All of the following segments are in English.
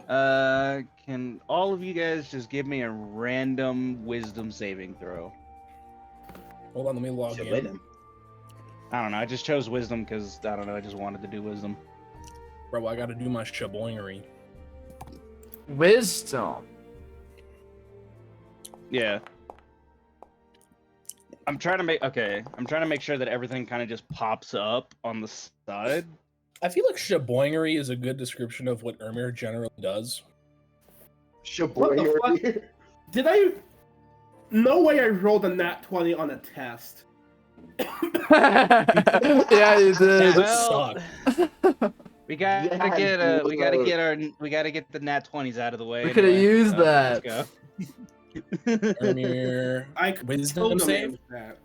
Can all of you guys just give me a random wisdom saving throw? Hold on, let me log in. Win. I don't know. I just chose wisdom because I don't know. I just wanted to do wisdom. Bro, I gotta do my shaboingery. Wisdom. Yeah. I'm trying to make sure that everything kind of just pops up on the side. I feel like shaboingery is a good description of what Ermir generally does. What the fuck? Did I? No way I rolled a nat 20 on a test. Yeah, you did. Well, Suck. we gotta get the nat 20s out of the way. We could have anyway, used so that. Let's go. Ermir, I could wisdom totally save. use that.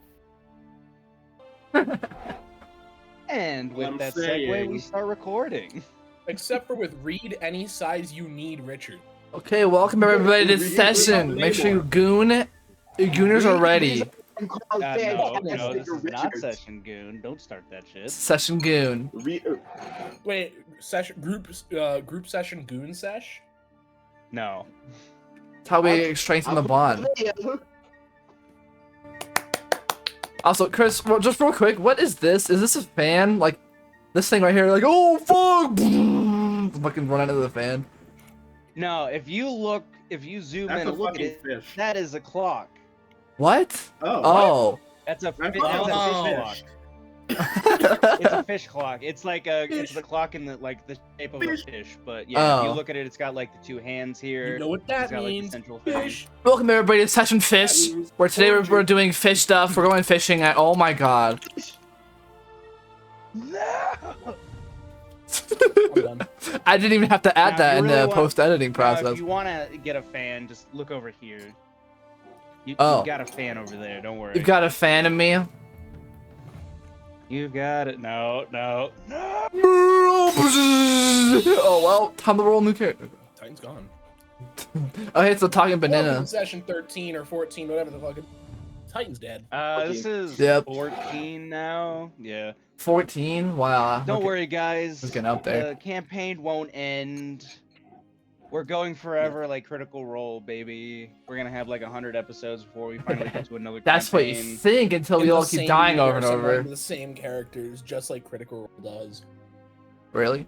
And with I'm that segue, we saying- start recording. Except for with read any size you need, Richard. Okay, welcome everybody to this session. Make sure you gooners are ready. No, this is not session goon. Don't start that shit. Session goon. Wait, session group session goon sesh? No. That's how we strengthen the bond. Also, Chris, just real quick, what is this? Is this a fan? Like, this thing right here, like, oh, fuck! Fucking run into the fan. No, if you zoom That's in a and look at fucking it, fish. that is a clock. What? Oh. That's a That's fish a clock. fish. It's a fish clock. It's like it's the clock in the shape of a fish. But yeah, if you Oh. look at it, it's got like the two hands here. You know what It's that got, like, the means? central thing. Fish. Welcome everybody to Session Fish, That means where today orgy. we're doing fish stuff. We're going fishing at, oh my god. No. I'm done. I didn't even have to add Now, that if in you the really want- post-editing Now, process. if you want to get a fan, just look over here. You've Oh. got a fan over there. Don't worry. You've got a fan of me? You've got it. No. Oh well, time to roll a new character. Titan's gone. Oh, hey, it's the talking Welcome banana. to session 13 or 14, whatever the fuck. Titan's dead. This is Yep. 14 now. Yeah. 14? Wow. Don't okay. worry, guys. It's getting up there. The campaign won't end. We're going forever, like Critical Role, baby. We're gonna have like 100 episodes before we finally get to another That's what you campaign. think until we In all the keep same dying over and universe, over. among the same characters, just like Critical Role does. Really?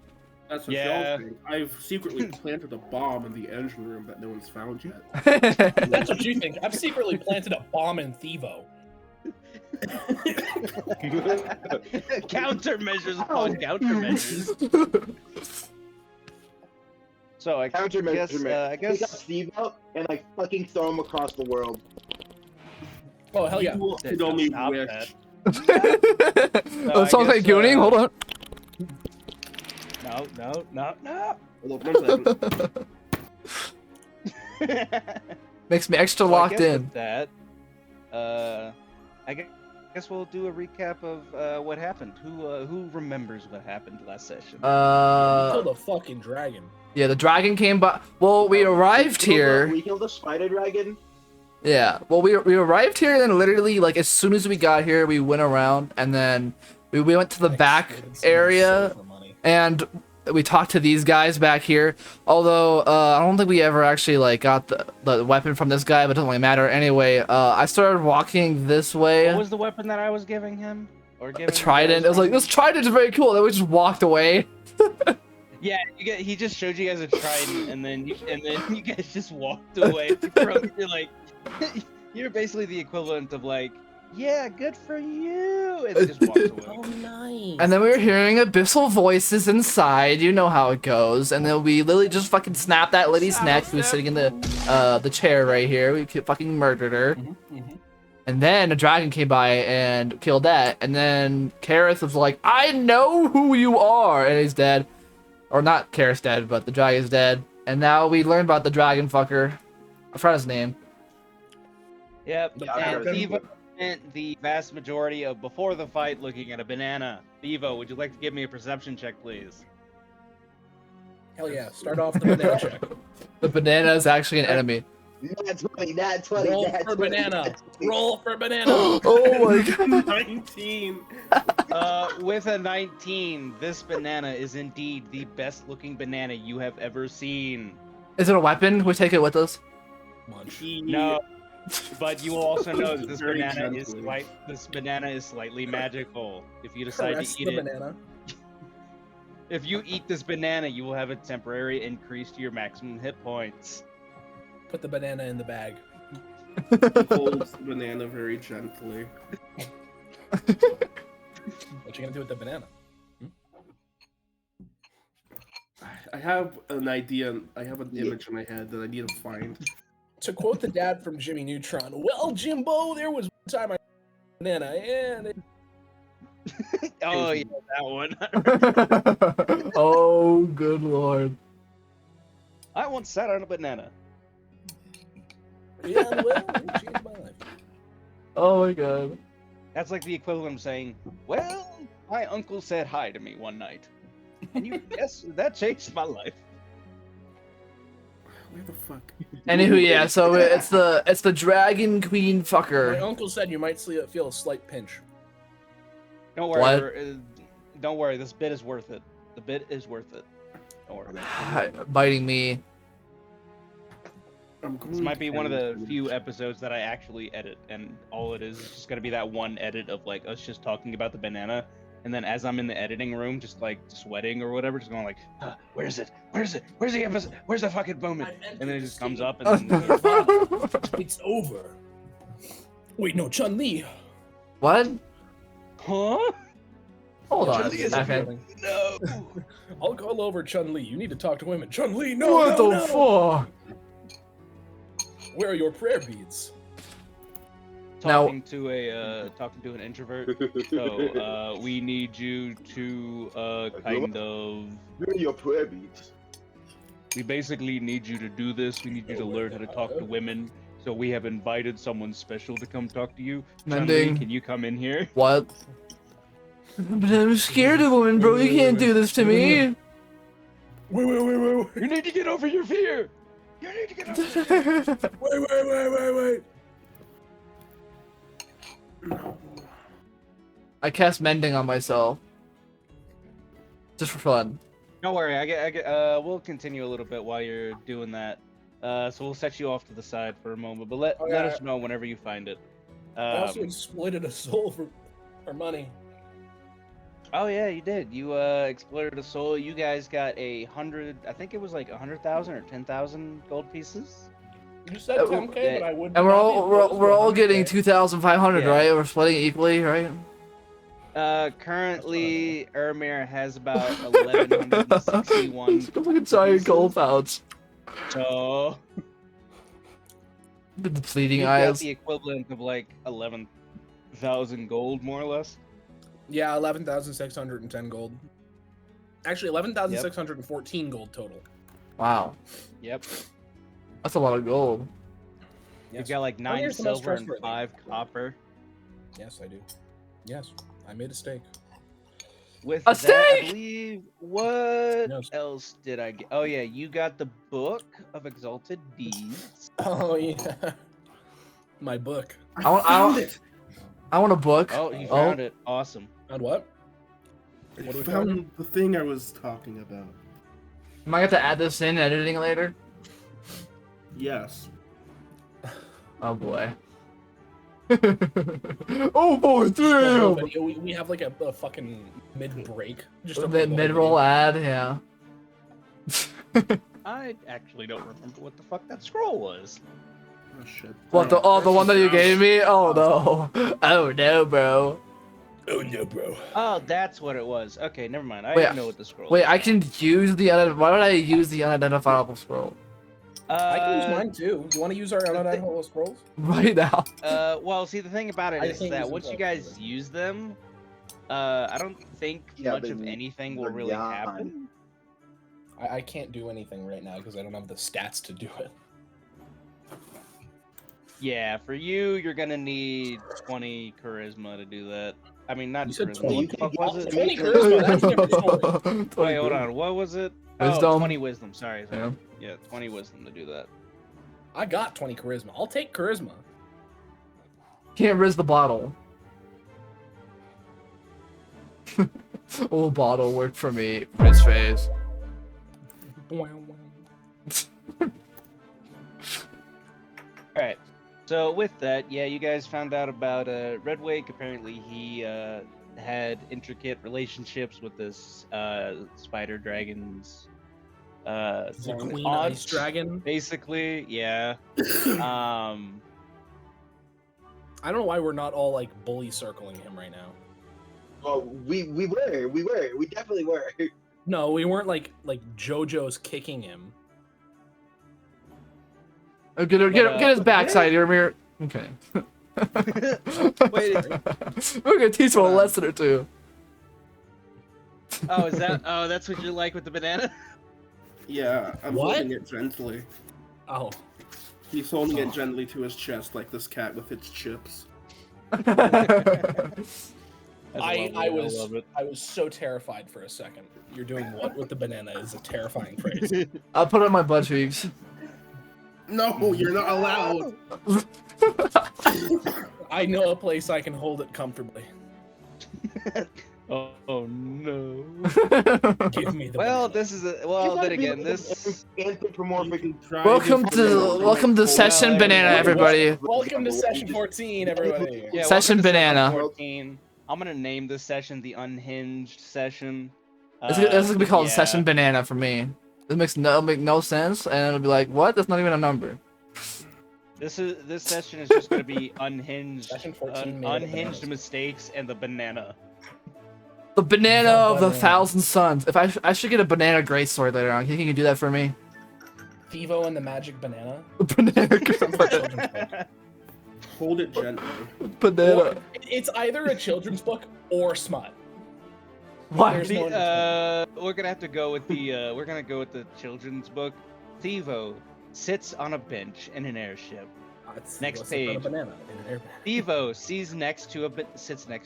That's what Yeah. y'all think. I've secretly planted a bomb in the engine room that no one's found yet. That's what you think. I've secretly planted a bomb in Thivo. Countermeasures upon countermeasures. So I guess, Take up Steve out and like fucking throw him across the world. Oh, hell yeah. You could only Stop wish. that. Oh, I sounds like guess, gooning. Hold on. No. Hold on 1 second. Makes me extra So I locked guess in. with that, I guess we'll do a recap of what happened. Who remembers what happened last session? We killed a fucking dragon. Yeah, the dragon came by. Well, we arrived here. We killed a spider dragon. Yeah. Well, we arrived here, and then literally, like, as soon as we got here, we went around, and then we went to the back area, and we talked to these guys back here. Although, I don't think we ever actually, like, got the weapon from this guy, but it doesn't really matter. Anyway, I started walking this way. What was the weapon that I was giving him? Or A giving trident. It was like, this trident is very cool. Then we just walked away. Yeah, he just showed you guys a trident, and then you guys just walked away from. You're like, you're basically the equivalent of like, yeah, good for you, and then just walked away. Oh, nice. And then we were hearing abyssal voices inside. You know how it goes. And then we literally just fucking snapped that lady's neck who was sitting in the chair right here. We fucking murdered her. And then a dragon came by and killed that. And then Kareth was like, I know who you are. And he's dead. Or not Kareth's dead, but the dragon's dead. And now we learned about the dragon fucker. I forgot his name. Yep, Yeah, and okay. Thivo spent the vast majority of before the fight looking at a banana. Thivo, would you like to give me a perception check, please? Hell yeah. Start off the banana check. The banana is actually an enemy. Nat 20, nat 20, Roll nat for 20, banana. nat 20. Roll for banana. Oh my god. 19. With a 19, this banana is indeed the best looking banana you have ever seen. Is it a weapon? Can we take it with us? Munch. No, but you will also know that Very gently. this banana is slightly magical. If you decide Caress to eat the it, banana. if you eat this banana, you will have a temporary increase to your maximum hit points. Put the banana in the bag. He holds the banana very gently. What you gonna do with the banana? I have an idea. I have an image in my head that I need to find. To quote the dad from Jimmy Neutron, "Well, Jimbo, there was one time I banana and it Oh yeah, that one. Oh, good lord. I once sat on a banana. yeah, well, it changed my life." Oh my god. That's like the equivalent of saying, "Well, my uncle said hi to me one night," and you yes, that changed my life. Where the fuck? Anywho, yeah, so it's the Dragon Queen My fucker. uncle said you might feel a slight pinch. Don't worry, What? Don't worry. This bit is worth it. The bit is worth it. Don't worry. Biting me. This might be one of the few episodes that I actually edit, and all it is just gonna be that one edit of like us just talking about the banana, and then as I'm in the editing room, just like sweating or whatever, just going like, "Where is it? Where is it? Where's the episode? Where's the fucking moment?" And then it just comes up, and then It's over. Wait, no, Chun Li. What? huh? Hold on a Chun-Li is second. No. I'll call over Chun Li. You need to talk to women. Chun Li, no, What no, the no. fuck? Where are your prayer beads? Now- Talking to an introvert. So we need you to kind of. Where are your prayer beads? We basically need you to do this. We need you to learn how to talk to women. So we have invited someone special to come talk to you. Chun-Li, Mending. can you come in here? What? But I'm scared of women, bro. You can't do this to me. Wait. You need to get over your fear. You need to get over. Wait. I cast mending on myself. Just for fun. Don't worry. We'll continue a little bit while you're doing that. So we'll set you off to the side for a moment, but let us know whenever you find it. I also exploited a soul for money. Oh yeah, you did. You exploited a soul. You guys got 100. I think it was like 100,000 or 10,000 gold pieces. You said 10K, but I wouldn't. And we're all getting 2,500, Yeah. right? We're splitting equally, right? Currently, Ermir has about 1,161. Look at giant gold pouch. So The depleting you've got eyes. the equivalent of like 11,000 gold, more or less. Yeah, 11,610 gold. Actually, 11,614 gold total. Wow, Yep. that's a lot of gold. You've got like 9 Ermir's the most silver and trustworthy. 5 copper. Yes, I do. Yes, I made a steak. With A that, steak! I believe, what Yes. else did I get? Oh yeah, you got the Book of Exalted Deeds. Oh yeah, my book. I want a book. Oh, you found it. Awesome. On what? I What are we found the thing I was talking about. Am I going to add this in editing later? Yes. Oh boy. Oh boy, The whole damn! video, we have like a fucking mid break. Just a Mid-roll ad, yeah. I actually don't remember what the fuck that scroll was. Oh shit. What, the one that you gave me? Oh no. Oh no, bro. Oh no, bro. Oh, that's what it was. Okay, never mind. I Wait, didn't know what the scroll Wait, was. I can use the why would I use the unidentifiable scroll? I can use mine too. You want to use our unidentifiable scrolls? Right now. Well, see, the thing about it I is can't that use them once you both, guys either. use them, I don't think Yeah, much but of anything will they're really gone. happen. I can't do anything right now because I don't have the stats to do it. Yeah, for you, you're gonna need 20 charisma to do that. I mean, not You said charisma. 20. What the fuck was it? 20 charisma. That's a different story. Wait, hold on. What was it? Wisdom. Oh, 20 wisdom. Sorry. Yeah. Yeah, 20 wisdom to do that. I got 20 charisma. I'll take charisma. Can't riz the bottle. Old bottle worked for me. His face. Alright. So with that, yeah, you guys found out about Redwake. Apparently he had intricate relationships with this spider dragon's The Queen aunt, Ice Dragon. basically, yeah. I don't know why we're not all like bully circling him right now. Well, we definitely were. No, we weren't like JoJo's kicking him. Oh, get his backside, Ermir. Okay. Wait. We're gonna teach him a lesson or two. Oh, is that? Oh, that's what you like with the banana? Yeah, I'm What? holding it gently. Oh, He's holding it gently to his chest like this cat with its chips. I love it. was so terrified for a second. You're doing what with the banana is a terrifying phrase. I'll put it on my butt cheeks. No, you're not allowed. I know a place I can hold it comfortably. Oh no. Give me the Well, banana. this is a well. Then again, this. Anthropomorphic. Welcome to session Well, banana, everybody. Welcome to session 14, everybody. Yeah, Session welcome to banana. 14. I'm gonna name this session the Unhinged session. This is gonna be called yeah. session banana for me. It makes no sense, and it'll be like, what? That's not even a number. This session is just gonna be unhinged, Session 14 made of unhinged bananas. mistakes and the banana. The banana The of the banana. 1,000 suns. If I should get a banana greatsword later on. Can you do that for me? Thivo and the Magic Banana. The banana. Children's book. Hold it gently. banana. Or, it's either a children's book or smut. Why? There's no in-between. We're gonna have to go with the we're gonna go with the children's book. Thivo sits on a bench in an airship. Next Let's look at a page. banana in an air- Thivo sits next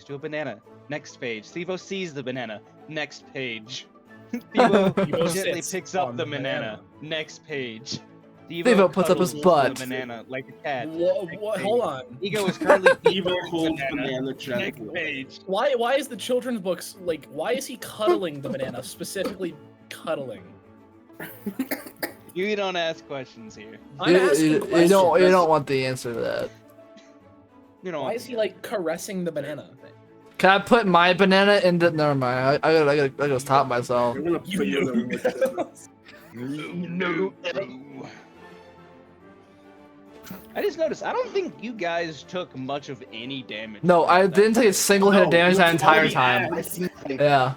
to a banana. Next page. Thivo sees the banana. Next page. Thivo Thivo gently sits picks up on the the banana. Next page. Thivo puts up his cuddles butt. The banana like a cat. What? Hold on. Ego is currently Evil eating holds banana. banana Next gently. page. Why is the children's books like? Why is he cuddling the banana? Specifically, cuddling. You don't ask questions here. I'm asking You questions. don't want the answer to that. You know. Why is he like caressing the banana? Can I put my banana in the? Never mind. I gotta stop myself. You're gonna You put your knew. No. I just noticed. I don't think you guys took much of any damage. No, I from that. didn't take a single hit of damage that entire time. I see nothing. Yeah.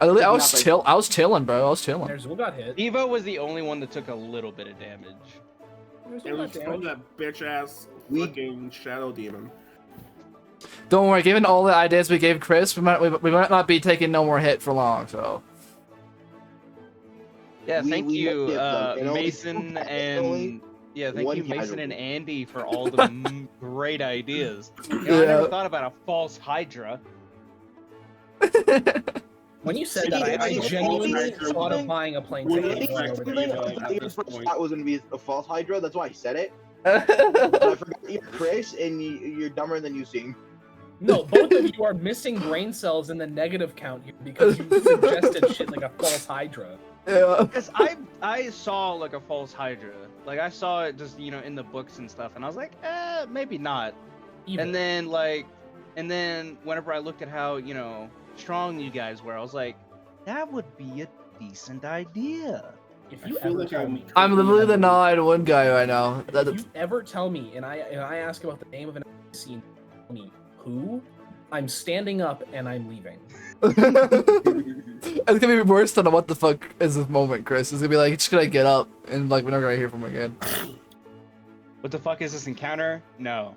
I was chilling, bro. I was chilling. There's Will got hit. Evo was the only one that took a little bit of damage. There's It Will was got from damage. that bitch ass We- fucking shadow demon. Don't worry. Given all the ideas we gave Chris, we might not be taking no more hit for long. So. Yeah, We- thank we you, met them, and only- Mason only and yeah, thank one you, Mason casualty. and Andy for all the great ideas. You know, I Yeah. never thought about a false Hydra. When you said See, that, I see, genuinely see, thought see, of buying a plane When ticket. you and think- going over to think- Evo. I first point. thought it was gonna be a false Hydra. That's why I said it. But I forgot you're Chris, and you're dumber than you seem. No, both of you are missing brain cells in the negative count here because you suggested shit like a false Hydra. Yeah. Because I saw like a false Hydra. Like I saw it just in the books and stuff, and I was like, maybe not. Evil. And then whenever I looked at how strong you guys were, I was like, that would be a decent idea. if I you feel ever like tell I'm- me, I'm literally the nine-one guy right now. if you ever tell me, and I ask about the name of an scene, tell me who, I'm standing up and I'm leaving. It's gonna be worse than a what the fuck is this moment, Chris. It's gonna be like, just gonna get up and like we're not gonna hear from him again. What the fuck is this encounter? No,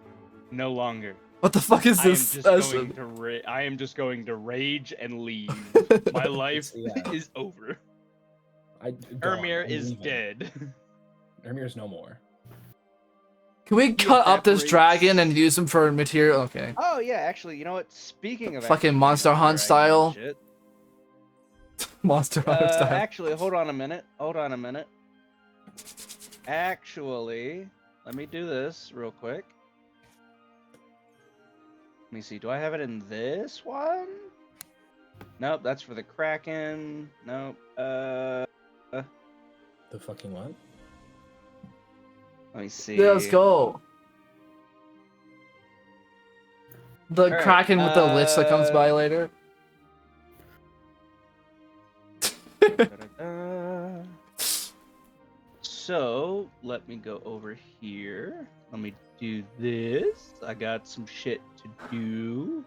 no longer. What the fuck is I am this just session? going to I am just going to rage and leave. My life Yeah. is over. Gone. Ermir I'm is leaving. dead. Ermir's no more. Can we cut up this evaporates. dragon and use him for material? Okay. Oh yeah, actually, you know what? Speaking of Fucking actually Monster doing Hunt dragon style. shit, Monster Hunter style. actually, hold on a minute. Actually, let me do this real quick. Let me see. Do I have it in this one? Nope, that's for the Kraken. Nope. The fucking what? Let me see. Yeah, let's go. The right, Kraken with the lich that comes by later. Da-da-da. So, let me go over here. Let me do this. I got some shit to do.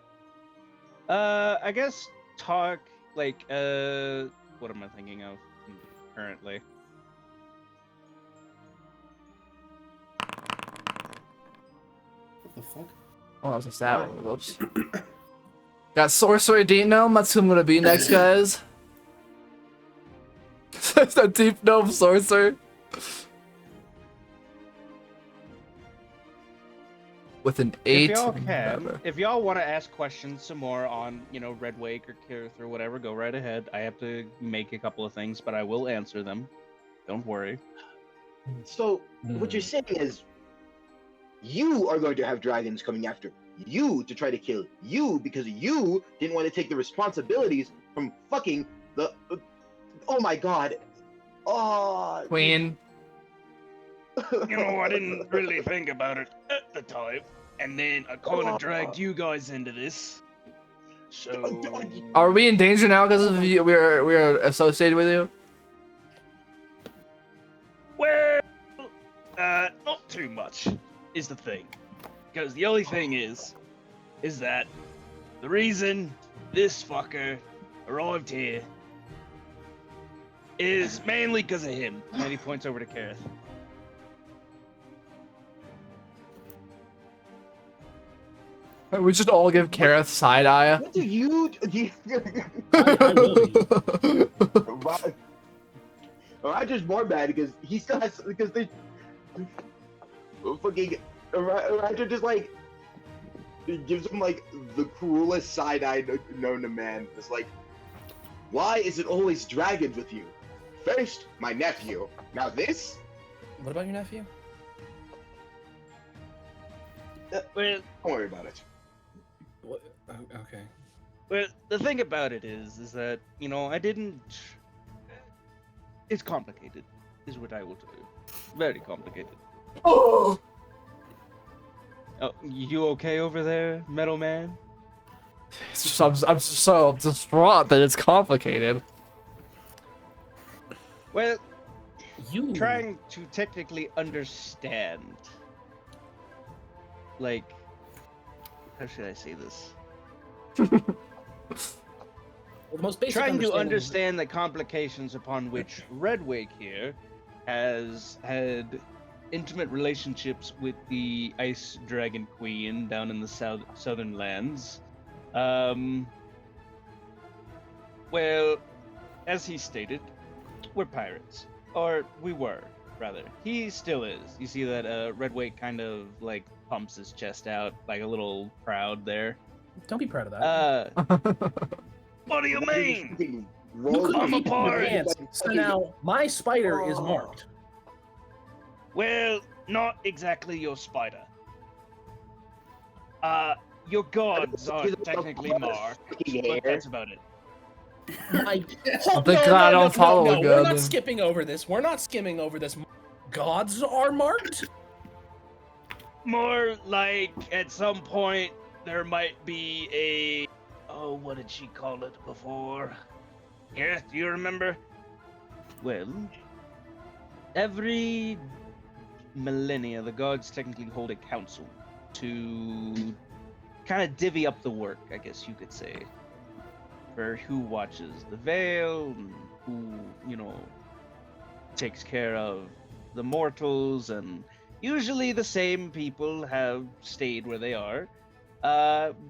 I guess talk, like, what am I thinking of currently? What the fuck? Oh, that was a stab. Whoops. Got Sorcerer Deep Gnome. That's who I'm gonna be next, guys. That's a Deep Gnome Sorcerer. With an 8. If y'all want to ask questions some more on, Red Wake or Kirith or whatever, go right ahead. I have to make a couple of things, but I will answer them. Don't worry. So what you're saying is, you are going to have dragons coming after you to try to kill you because you didn't want to take the responsibilities from fucking the. Oh my god. Oh. Queen. I didn't really think about it at the time, and then I kind of dragged you guys into this. So, Are we in danger now because of you? We're associated with you? well, not too much is the thing, because the only thing is that the reason this fucker arrived here is mainly because of him. And then he points over to Kareth. We just all give Kareth side eye. What do you? I will be. I'm just more mad because he still has because they fucking Roger just like gives him like the cruelest side eye known to man. It's like, why is it always dragons with you? First, my nephew. Now this. What about your nephew? Well, Don't worry about it. What? Okay. well, the thing about it is that I didn't. It's complicated, is what I will tell you. Very complicated. Oh, Oh, you okay over there, Metal Man? I'm so distraught that it's complicated. Well, You trying to technically understand, like, how should I say this? Well, the most basic Trying to understanding- understand the complications upon which Red Wake here has had intimate relationships with the Ice Dragon Queen down in the southern lands. Well, as he stated, we're pirates. Or we were, rather. He still is. You see that Red Wake kind of, like, pumps his chest out, like a little proud there. Don't be proud of that. What do you mean? You Roll couldn't I'm a keep your pirate. pants, so now my spider is marked. Well, not exactly your spider. Your gods are technically marked, but that's about it. Thank God I don't follow no, good. we're not skipping over this. We're not skimming over this. Gods are marked? More like at some point there might be a. Oh, what did she call it before? Yeah, do you remember? Well, every millennia, the gods technically hold a council to kind of divvy up the work, I guess you could say, for who watches the veil, and who, takes care of the mortals, and usually the same people have stayed where they are.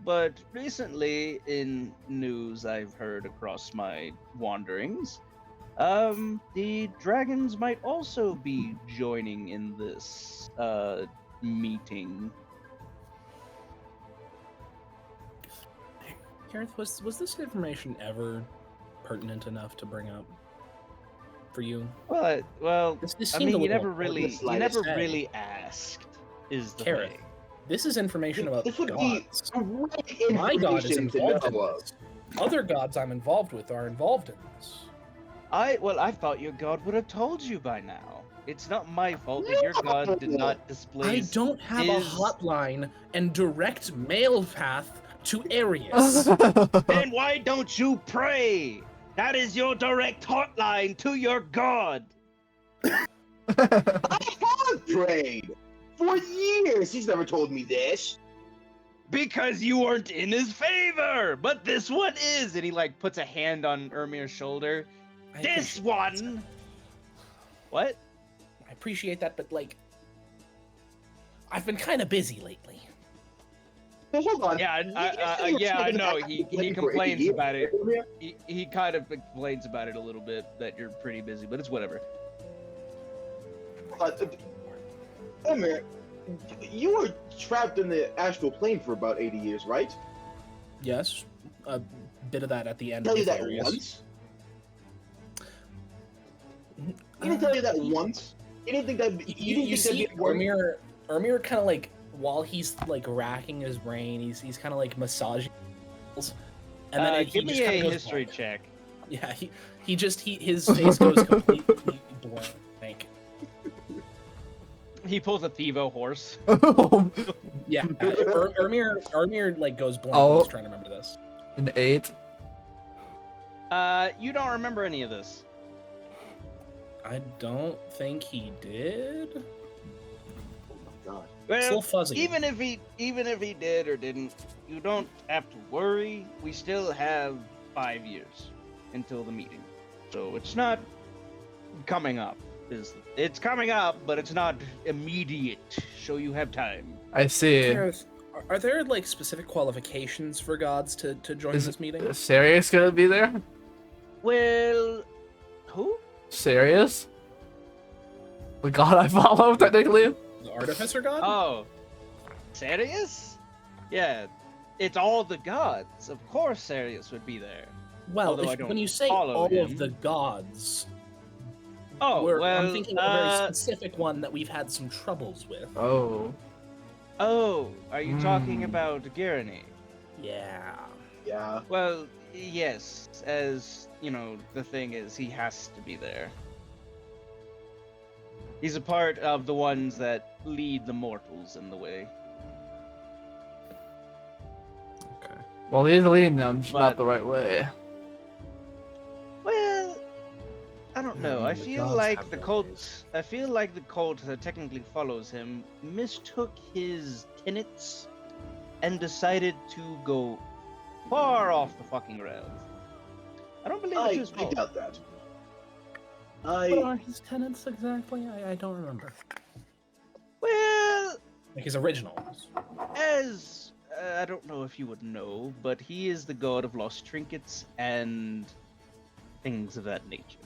But recently in news I've heard across my wanderings, the dragons might also be joining in this, meeting. Gareth, was this information ever pertinent enough to bring up for you? Well, This I seemed a mean, you little- never really say. asked, is the Gareth, thing. this is information about This would be gods. great My god is information to involved in know of. this. other gods I'm involved with are involved in this. I thought your god would have told you by now. It's not my fault that your god did not display. I don't have a his- hotline and direct mail path to Arius. Then why don't you pray? That is your direct hotline to your god. I have prayed for years. He's never told me this. Because you weren't in his favor, but this one is, and he like puts a hand on Ermir's shoulder. I This appreciate one. What? I appreciate that, but like, I've been kind of busy lately. Well, hold on. Yeah, I know. He complains about it. He kind of complains about it a little bit that you're pretty busy, but it's whatever. Emir, you were trapped in the astral plane for about 80 years, right? Yes, a bit of that at the end. Tell you with that Arius. once. He didn't tell you that once. He didn't think that. You see, Ermir kind of like, while he's like racking his brain, he's kind of like massaging, and then Give he me just a kinda goes history blank. check. Yeah, his face goes completely blank. He pulls a Thivo horse. Yeah, Ermir like goes blank. Oh. When he's trying to remember this. An 8. You don't remember any of this. I don't think he did. God. It's a little Well, fuzzy. even if he did or didn't, you don't have to worry. We still have 5 years until the meeting, so it's not coming up. It's coming up, but it's not immediate. So you have time. I see. Are there like specific qualifications for gods to join Is this meeting? Is Sirius gonna be there? Well, who? Sirius? The god I follow, technically? The artificer god? Oh, Sirius? Yeah, it's all the gods. Of course, Sirius would be there. well, although I if, don't when you say follow all him. of the gods, Oh, well, I'm thinking of a very specific one that we've had some troubles with. Oh. oh, are you talking Hmm. about Garani? Yeah. Yeah. Well, yes, as, you know, the thing is, he has to be there. He's a part of the ones that lead the mortals in the way. Okay. Well, he's leading them, just not But- the right way. Well, I don't know. I the feel gods like have the their cult. ways. I feel like the cult that technically follows him mistook his tenets and decided to go far off the fucking rails. I don't believe it's his I fault. doubt that. What are his tenets exactly? I don't remember. Well, Like his originals. as I don't know if you would know, but he is the god of lost trinkets and things of that nature.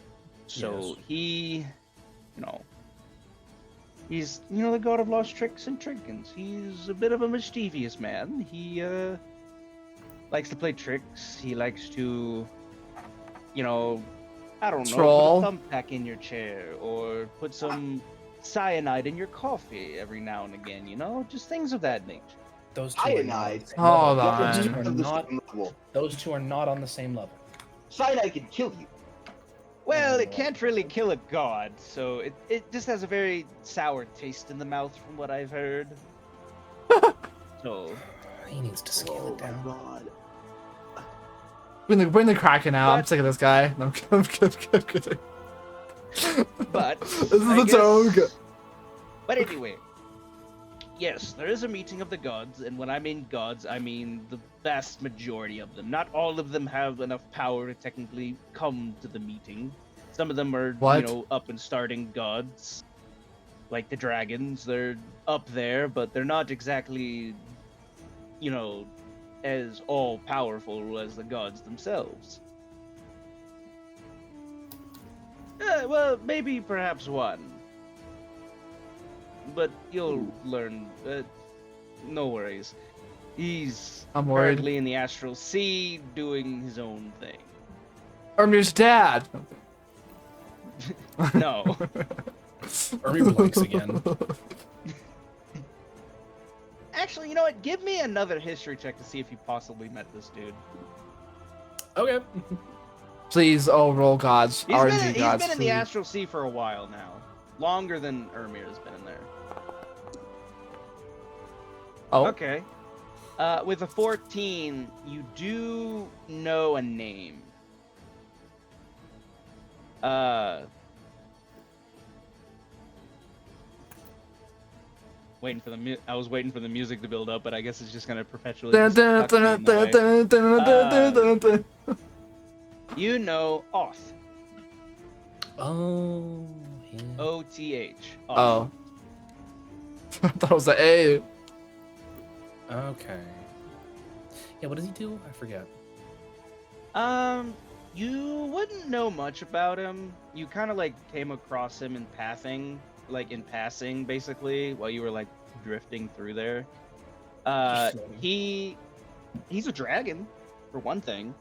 So Yes. he, he's the god of lost tricks and trinkets. He's a bit of a mischievous man. He likes to play tricks. He likes to, I don't know, Troll. put a thumbtack in your chair or put some cyanide in your coffee every now and again. Just things of that nature. Those two Cyanide. are Hold not, on. those two They're are on the not, same level. those two are not on the same level. Cyanide can kill you. Well, it can't really kill a god, so it just has a very sour taste in the mouth from what I've heard. So, He needs to scale Oh it my down. god. Bring the Kraken out. I'm But- sick of this guy. No, I'm kidding. but This is I the guess- Toga. But anyway, yes, there is a meeting of the gods, and when I mean gods, I mean the vast majority of them. Not all of them have enough power to technically come to the meeting. Some of them are, What? up and starting gods, like the dragons. They're up there, but they're not exactly, as all powerful as the gods themselves. Well, maybe perhaps one. But you'll learn. No worries. He's I'm worried. currently in the astral sea doing his own thing. Ermir's dad. No. Ermi blinks again. Actually, you know what? Give me another history check to see if you possibly met this dude. Okay. Please, oh roll gods, He's RNG been gods. in the please. Astral Sea for a while now. Longer than Ermir has been in there. Oh, Okay. With a 14, you do know a name. Waiting for the I was waiting for the music to build up, but I guess it's just gonna perpetually Dun, just dun, tuck me dun, in the way. dun, dun, dun, dun, dun, dun. You know Oth. Oh. Yeah. O-T-H. Oth. Oh. I thought it was a A. Okay. Yeah, what does he do? I forget. You wouldn't know much about him. You kind of like came across him in passing, basically, while you were like drifting through there. Just floating. He's a dragon, for one thing.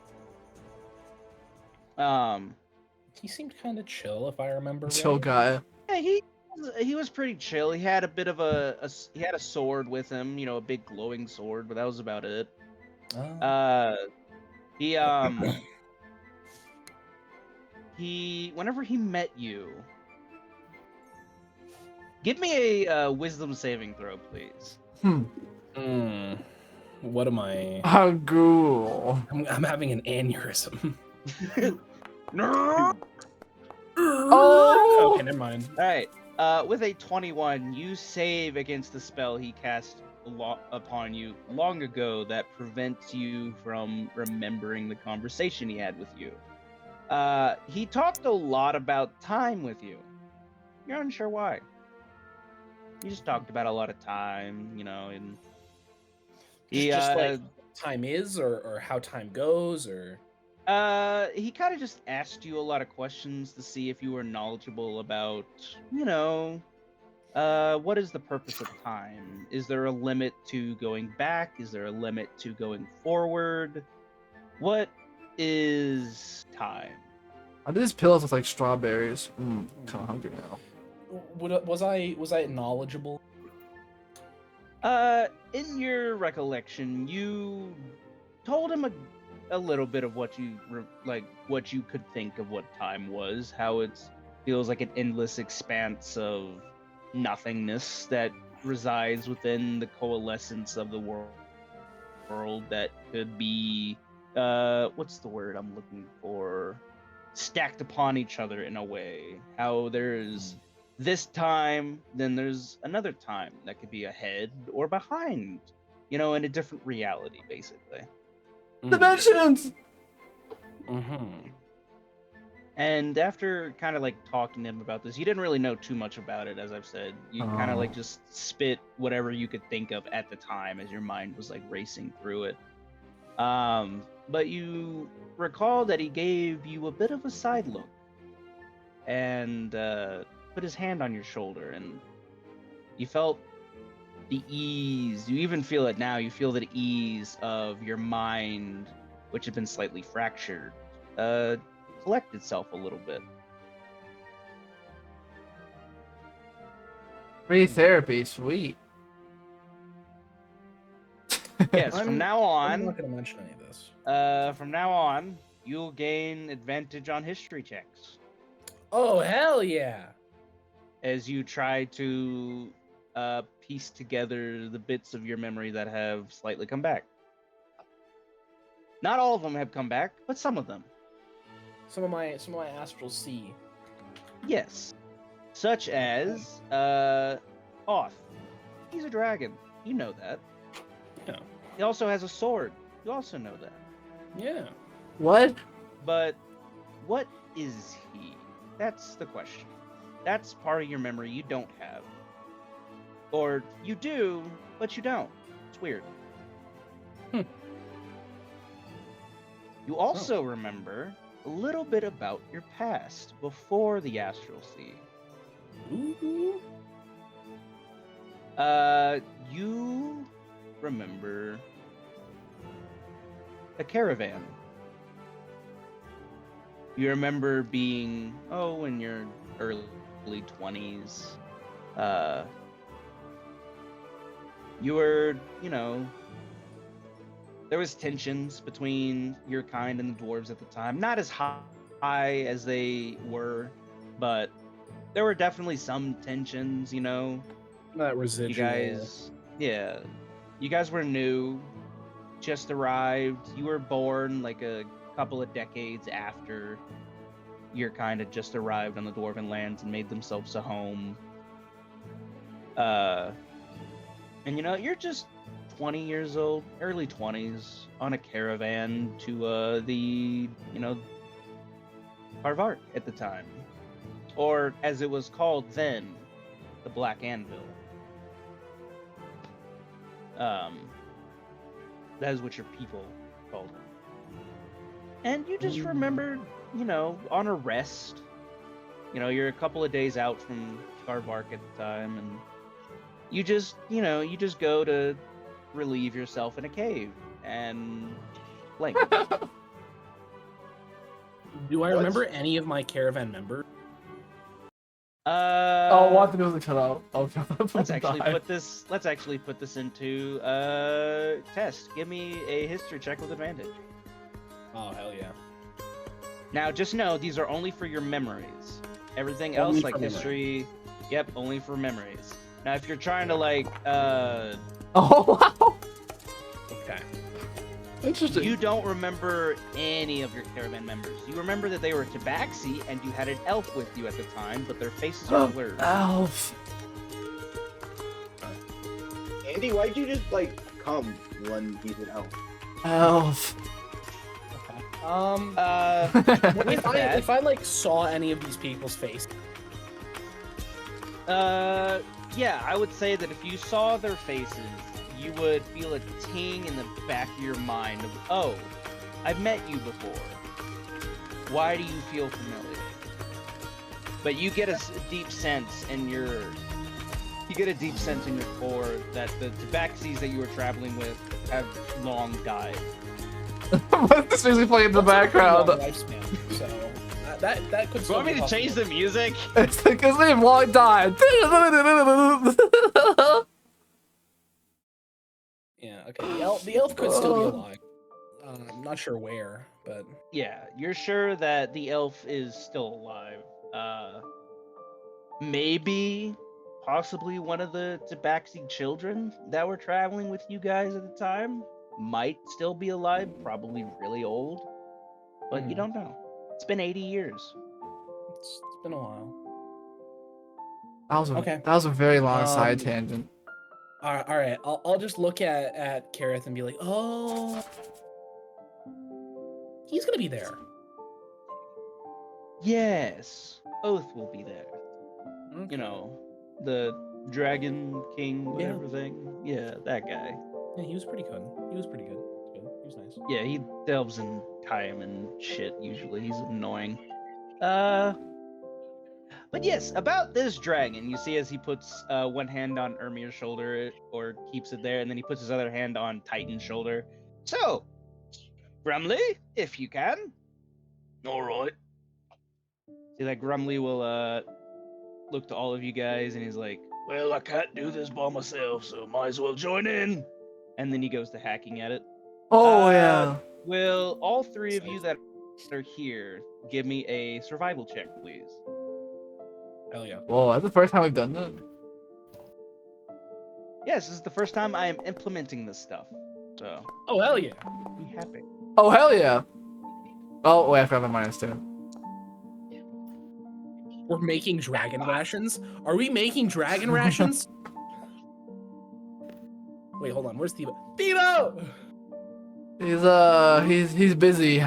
He seemed kind of chill, if I remember Chill right. guy. Yeah, he was pretty chill. He had a bit of he had a sword with him, you know, a big glowing sword, but that was about it. Oh. He whenever he met you, give me a wisdom saving throw, please. What am I? A ghoul. I'm having an aneurysm. No. Oh! Okay, never mind. All right. With a 21, you save against the spell he cast upon you long ago that prevents you from remembering the conversation he had with you. He talked a lot about time with you. You're unsure why. He just talked about a lot of time, you know, and Just like time is, or how time goes, or. he kind of just asked you a lot of questions to see if you were knowledgeable about, you know, what is the purpose of time? Is there a limit to going back? Is there a limit to going forward? What is time? These pills look like strawberries. Kind of hungry now. Was I knowledgeable? In your recollection, you told him a little bit of what you what you could think of what time was, how it feels like an endless expanse of nothingness that resides within the coalescence of the world that could be what's the word I'm looking for? Stacked upon each other in a way. How there's this time, then there's another time that could be ahead or behind, you know, in a different reality, basically. Dimensions! And after kind of like talking to him about this, you didn't really know too much about it, as I've said. You kind of like just spit whatever you could think of at the time as your mind was like racing through it. But you recall that he gave you a bit of a side look and put his hand on your shoulder, and you felt the ease. You even feel it now. You feel the ease of your mind, which had been slightly fractured, collect itself a little bit. Free therapy, sweet. Yes, from now I'm on, not gonna mention any of this. from now on, you'll gain advantage on history checks Oh hell yeah! as you try to piece together the bits of your memory that have slightly come back. Not all of them have come back, but some of them. Some of my astral sea. Yes. Such as Oth. He's a dragon. You know that. Yeah. He also has a sword. You also know that. Yeah. What? But what is he? That's the question. That's part of your memory you don't have. Or you do, but you don't. It's weird. You also remember a little bit about your past before the Astral Sea. Ooh. You remember a caravan. You remember being, in your early 20s. You were, there was tensions between your kind and the dwarves at the time. Not as high as they were, but there were definitely some tensions, you know. That residual. You guys, yeah, you guys were new, just arrived. You were born like a couple of decades after your kind had just arrived on the dwarven lands and made themselves a home. And you know, you're just 20 years old, early 20s, on a caravan to the, you know, Harvard at the time, or as it was called then, the Black Anvil. That is what your people called it. And you just remember, you know, on a rest. You know, you're a couple of days out from Karvark at the time, and you just, you know, you just go to relieve yourself in a cave and blink. Do I remember any of my caravan members? Oh, what the music cut out? Oh, Let's actually put this into test. Give me a history check with advantage. Oh, hell yeah. Now, just know these are only for your memories. Everything Only else, for like memory. history, yep, only for memories. Now, if you're trying to like, Oh wow, Okay. interesting. you don't remember any of your caravan members. You remember that they were Tabaxi and you had an elf with you at the time, but their faces are blurred. Elf. Andy, why'd you just like come when he's an elf? Elf. With that, If I like saw any of these people's faces, yeah, I would say that if you saw their faces, you would feel a ting in the back of your mind of, oh, I've met you before. Why do you feel familiar? But you get a deep sense in your core that the Tabaxis that you were traveling with have long died. What's this music playing in the background? Long lifespan, so that could. Do you want me to change the music? It's because they've long died. Yeah. Okay. The elf could still be alive. I'm not sure where, but Yeah, you're sure that the elf is still alive. Maybe, possibly one of the Tabaxi children that were traveling with you guys at the time might still be alive, probably really old, but you don't know. It's been 80 years. it's been a while. That was a very long side Um, tangent. All right. I'll just look at Kareth and be like, oh, he's gonna be there. Yes, Oath will be there. Okay. You know, the Dragon King, Yeah. whatever thing. Yeah, that guy. Yeah, he was pretty good. He was pretty good. He was nice. Yeah, he delves in time and shit usually. He's annoying. But yes, about this dragon, you see as he puts one hand on Ermir's shoulder, or keeps it there, and then he puts his other hand on Titan's shoulder. So, Grumly, if you can. Alright. See that Grumly will look to all of you guys and he's like, well, I can't do this by myself, so might as well join in. And then he goes to hacking at it. Oh yeah. Will all three of you that are here give me a survival check, please? Hell yeah. Whoa, that's the first time we've done that. Yes, this is the first time I am implementing this stuff. So, Oh hell yeah. be happy. Oh hell yeah. Oh wait, I forgot my -2. We're making dragon rations? Are we making dragon rations? Wait, hold on. Where's Thivo? Thivo! He's busy.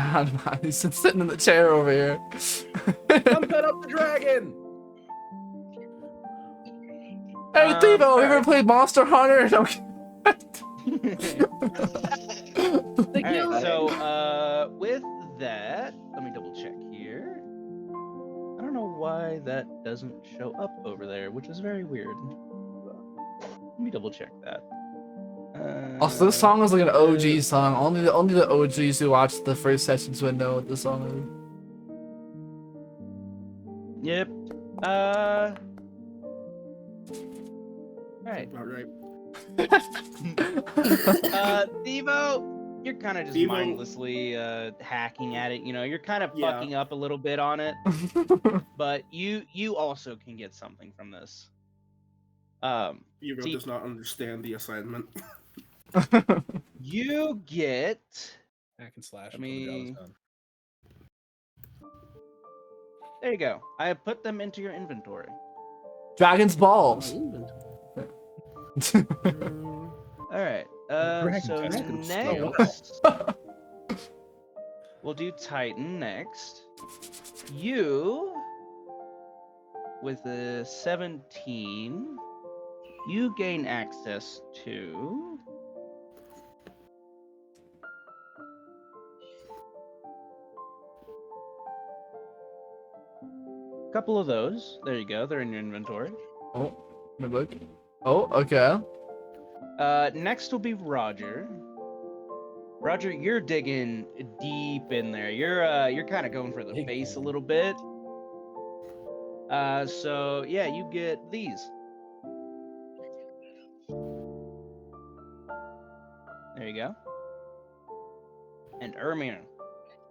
He's sitting in the chair over here. Come pet up the dragon! Hey Thivo, have you ever played Monster Hunter? No. Alright, so with that, let me double check here. I don't know why that doesn't show up over there, which is very weird. Let me double check that. Also, this song is like an OG song. Only the OGs who watched the first sessions would know what the song is. Yep. Alright. All right. Thivo, you're kind of just Even- mindlessly hacking at it. You know, you're kind of Yeah. fucking up a little bit on it, but you also can get something from this. Hero See- does not understand the assignment. You get. Hack and slash I until the job is mean- done. There you go. I have put them into your inventory. Dragon's balls. All right. Dragon So test. next, we'll do Titan next. You, with a 17, you gain access to. A couple of those. There you go. They're in your inventory. Oh, let me look. Oh, okay. Next will be Roger. Roger, you're digging deep in there. You're kind of going for the Big face a hole. little bit. So yeah, you get these. There you go. And Ermir,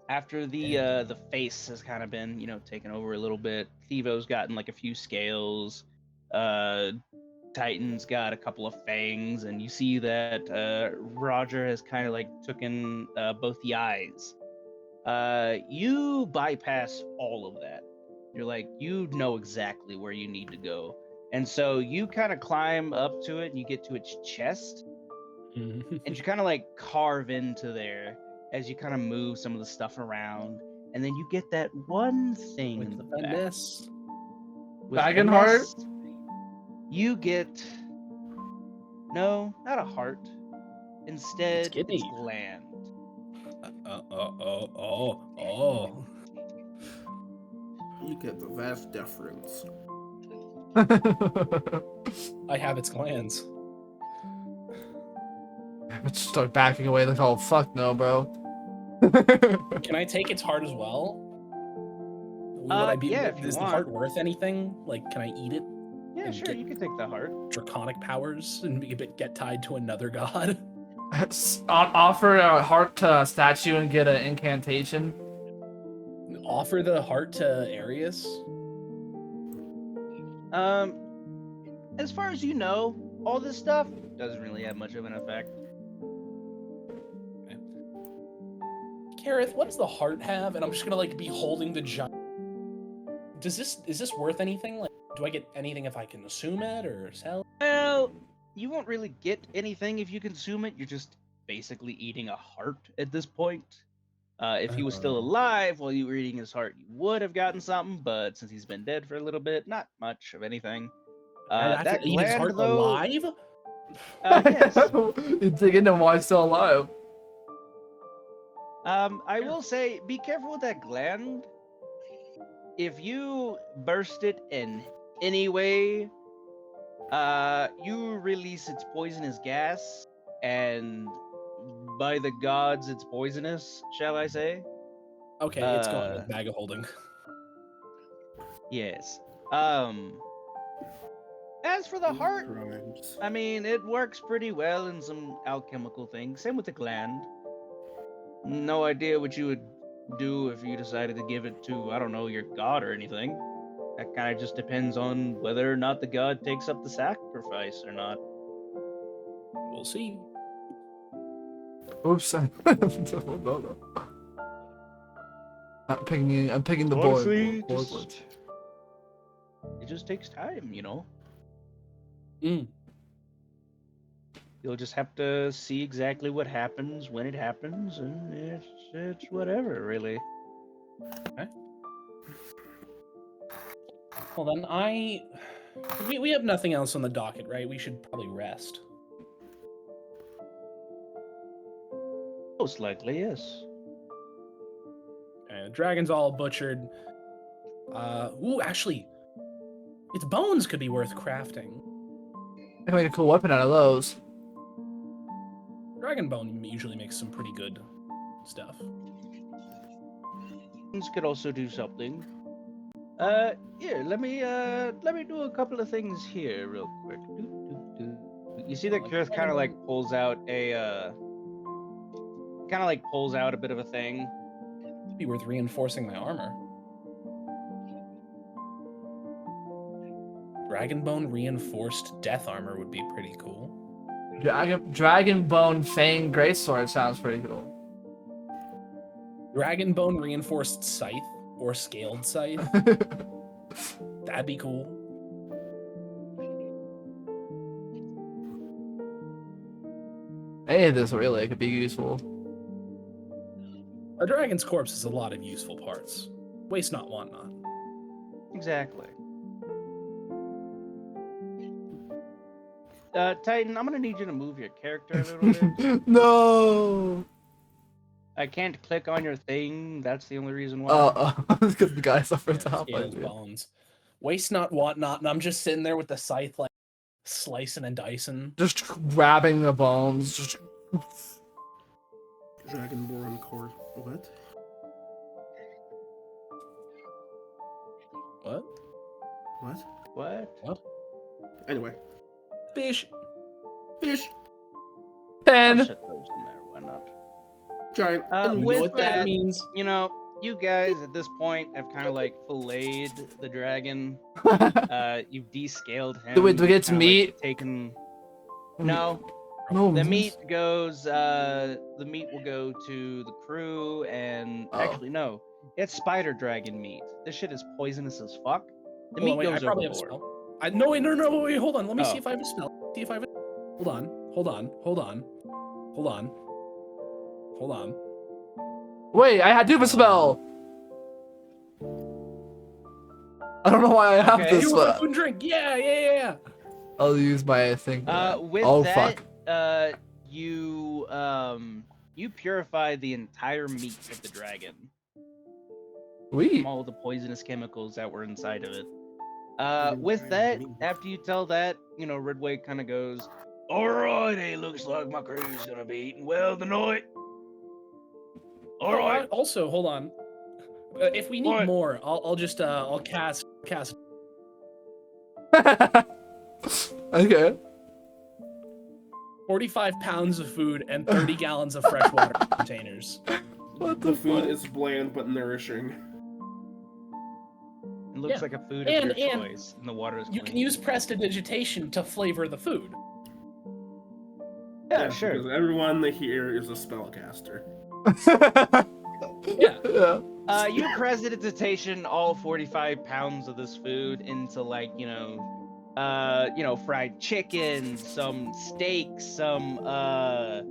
after the face has kind of been, you know, taken over a little bit, Thivo's gotten like a few scales. Titan's got a couple of fangs, and you see that Roger has kind of like taken both the eyes. You bypass all of that. You're like, you know exactly where you need to go. And so you kind of climb up to it and you get to its chest and you kind of like carve into there as you kind of move some of the stuff around. And then you get that one thing in the back. Finesse. With Dragon heart? finesse, you get no, not a heart. Instead, it's kidney. gland. Oh. You get the vast deference. I have its glands. Let's start backing away like, oh, fuck no, bro. Can I take its heart as well? Would I be? Yeah, if you Is the want. heart worth anything? Like, can I eat it? Yeah, And sure, get- you can take the heart. Draconic powers and get tied to another god? Offer a heart statue and get an incantation. Offer the heart to Arius? As far as you know, all this stuff doesn't really have much of an effect. Kareth, what does the heart have? And I'm just gonna like be holding the giant. Is this worth anything? Like, do I get anything if I consume it or sell? Well, you won't really get anything if you consume it. You're just basically eating a heart at this point. If he was still alive while you were eating his heart, you would have gotten something, but since he's been dead for a little bit, not much of anything. I have That to eat his gland, heart though, alive? yes. You dig into why he's still alive. I will say, be careful with that gland. If you burst it in any way, you release its poisonous gas, and by the gods, it's poisonous, shall I say? Okay, it's gone with bag of holding. Yes. As for the heart, Crimes. I mean, it works pretty well in some alchemical things. Same with the gland. No idea what you would do if you decided to give it to, I don't know, your god or anything. That kind of just depends on whether or not the god takes up the sacrifice or not. We'll see. Oops. I'm picking the board. Honestly, it just takes time, you know? Mm. You'll just have to see exactly what happens when it happens, and it's whatever, really. Well then, we have nothing else on the docket, right? We should probably rest. Most likely, yes. Okay, the dragon's all butchered. Ooh, actually, its bones could be worth crafting. I can make a cool weapon out of those. Dragon bone usually makes some pretty good stuff. Things could also do something. Here, let me do a couple of things here real quick. You see that Kirth kind of like pulls out a kind of like pulls out a bit of a thing. It'd be worth reinforcing my armor. Dragonbone reinforced death armor would be pretty cool. Dragonbone Fang Greatsword sounds pretty cool. Dragonbone reinforced scythe or scaled scythe. That'd be cool. Any of this really could be useful. A dragon's corpse has a lot of useful parts. Waste not, want not. Exactly. Titan, I'm gonna need you to move your character a little bit. No. I can't click on your thing. That's the only reason why. Because the guy's up on top. Scaled bones. Waste not, want not, and I'm just sitting there with the scythe, like slicing and dicing. Just grabbing the bones. Just... Dragonborn core. What? What? What? What? Anyway. Fish. Fish. I'll Pen. shut those in there. Why not? Giant. Uh, and You know with what that that- means? You know, you guys at this point have kind of like filleted the dragon. You've descaled him. Do we get kinda, meat? Like, taken. No, No. the meat goes. The meat will go to the crew, and Oh. actually no, it's spider dragon meat. This shit is poisonous as fuck. The Hold meat on, wait, I goes probably have a overboard. spell. No, wait, wait, hold on. Let me Oh. see if I have a spell. See if I have a... Hold on. Wait, I do have a spell. I don't know why I have Okay. this You want spell. food and drink? Yeah. I'll use my thing. With Oh, that, fuck. you purify the entire meat of the dragon We. from all the poisonous chemicals that were inside of it. Even With that, dragon meat. after you tell that, you know, Ridway kind of goes, "Alrighty, looks like my crew's gonna be eating well tonight." All right. Also, hold on. If we need What? more, I'll just I'll cast. Okay. 45 pounds of food and 30 gallons of fresh water containers. What The the food fuck? is bland but nourishing. It looks Yeah. like a food And- of your and choice, and the water is You clean. can use prestidigitation to flavor the food. Yeah, sure. Because everyone here is a spellcaster. Yeah. Yeah. You prestidigitation all 45 pounds of this food into like, fried chicken, some steak, some I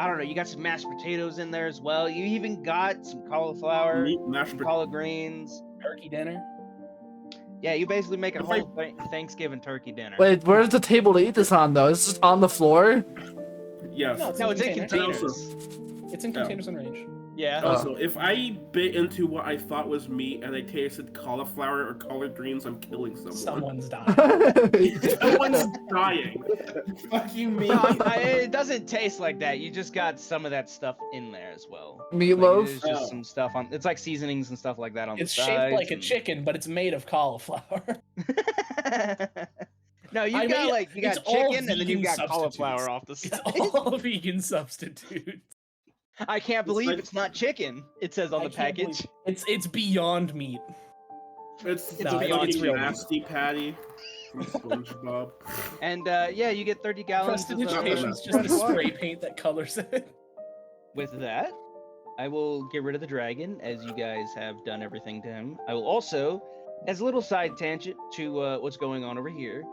don't know, you got some mashed potatoes in there as well. You even got some cauliflower, Meat, mashed some potatoes. collard greens. Turkey dinner. Yeah, you basically make a If I- whole Thanksgiving turkey dinner. Wait, where's the table to eat this on though? Is this on the floor? Yes. No, it's in containers. containers. It's in Yeah. containers in range. Yeah. Also, if I bit into what I thought was meat and I tasted cauliflower or collard greens, I'm killing someone. Someone's dying. Someone's dying. Fucking me. No, it doesn't taste like that. You just got some of that stuff in there as well. Like, Meatloaf? there's just Oh. some stuff on. It's like seasonings and stuff like that on It's the shaped sides. like a and- chicken, but it's made of cauliflower. No, you I got mean, like you it's got all chicken and then you vegan got cauliflower substitutes. off the It's side. all vegan substitutes. I can't believe like- it's not chicken. It says on I the can't believe- package. It's beyond meat. It's It's the beyond fucking real. nasty patty from SpongeBob. And yeah, you get 30 gallons of Prestidigitation's just the fresh water. spray paint that colors it. With that, I will get rid of the dragon, as you guys have done everything to him. I will also, as a little side tangent to what's going on over here,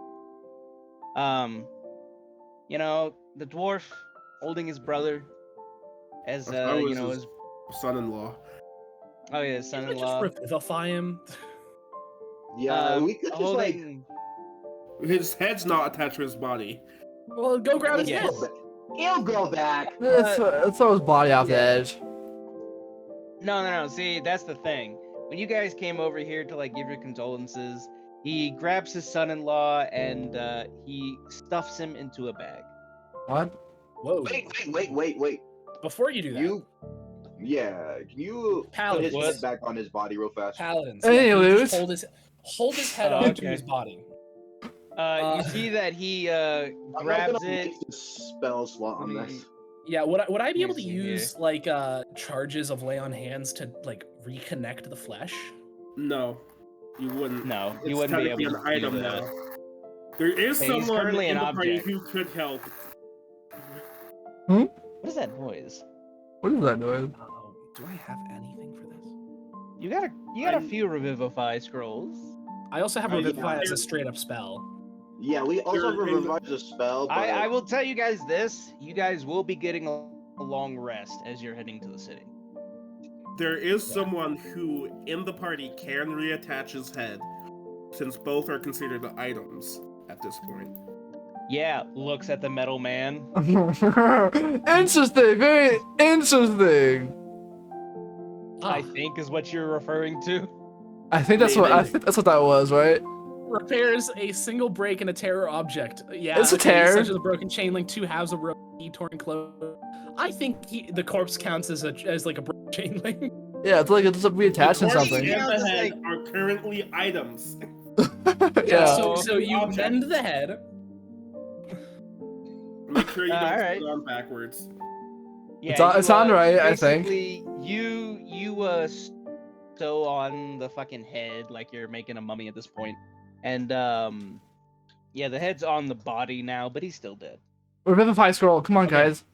the dwarf holding his brother as I was his Son-in-law. oh yeah, his Can't we just son-in-law. revivify him? Yeah, we could just like holding. His head's not attached to his body. Well, go grab his Yes. head. he'll go back. Let's throw his body off the edge. No. See, that's the thing. When you guys came over here to like give your condolences, he grabs his son-in-law and he stuffs him into a bag. What? Whoa. Wait. Before you do that, Can you put Paladins. his head back on his body real fast? Paladins. Anyways. Just hold his head Oh, onto okay. his body. You see that he I'm not grabs gonna it. waste the spell slot on this. Yeah, would I be able to Let me see here. use like charges of lay on hands to like reconnect the flesh? No, you wouldn't. No, It's you wouldn't be technically able an to do item that. now. There is Hey, he's someone currently in an the party object. who could help. What is that noise? What is that noise? Do I have anything for this? You got a few revivify scrolls. I also have Yeah, Revivify as a there- straight up spell. Yeah, we also have There is- revives a spell, but I will tell you guys this: you guys will be getting a long rest as you're heading to the city. There is someone who in the party can reattach his head, since both are considered items at this point. Yeah, looks at the metal man. Interesting, very interesting. I think is what you're referring to. I think that's what that was, right? Repairs a single break in a terror object. Yeah, It's a terror. Such as a broken chain link, 2 halves of rope, torn clothes. I think the corpse counts as like a broken chain link. Yeah, it's like it's reattaching The corpse something. Yeah. and the head Like- are currently items. Yeah. So you Object. mend the head. Make sure you don't alright. put it on backwards. Yeah, It's on right, I think. basically, you sew on the fucking head like you're making a mummy at this point, and yeah, the head's on the body now, but he's still dead. Revivify scroll. Come on, Okay. guys.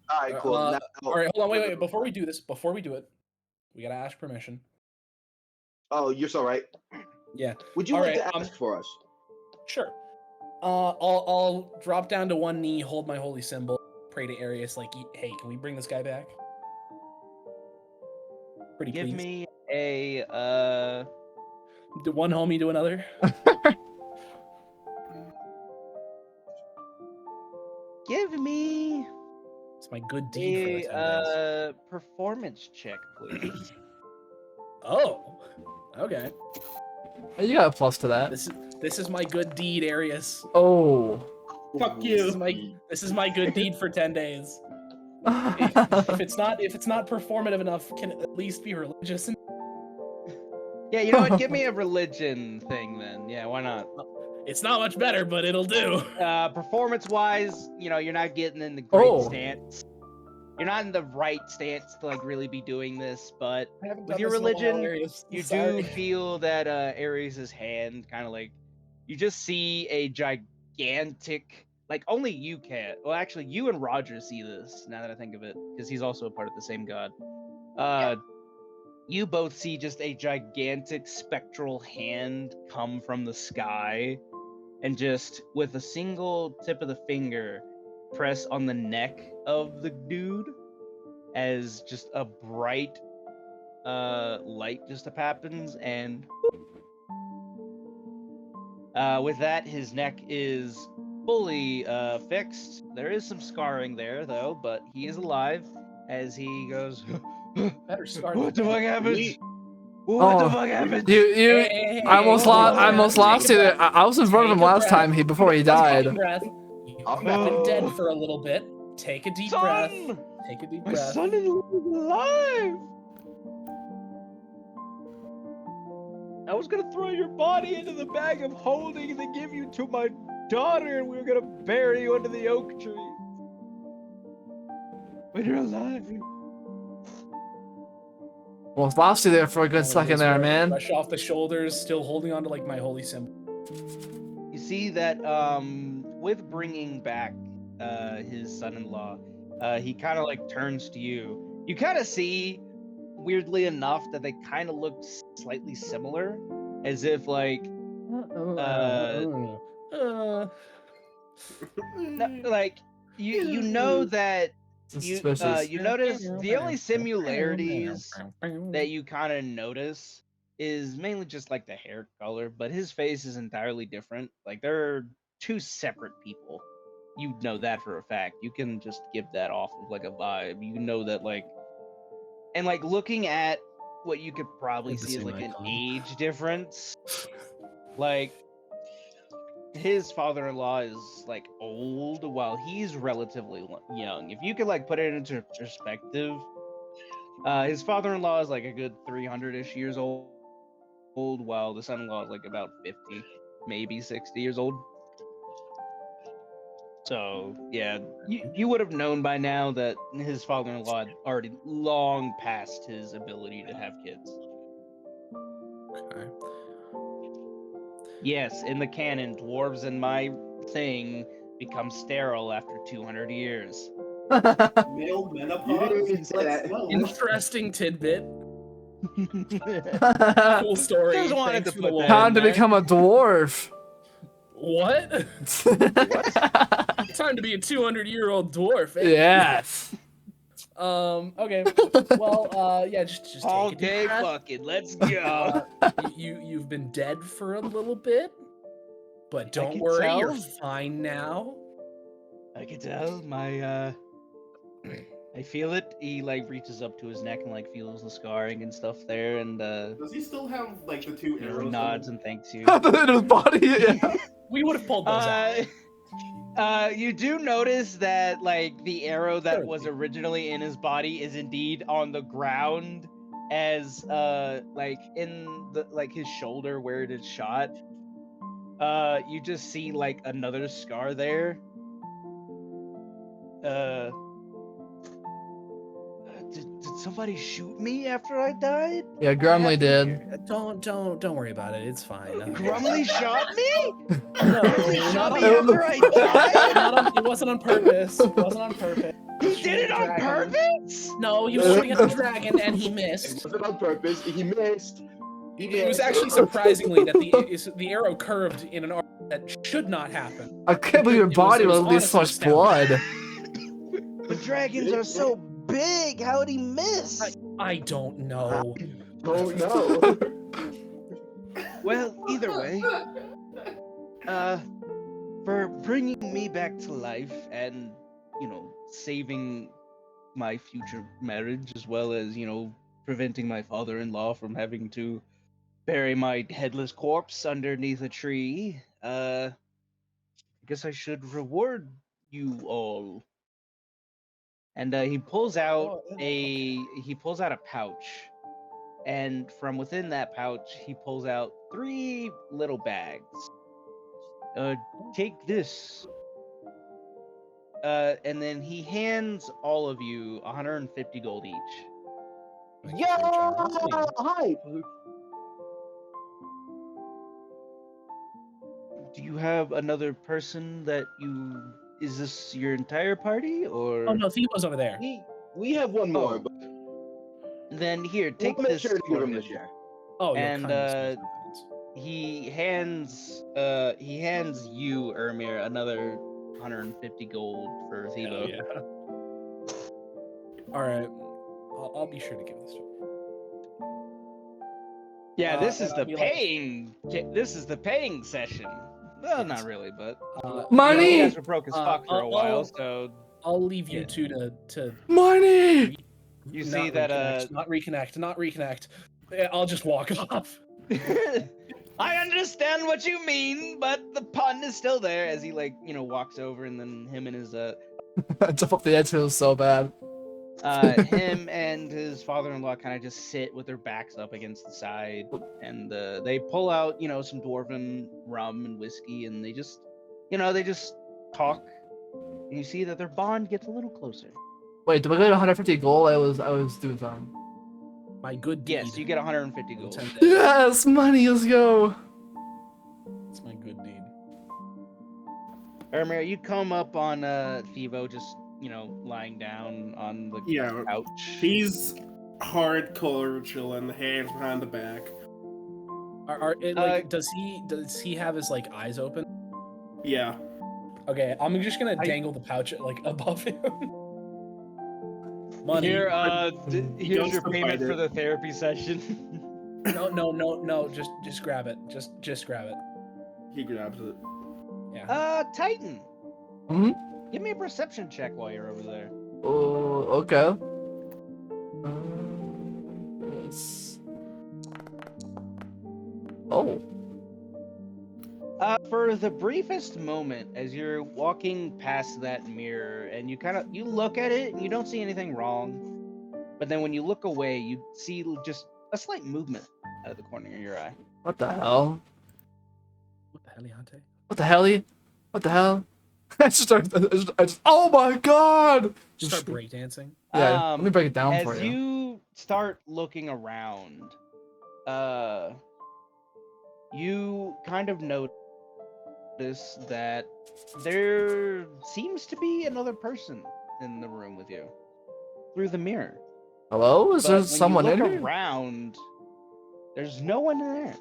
all right, cool. Now- All right, hold on, wait. Before we do it, we gotta ask permission. Oh, you're so right. Yeah, Would you All like right, to ask for us? sure. I'll drop down to one knee, hold my holy symbol, pray to Arius, like, hey, can we bring this guy back? Pretty Give please. me a Do one homie to another. give me It's my good deed for the 10 days. a performance check, please. Oh, okay. You got a plus to that. This is my good deed, Arius. Oh. Fuck This you. is my good deed for 10 days. If it's not performative enough, can it at least be religious? Yeah, you know what? Give me a religion thing then. Yeah, why not? It's not much better, but it'll do. Performance-wise, you're not getting in the great Oh. stance. You're not in the right stance to like really be doing this, but I haven't with done your this in a while, religion, Arius. you Sorry. do feel that Ares' hand kind of like you just see a gigantic, like only you can. Well, actually, you and Roger see this now that I think of it, because he's also a part of the same god. You both see just a gigantic spectral hand come from the sky, and just with a single tip of the finger, press on the neck of the dude, as just a bright light just happens, and with that, his neck is fully fixed. There is some scarring there, though, but he is alive as he goes, Better start. what the fuck happened? We- What the Oh. fuck happened? You I almost lost you there. I was in front of him last time before he died. Breath. I'm You've back. been dead for a little bit. Take a deep breath. Son! Take a deep My breath. son is alive! I was gonna throw your body into the bag of holding to give you to my daughter, and we were gonna bury you under the oak tree. But you're alive. Almost lost you there for a good second there, man. Brush off the shoulders, still holding on to like my holy symbol. You see that with bringing back his son-in-law, he kind of like turns to you. You kind of see, weirdly enough, that they kind of look slightly similar, as if like no, like you know that Suspicious. you notice the only similarities that you kind of notice is mainly just like the hair color, but his face is entirely different. Like they're two separate people. You know that for a fact. You can just give that off of like a vibe. You know that like, and like looking at what you could probably Like the see as same like an icon. age difference. Like his father-in-law is like old while he's relatively young. If you could like put it into perspective, his father-in-law is like a good 300-ish years old, while the son-in-law is like about 50, maybe 60 years old. So yeah, you would have known by now that his father-in-law had already long passed his ability to have kids. Okay. Yes, in the canon, dwarves in my thing become sterile after 200 years. Male You menopause? didn't even say Let's that. go. Interesting tidbit. Cool Just story. wanted Thanks to for the put that walk. Time in to there. become a dwarf. What? Time to be a 200-year-old dwarf. Eh? Yes. Okay. Well, yeah, just All take a deep day breath. fucking. Let's go. You've been dead for a little bit, but don't can worry, you're tell. fine now. I can tell I feel it. He like reaches up to his neck and like feels the scarring and stuff there, and Does he still have like the two he arrows? nods and thanks you. In his body. Yeah. We would have pulled those out. You do notice that like the arrow that Surely. was originally in his body is indeed on the ground, as like in the like his shoulder where it is shot. You just see like another scar there. Did somebody shoot me after I died? Yeah, What Grumly happened did. here? Don't worry about it. It's fine. Grumly shot me? No, Grumly shot not me on, after I died? not on, it wasn't on purpose. It wasn't on purpose. He did it on purpose? No, he was shooting at the dragon and he It missed. wasn't on purpose. He missed. He It was missed. actually surprisingly that the arrow curved in an arc that should not happen. I can't believe your It was- body it was will lose so much honestly blood. But dragons are so big. How'd he miss? I don't know. Oh no. Well, either way, for bringing me back to life and, you know, saving my future marriage as well as, you know, preventing my father-in-law from having to bury my headless corpse underneath a tree, I guess I should reward you all. And he pulls out a pouch, and from within that pouch he pulls out 3 little bags. Take this. And then he hands all of you 150 gold each. Yo! Hype. Do you have another person that you? Is this your entire party, or? Oh no, Thiba's over there. We have one more, Oh, but then here, take we'll make this. sure to give for him the him. share. Oh, your And, kindness. He hands you, Ermir, another 150 gold for Thiba. Oh, yeah. All right, I'll be sure to give this to him. Yeah, this is and the I'll be like- paying. This is the paying session. Well, not really, but Money! you guys were broke as fuck for a I'll- while, I'll- so I'll leave you Yeah. two to Money! you not see that reconnect, not reconnect. Yeah, I'll just walk off. I understand what you mean, but the pun is still there as he like, you know, walks over, and then him and his Jump off the edge feels so bad. him and his father-in-law kind of just sit with their backs up against the side, and they pull out, you know, some dwarven rum and whiskey, and they just talk, and you see that their bond gets a little closer. Wait, do I get 150 gold? I was doing something. My good deed. Yes, you get 150 gold. Lieutenant. Yes, money, let's go. It's my good deed. Ermir, you come up on Thivo, just, you know, lying down on the Yeah, couch. he's hardcore chilling, hands behind the back. Does he have his like eyes open? Yeah. Okay, I'm just gonna dangle the pouch like above him. Money. Here, here's goes your to payment bite for it. the therapy session. No. Just grab it. Just grab it. He grabs it. Yeah. Titan. Hmm? Give me a perception check while you're over there. Oh, okay. Yes. Oh. For the briefest moment, as you're walking past that mirror, and you look at it, and you don't see anything wrong, but then when you look away, you see just a slight movement out of the corner of your eye. What the hell? What the hell, Leonte? What the hell? What the hell? I just oh my god! Start breakdancing. Yeah, let me break it down as for you. you start looking around, you kind of notice that there seems to be another person in the room with you through the mirror. Hello? Is But there when someone you in look here? around, there's no one in there.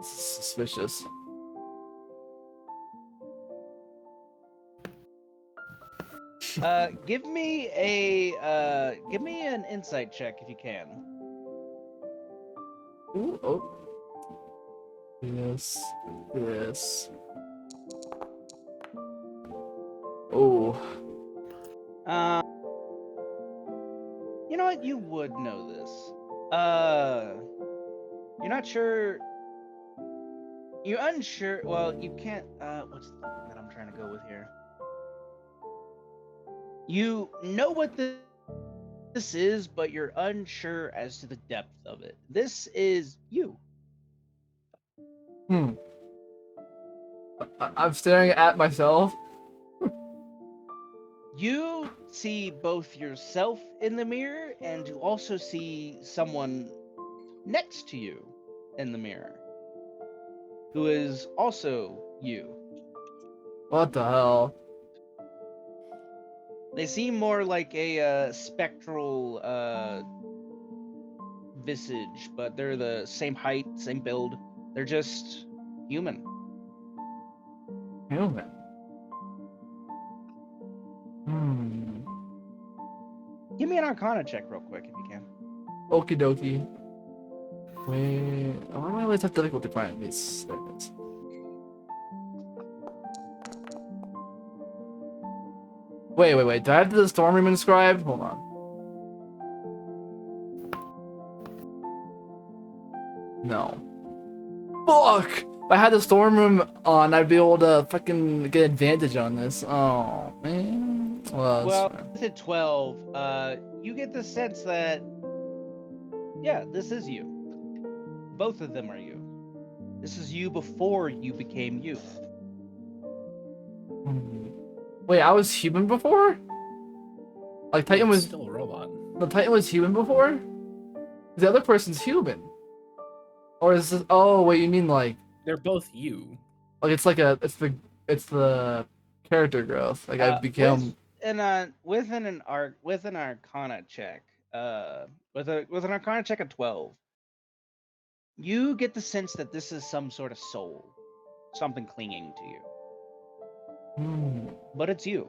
This is suspicious. Give me an insight check if you can. Ooh, oh. Yes. Yes. Oh. You know what? You would know this. You're not sure. You're unsure. Well, you can't. What's the thing that I'm trying to go with here? You know what this is, but you're unsure as to the depth of it. This is you. I'm staring at myself. You see both yourself in the mirror, and you also see someone next to you in the mirror, who is also you. What the hell? They seem more like a spectral visage, but they're the same height, same build. They're just human. Human. Give me an Arcana check real quick if you can. Okie dokie. Wait, why do I always have difficulty finding these things? Wait. Do I have the storm room inscribed? Hold on. No. Fuck! If I had the storm room on, I'd be able to fucking get advantage on this. Oh, man. Well, it's at 12. You get the sense that, yeah, this is you. Both of them are you. This is you before you became you. Wait, I was human before? Like Titan was still a robot. The Titan was human before? The other person's human. Or is this? Oh wait, you mean like They're both you. Like it's it's the character growth. Like I become. With an Arcana check, with an Arcana check of 12, you get the sense that this is some sort of soul, something clinging to you. But it's you.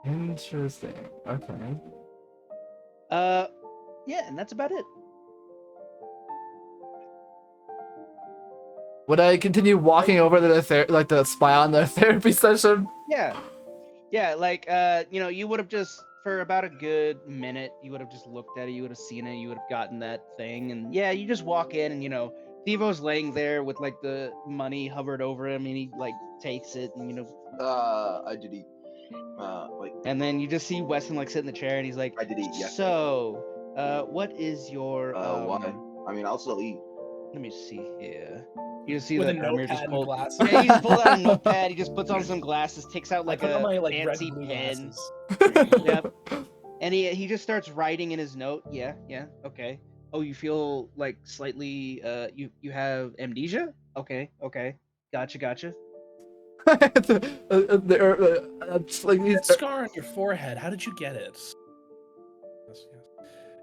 Interesting. Okay. Yeah, and that's about it. Would I continue walking over to the spy on the therapy session? Yeah, like you would have just for about a good minute, you would have just looked at it, you would have seen it, you would have gotten that thing, and yeah, you just walk in and Thivo's laying there with like the money hovered over him, and he like takes it and I did eat. And then you just see Weston like sit in the chair and he's like, I did eat, yeah. So, what is your why? I mean, I'll still eat. Let me see here. You just see With that a Ermir notepad just and pulled. glasses. Yeah, he just pulled out a notepad. He just puts on some glasses, takes out like I put on a my, red fancy blue pen. glasses. Yep. And he just starts writing in his note. Yeah, okay. Oh, you feel like slightly you have amnesia? Okay. Gotcha. That scar on your forehead, how did you get it?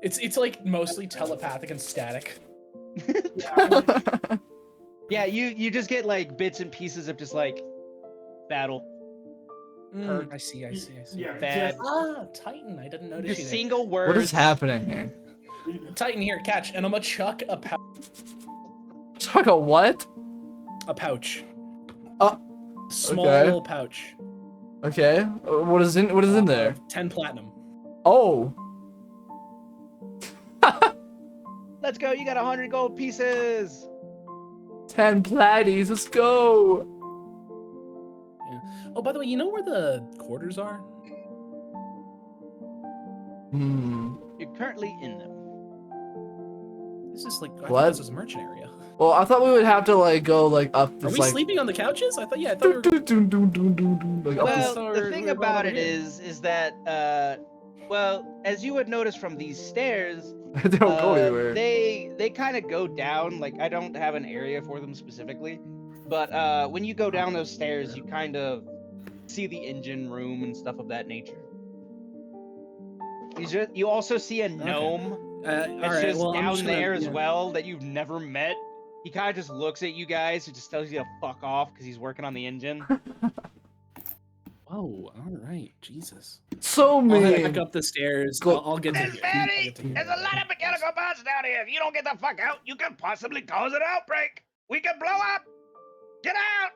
It's like mostly telepathic and static. Yeah, you just get like bits and pieces of just like battle. I see. Yeah, Bad. Titan, I didn't notice Just you there. single words. What is happening here? Titan, here, catch, and I'm gonna chuck a pouch. Chuck a what? A pouch. Small okay. little pouch. Okay. What is in there? 10 platinum. Oh. Let's go. You got 100 gold pieces. 10 platties. Let's go. Yeah. Oh, by the way, you know where the quarters are? You're currently in them. This is like I What? thought this was a merchant area. Well, I thought we would have to like go like up Are this we like. sleeping on the couches? I thought we were. Like, up Well, so the we're thing going about over it here. is that well, as you would notice from these stairs, they don't go anywhere. they kind of go down. Like I don't have an area for them specifically, but when you go down those stairs, you kind of see the engine room and stuff of that nature. You also see a gnome All that's right. just Well, I'm down just gonna, there as yeah. well that you've never met. He kind of just looks at you guys. He just tells you to fuck off because he's working on the engine. Whoa. All right. Jesus. So I'll head back mean. up the stairs. Go- I'll get to There's here. Fatty! There's a lot of mechanical parts down here. If you don't get the fuck out, you could possibly cause an outbreak. We could blow up. Get out!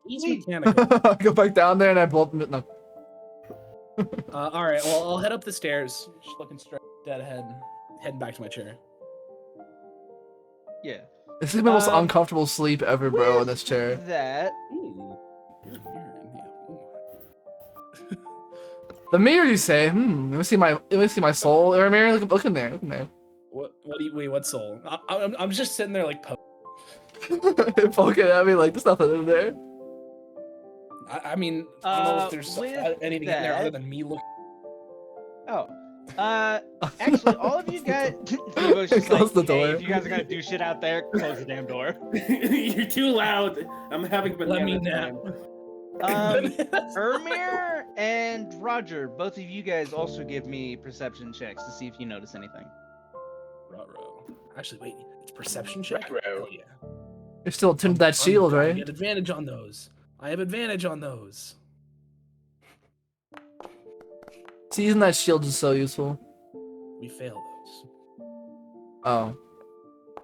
He's mechanical. Go back down there and I bolt. No. All right. Well, I'll head up the stairs. Just looking straight dead ahead. Heading back to my chair. Yeah. This is my most Um, uncomfortable sleep ever, bro, in this chair. That. Ooh. The mirror, you say? Let me see my soul. Or mirror, look in there. Look in there. What do you wait? What soul? I'm just sitting there like. Poking at me like there's nothing in there. I mean, I don't know if there's with anything in there other that- than me looking. Oh. Actually, all of you guys. Hugo's just Close like, the door. Hey, if you guys are gonna do shit out there, close the damn door. You're too loud. I'm having banana Let me time. Ermir and Roger, both of you guys also give me perception checks to see if you notice anything. Ruh-roh. Actually, wait. It's perception check. Ruh-roh. Hell yeah. You're still tuned to that shield, I right? get advantage on those. I have advantage on those. See, using that shield is so useful. We fail those. Oh.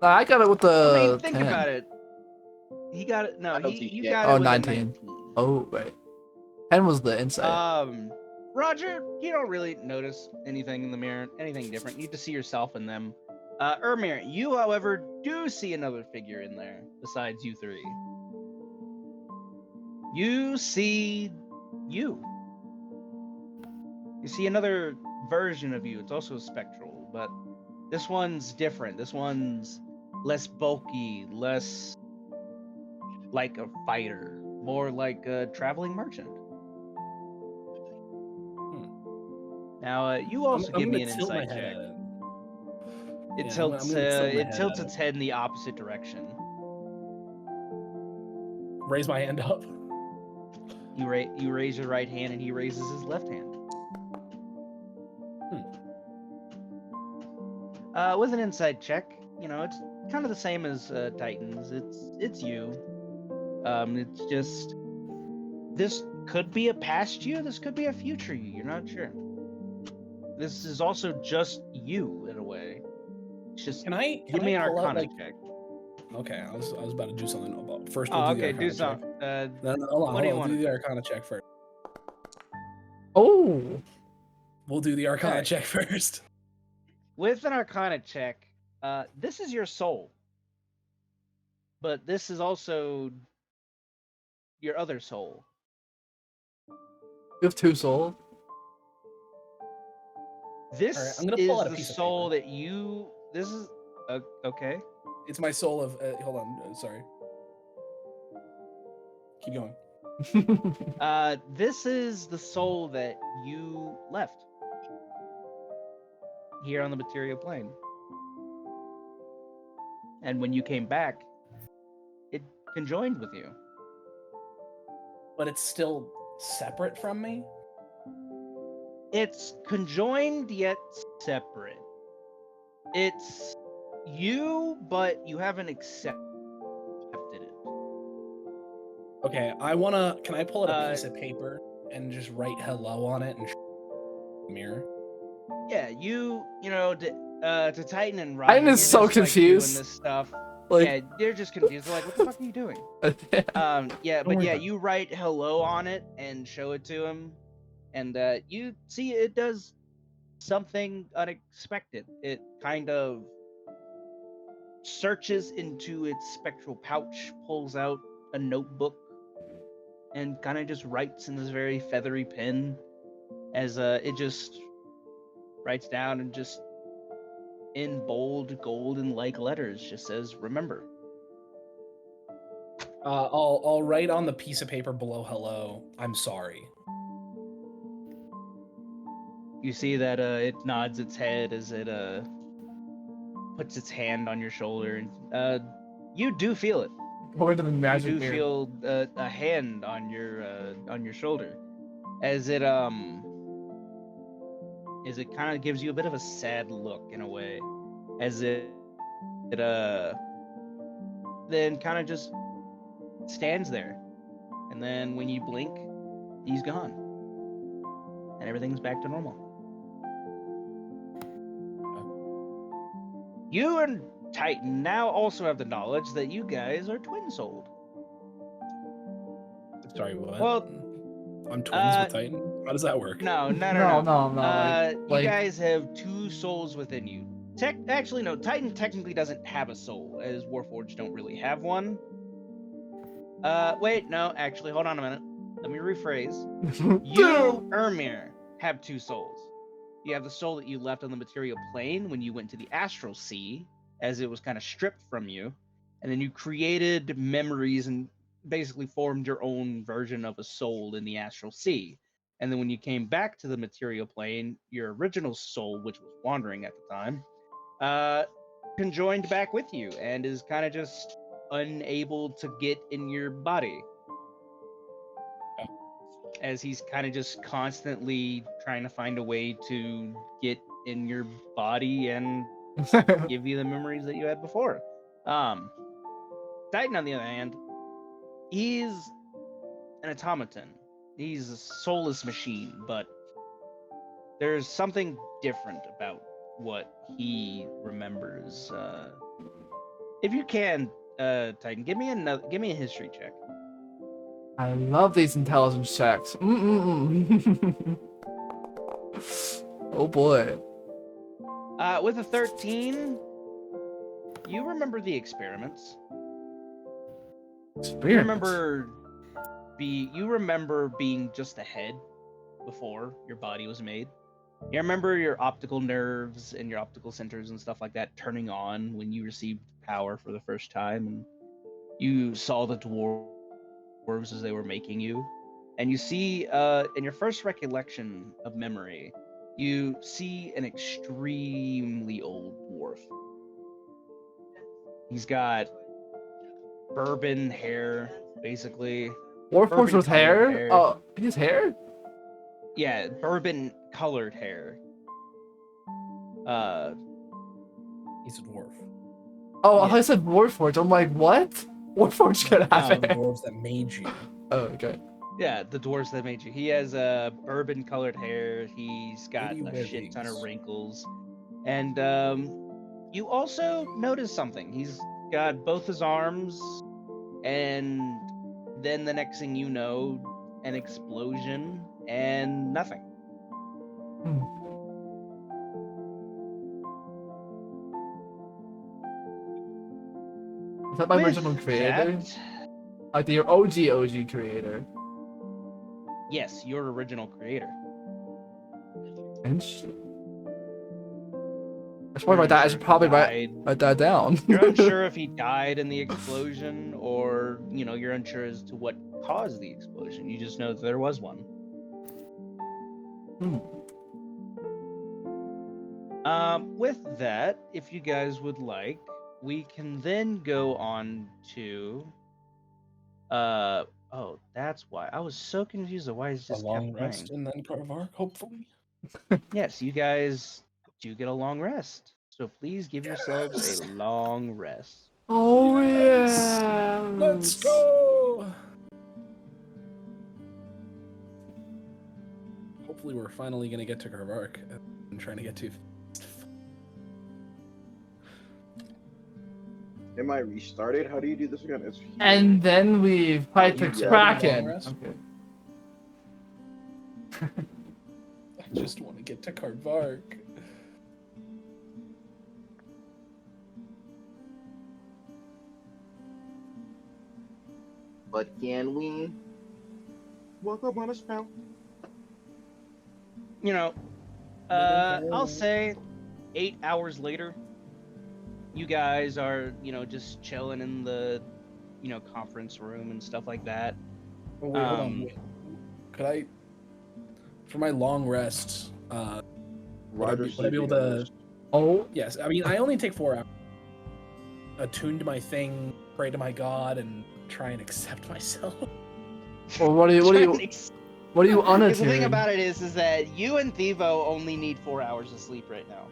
Nah, I got it with the. I mean, think 10. about it. He got it. No, I don't you think- got Oh, it with 19. a 19. Oh, right. 10 was the inside. Roger, you don't really notice anything in the mirror, anything different. You just see yourself in them. Ermir, you, however, do see another figure in there besides you three. You see you. You see another version of you. It's also spectral, but this one's different. This one's less bulky, less like a fighter, more like a traveling merchant. Now, you also give me an insight check. It Yeah, tilts. I'm gonna tilt my It head tilts at its head in the opposite direction. Raise my hand up. You raise your right hand, and he raises his left hand. With an insight check, you know, it's kind of the same as Titans. It's you. It's just this could be a past you. This could be a future you. You're not sure. This is also just you in a way. It's just Can I give me an pull out, Arcana like- check. Okay, I was about to do something about first. Oh, We'll do the okay, do Arcana some. check. No, hold on. what do you We'll want? do the Arcana check first. Oh. We'll do the Arcana Alright. check first. With an Arcana check, this is your soul, but this is also your other soul. You have 2 souls? This Alright, I'm gonna is pull out a the piece of soul paper. that you. This is okay. It's my soul of. Hold on. Sorry. Keep going. This is the soul that you left here on the material plane. And when you came back, it conjoined with you. But it's still separate from me. It's conjoined yet separate. It's you, but you haven't accepted it. Okay, Can I pull out a piece of paper and just write hello on it and mirror? Yeah, you know, to Titan and Roger. Titan you're is so just, like, confused. doing this stuff. Like, Yeah, they're just confused. They're like, "What the fuck are you doing?" Yeah, but worry yeah, about it. you write hello on it and show it to him, and you see it does something unexpected. It kind of searches into its spectral pouch, pulls out a notebook, and kind of just writes in this very feathery pen as it just writes down and just in bold golden-like letters just says "Remember." I'll write on the piece of paper below "Hello, I'm sorry." You see that it nods its head as it puts its hand on your shoulder, and you do feel it. Go into the You magic do mirror. feel a hand on your shoulder, as it kind of gives you a bit of a sad look in a way, as it then kind of just stands there, and then when you blink, he's gone, and everything's back to normal. You and Titan now also have the knowledge that you guys are twin-souled. Sorry, what? Well, I'm twins with Titan? How does that work? No. No. You guys have two souls within you. Actually, no. Titan technically doesn't have a soul, as Warforged don't really have one. Wait, no. Actually, hold on a minute. Let me rephrase. You, Ermir, have two souls. You have the soul that you left on the material plane when you went to the astral sea, as it was kind of stripped from you, and then you created memories and basically formed your own version of a soul in the astral sea. And then when you came back to the material plane, your original soul, which was wandering at the time, conjoined back with you and is kind of just unable to get in your body, as he's kind of just constantly trying to find a way to get in your body and give you the memories that you had before. Titan, on the other hand, he's an automaton. He's a soulless machine, but there's something different about what he remembers. If you can, Titan, give me a history check. I love these intelligence checks. Oh boy. With a 13, you remember the experiments. You remember being just a head before your body was made. You remember your optical nerves and your optical centers and stuff like that turning on when you received power for the first time, and you saw the dwarves as they were making you. And you see, in your first recollection of memory, you see an extremely old dwarf. He's got bourbon hair, basically. Warforged with hair? hair. Oh, his hair? Yeah, bourbon colored hair. He's a dwarf. Oh, Yeah. I thought I said Warforged. I'm like, what? Warforged could have No, the hair. dwarves that made you. Oh, okay. Yeah, the dwarves that made you. He has bourbon colored hair. He's got Maybe a shit ton of wigs. wrinkles. And you also notice something. He's got both his arms, and then the next thing you know, an explosion and nothing. Is that my With original creator? that, Like the OG creator. yes, your original creator. Interesting. I should probably write that. I should probably write that down. You're unsure if he died in the explosion, or you're unsure as to what caused the explosion. You just know that there was one. With that, if you guys would like, we can then go on to oh, that's why I was so confused of why it's just a long kept rest playing. and then Carvark, hopefully. Yes, you guys do get a long rest, so please give yourselves a long rest. Oh Yes! yeah. Let's go! Hopefully we're finally gonna get to Carvark. I'm trying to get to. Am I restarted? How do you do this again? It's And then we fight the Yeah. Kraken. Long rest? Okay. I just want to get to Carvark. But can we walk up on a spell? I'll say 8 hours later, you guys are, just chilling in the, conference room and stuff like that. Oh, wait, hold on. Wait. Could I, for my long rest, would I be able to? Oh, Yes. I mean, I only take 4 hours. Attune to my thing, pray to my god, and try and accept myself. well, what do you Because unattuned? the thing about it is that you and Thivo only need 4 hours of sleep right now.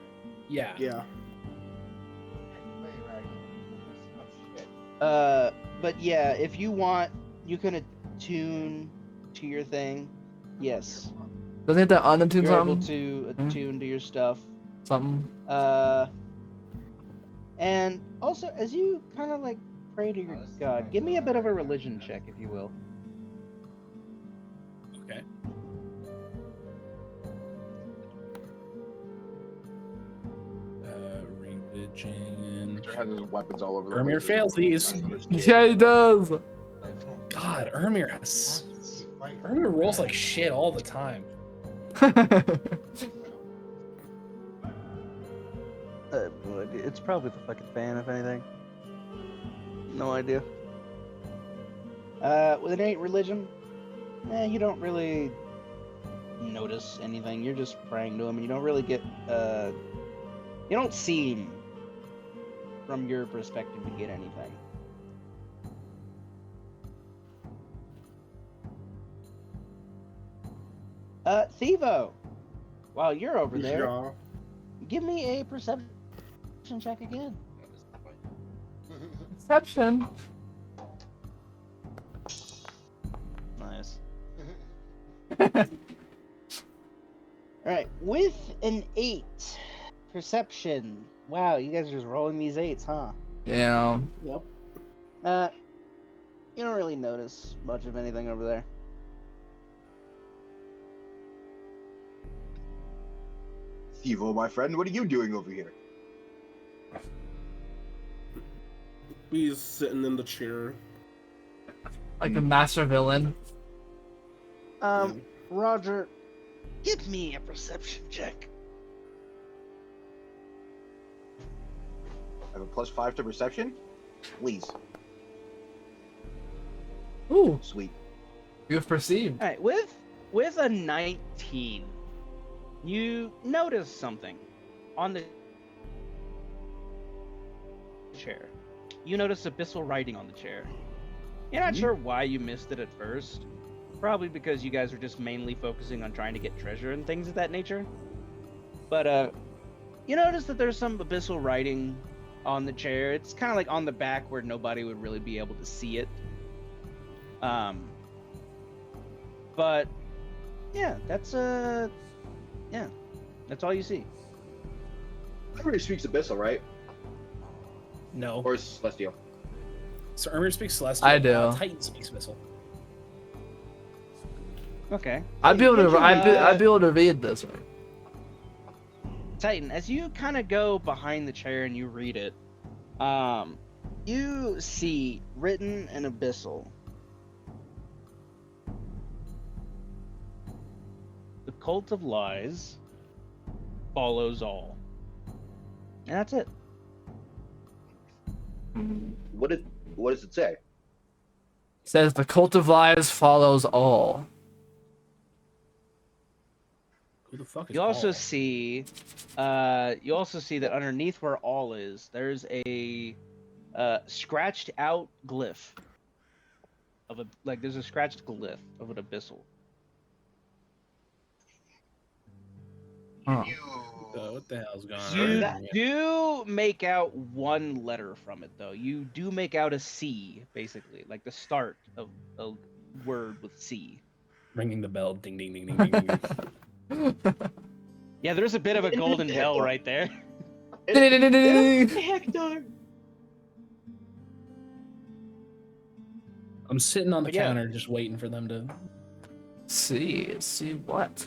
Yeah. Yeah. But yeah, if you want, you can attune to your thing. Yes. Doesn't it have to unattune You're able something? to attune to your stuff. Something. And also, as you kind of like pray to your god, give me a bit of a religion check, if you will. Okay. Religion. Has his weapons all over the Ermir place. fails these. Yeah, he does. God, Ermir rolls like shit all the time. It's probably the fucking fan, if anything. No idea. With an 8 religion, you don't really notice anything. You're just praying to him, and you don't really get, you don't seem, from your perspective, to get anything. Thivo, while you're over there, Yeah. give me a perception check again. Perception. Nice. Alright, with an 8 perception. Wow, you guys are just rolling these 8s, huh? Yeah. Yep. You don't really notice much of anything over there. Thivo, my friend, what are you doing over here? He's sitting in the chair. Like a master villain. Roger, give me a perception check. I have a +5 to perception? Please. Ooh, Sweet. you've perceived. Alright, with a 19, you notice something on the chair. You notice abyssal writing on the chair. You're not sure why you missed it at first. Probably because you guys are just mainly focusing on trying to get treasure and things of that nature. But, you notice that there's some abyssal writing on the chair. It's kind of like on the back where nobody would really be able to see it. But, yeah, that's all you see. Everybody speaks Abyssal, right? No. Or Celestial? So Ermir speaks Celestial. I do. Titan speaks Missile. Okay. I'd be able to. I'd be able to read this. Right? Titan, as you kind of go behind the chair and you read it, you see written in Abyssal, the cult of lies follows all. And that's it. What does it say? Says the cult of lies follows all. Who the fuck is You also all? see that underneath where all is, there's a scratched out glyph of there's a scratched glyph of an abyssal. Huh. What the hell's going You on? do make out one letter from it, though. You do make out a C, basically, like the start of a word with C. Ringing the bell. Ding, ding, ding, ding, ding, ding. Yeah, there's a bit of a golden bell right there. Hector! I'm sitting on the But yeah. counter just waiting for them to... See what?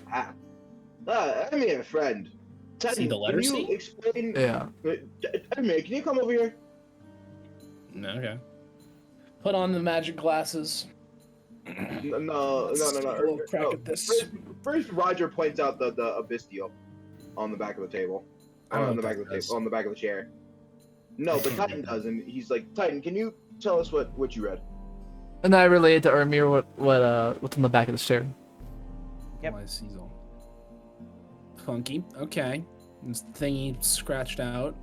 I'm here, friend. See the letter Can you C? explain? Yeah. Edmund, can you come over here? No, okay. Put on the magic glasses. No. Take a little crack at this. First, Roger points out the Abyssio on the back of the table. I don't know On the what back that of the does. table. On the back of the chair. No, I but can't Titan read does, and he's like, Titan, can you tell us what you read? And I relayed to Ermir what's on the back of the chair. Yep. Oh, I see. Funky. Okay. This thingy scratched out.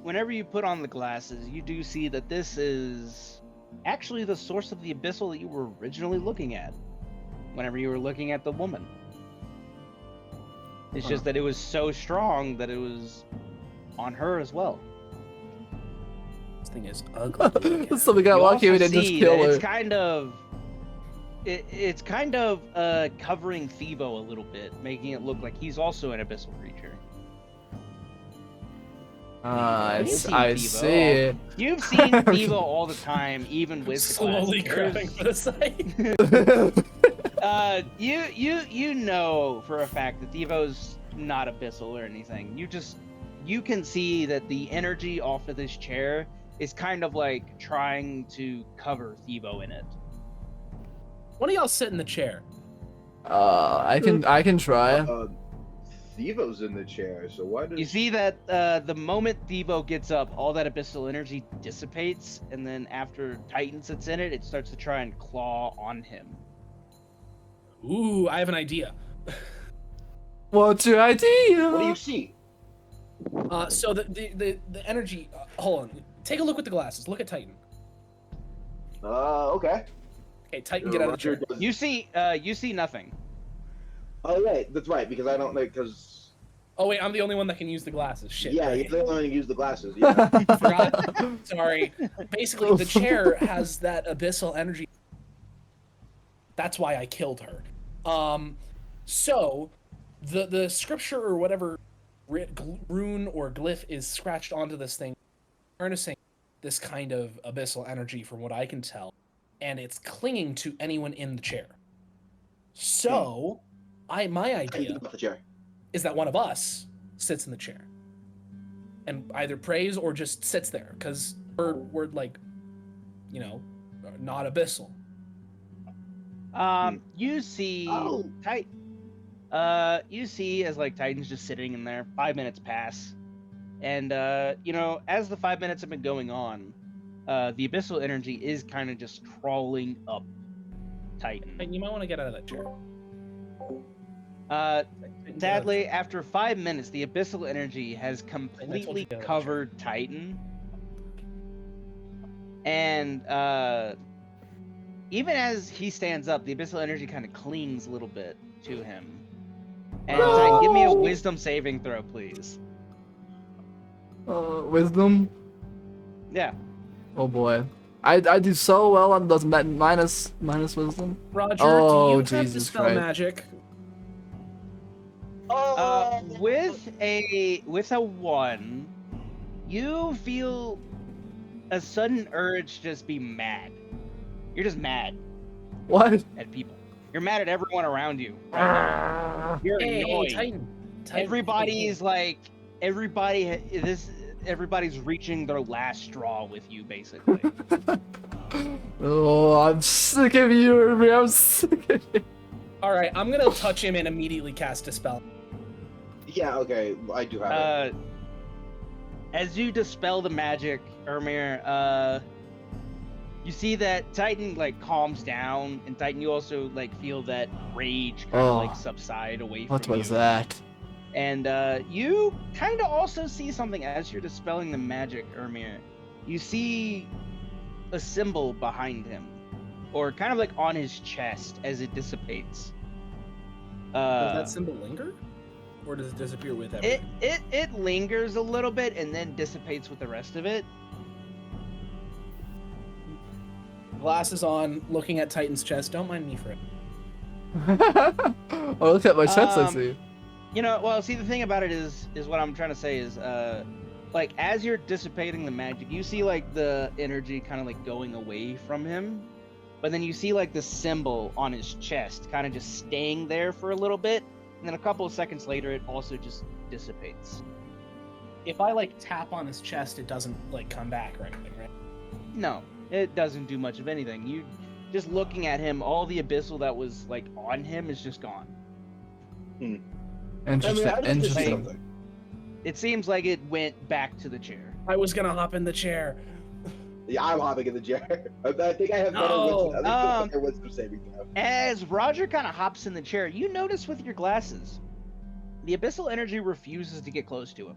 Whenever you put on the glasses, you do see that this is actually the source of the abyssal that you were originally looking at. Whenever you were looking at the woman. It's just that it was so strong that it was on her as well. This thing is ugly. So we got You lucky we also didn't just see kill that her. it's kind of covering Thivo a little bit, making it look like he's also an abyssal creature. I You've seen I Thivo. see. You've seen Thivo all the time, even with the Slowly glasses. grabbing for the side. You know for a fact that Thivo's not abyssal or anything. You can see that the energy off of this chair is kind of like trying to cover Thivo in it. Why don't y'all sit in the chair? I can try. Thivo's in the chair, so why does... You see that the moment Thivo gets up, all that abyssal energy dissipates, and then after Titan sits in it, it starts to try and claw on him. Ooh, I have an idea. What's your idea? What do you see? So the energy. Hold on. Take a look with the glasses. Look at Titan. Okay. Okay, Titan, get out of the chair. You see nothing. Oh, yeah, that's right, because I don't, like, because... Oh wait, I'm the only one that can use the glasses. Shit. Yeah, right. you're the only one who use the glasses, yeah. Forgot. Sorry. Basically, the chair has that abyssal energy. That's why I killed her. So the scripture or whatever rune or glyph is scratched onto this thing, harnessing this kind of abyssal energy, from what I can tell, and it's clinging to anyone in the chair. So, my idea the chair. is that one of us sits in the chair and either prays or just sits there, because we're like, not abyssal. You see you see as like Titan's just sitting in there. 5 minutes pass, and as the 5 minutes have been going on, the abyssal energy is kind of just crawling up Titan. And you might want to get out of that chair. Sadly, after 5 minutes, the abyssal energy has completely covered Titan, and even as he stands up, the abyssal energy kind of clings a little bit to him. And Titan, give me a wisdom saving throw, please. Wisdom? Yeah. Oh boy. I do so well on those minus wisdom. Roger, Oh, do you have Jesus dispel Christ. magic? With a 1, you feel a sudden urge to just be mad. You're just mad What? at people. You're mad at everyone around you. Right now. You're annoyed. Titan. Everybody's reaching their last straw with you, basically. Oh, I'm sick of you, Irving. I'm sick of you. All right, I'm gonna touch him and immediately cast dispel. Yeah, okay, I do have it. As you dispel the magic, Ermir, you see that Titan calms down, and Titan, you also feel that rage kind of subside away from you. What was that? And you kind of also see something as you're dispelling the magic, Ermir. You see a symbol behind him, or kind of on his chest as it dissipates. Does that symbol linger, or does it disappear with everything? It lingers a little bit and then dissipates with the rest of it. Glasses on, looking at Titan's chest. Don't mind me for it. Oh, look at my chest, I see. See, the thing about it is what I'm trying to say is, as you're dissipating the magic, you see the energy kind of going away from him, but then you see the symbol on his chest kind of just staying there for a little bit, and then a couple of seconds later, it also just dissipates. If I tap on his chest, it doesn't come back or anything, right? No, it doesn't do much of anything. You just looking at him, all the abyssal that was on him is just gone. Interesting. I mean, I just Interesting. something. It seems like it went back to the chair. I was gonna hop in the chair. Yeah, I'm hopping in the chair. I think I have better No. wisdom. I think I have better wisdom saving throw. As Roger kind of hops in the chair, you notice with your glasses, the abyssal energy refuses to get close to him.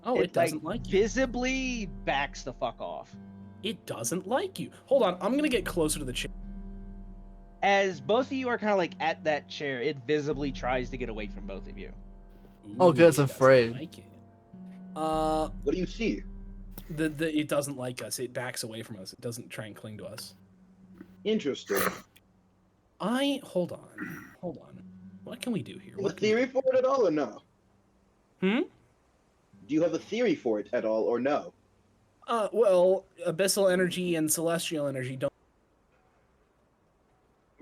Oh, it doesn't like you. Visibly backs the fuck off. It doesn't like you. Hold on, I'm gonna get closer to the chair. As both of you are kind of like at that chair, it visibly tries to get away from both of you. Oh, good, it's It doesn't afraid. like it. What do you see? It doesn't like us. It backs away from us. It doesn't try and cling to us. Interesting. Hold on. What can we do here? Do you have a What can we- theory for it at all or no? Hmm? Do you have a theory for it at all or no? Well, abyssal energy and celestial energy don't.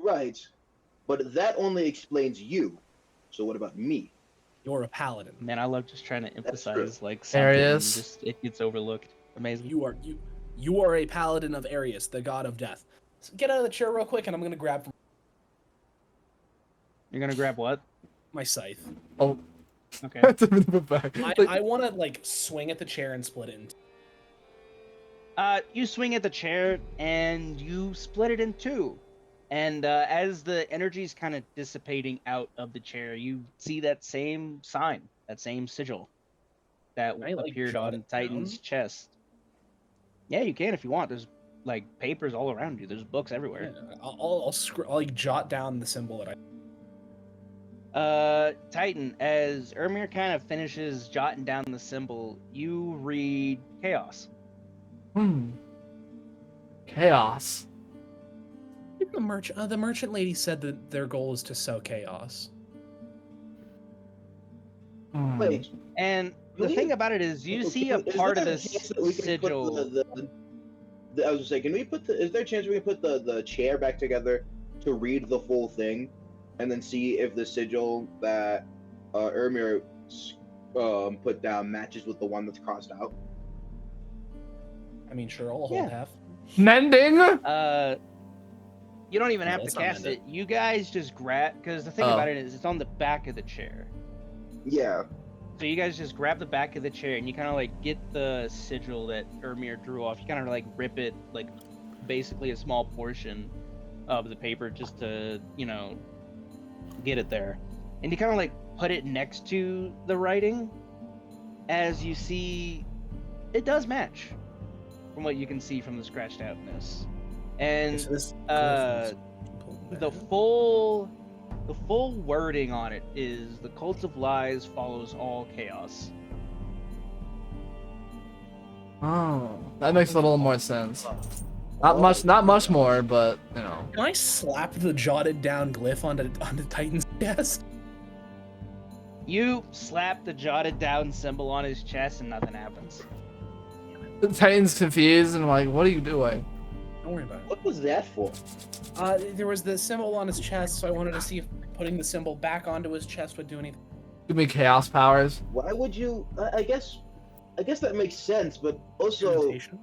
Right. But that only explains you. So what about me? You're a paladin. Man, I love just trying to true. emphasize like There something it and is. just it gets overlooked. Amazing. You are a paladin of Arius, the god of death. So get out of the chair real quick, and I'm gonna grab You're gonna grab what? my scythe. Oh, Okay. back. I want to like swing at the chair and split it. You swing at the chair and you split it in two. And as the energy's kind of dissipating out of the chair, you see that same sign, that same sigil that Can I, like, appeared jot on it Titan's down? chest. Yeah, you can if you want. There's like papers all around you. There's books everywhere. Yeah, I'll like jot down the symbol that I. Titan, as Ermir kind of finishes jotting down the symbol, you read chaos. Chaos. The merchant lady said that their goal is to sow chaos. Wait. And the Really? thing about it is, you see a Is part of there a this chance that we can put sigil. I was gonna say, can we put is there a chance we can put the chair back together to read the full thing, and then see if the sigil that Ermir put down matches with the one that's crossed out? I mean, sure, I'll hold Yeah. half. Mending? You don't even No, have let's to not cast mend it. You guys just grab, because the thing Oh. about it is, it's on the back of the chair. Yeah. So you guys just grab the back of the chair and you kind of like get the sigil that Ermir drew off. You kind of like rip it, like basically a small portion of the paper just to, get it there. And you kind of like put it next to the writing. As you see, it does match from what you can see from the scratched outness. And the full wording on it is the cult of lies follows all chaos. Oh, that makes a little more sense. Not much more, but you know. Can I slap the jotted down glyph onto Titan's chest? You slap the jotted down symbol on his chest and nothing happens. Titan's confused and like, what are you doing? Don't worry about it. What was that for? There was the symbol on his chest, so I wanted to see if putting the symbol back onto his chest would do anything. Give me chaos powers. Why would you? I guess that makes sense, but also Irritation?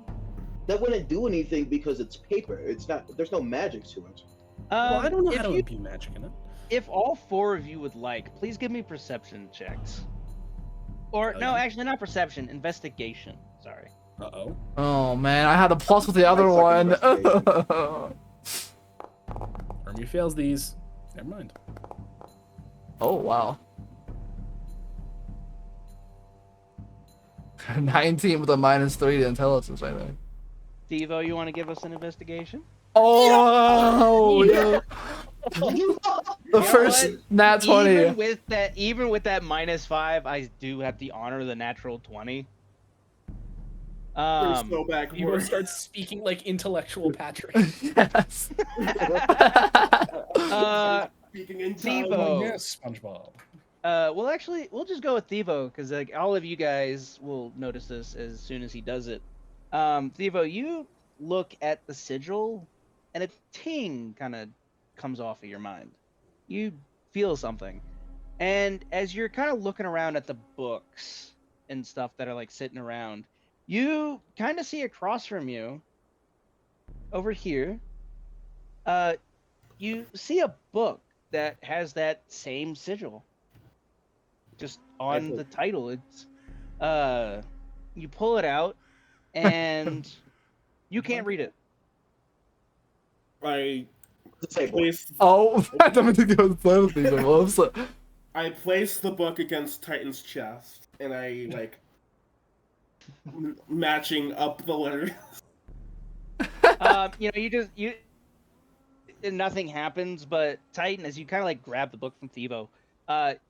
that wouldn't do anything because it's paper. It's not. There's no magic to it. Well, I don't know if how to you- imbue magic in it. If all four of you would like, please give me perception checks. Or no, Okay. actually not perception, investigation. Sorry. Uh-oh. Oh man, I had a plus with the other suck one. investigation. Ermir fails these. Never mind. Oh wow. 19 with a -3 to intelligence right there. Devo, you want to give us an investigation? Oh Yeah. The first nat 20. Even with that -5, I do have to honor the natural 20. There's no back You will word. start speaking like intellectual Patrick. Yes. Speaking in Devo. tongues. Oh. Yes, SpongeBob. Well, actually, we'll just go with Devo because like all of you guys will notice this as soon as he does it. Devo, you look at the sigil, and a ting kind of comes off of your mind. You feel something, and as you're kind of looking around at the books and stuff that are like sitting around, you kind of see across from you, over here, you see a book that has that same sigil. Just on the title, it's you pull it out, and you can't read it. I The table. place Oh, I don't mean to go with those things. I place the book against Titan's chest, and I like matching up the letters. You and nothing happens, but Titan, as you kind of like grab the book from Thibo,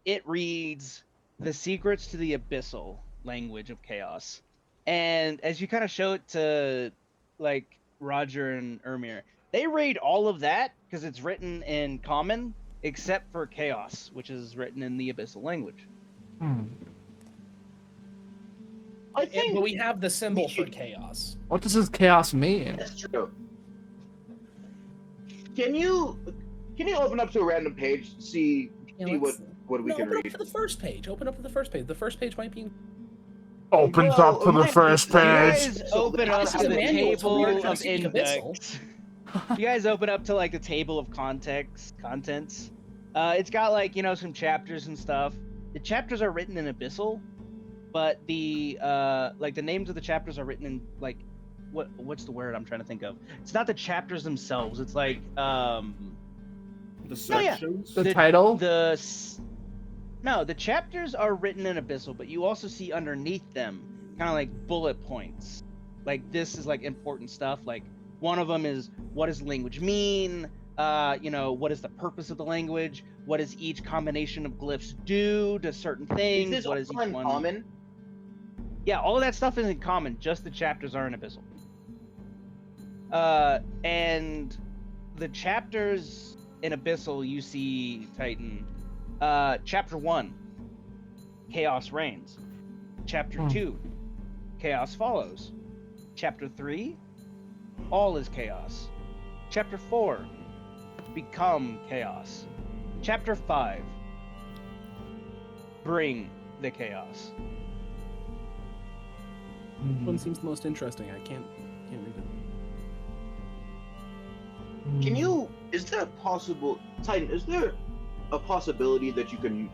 it reads the secrets to the abyssal language of chaos, and as you kind of show it to like Roger and Ermir, they read all of that because it's written in common, except for chaos, which is written in the abyssal language. I think But we have the symbol for chaos. What does this chaos mean? that's true. Can you open up to a random page, see what we can open read? up to the first page. Open up to the first page. The first page might be. Opens Well, up to the my- first You page. guys open up This to is a the manual to learn table how to of speak index. You guys open up to like the table of contents. It's got like some chapters and stuff. The chapters are written in abyssal, but the the names of the chapters are written in like what's the word I'm trying to think of? It's not the chapters themselves. It's like The sections. The title? The chapters are written in abyssal, but you also see underneath them kind of like bullet points. Like this is like important stuff. Like one of them is what does language mean? What is the purpose of the language? What does each combination of glyphs do to certain things? Is this What is all each in one? common? Yeah, all of that stuff is in common. Just the chapters are in abyssal. And the chapters in abyssal you see, Titan. Chapter 1, Chaos reigns. Chapter 2, Chaos follows. Chapter 3, all is chaos. Chapter 4, become chaos. Chapter 5, bring the chaos. Which one seems the most interesting? I can't read it. Can you? Is there a possible Titan? Is there a possibility that you can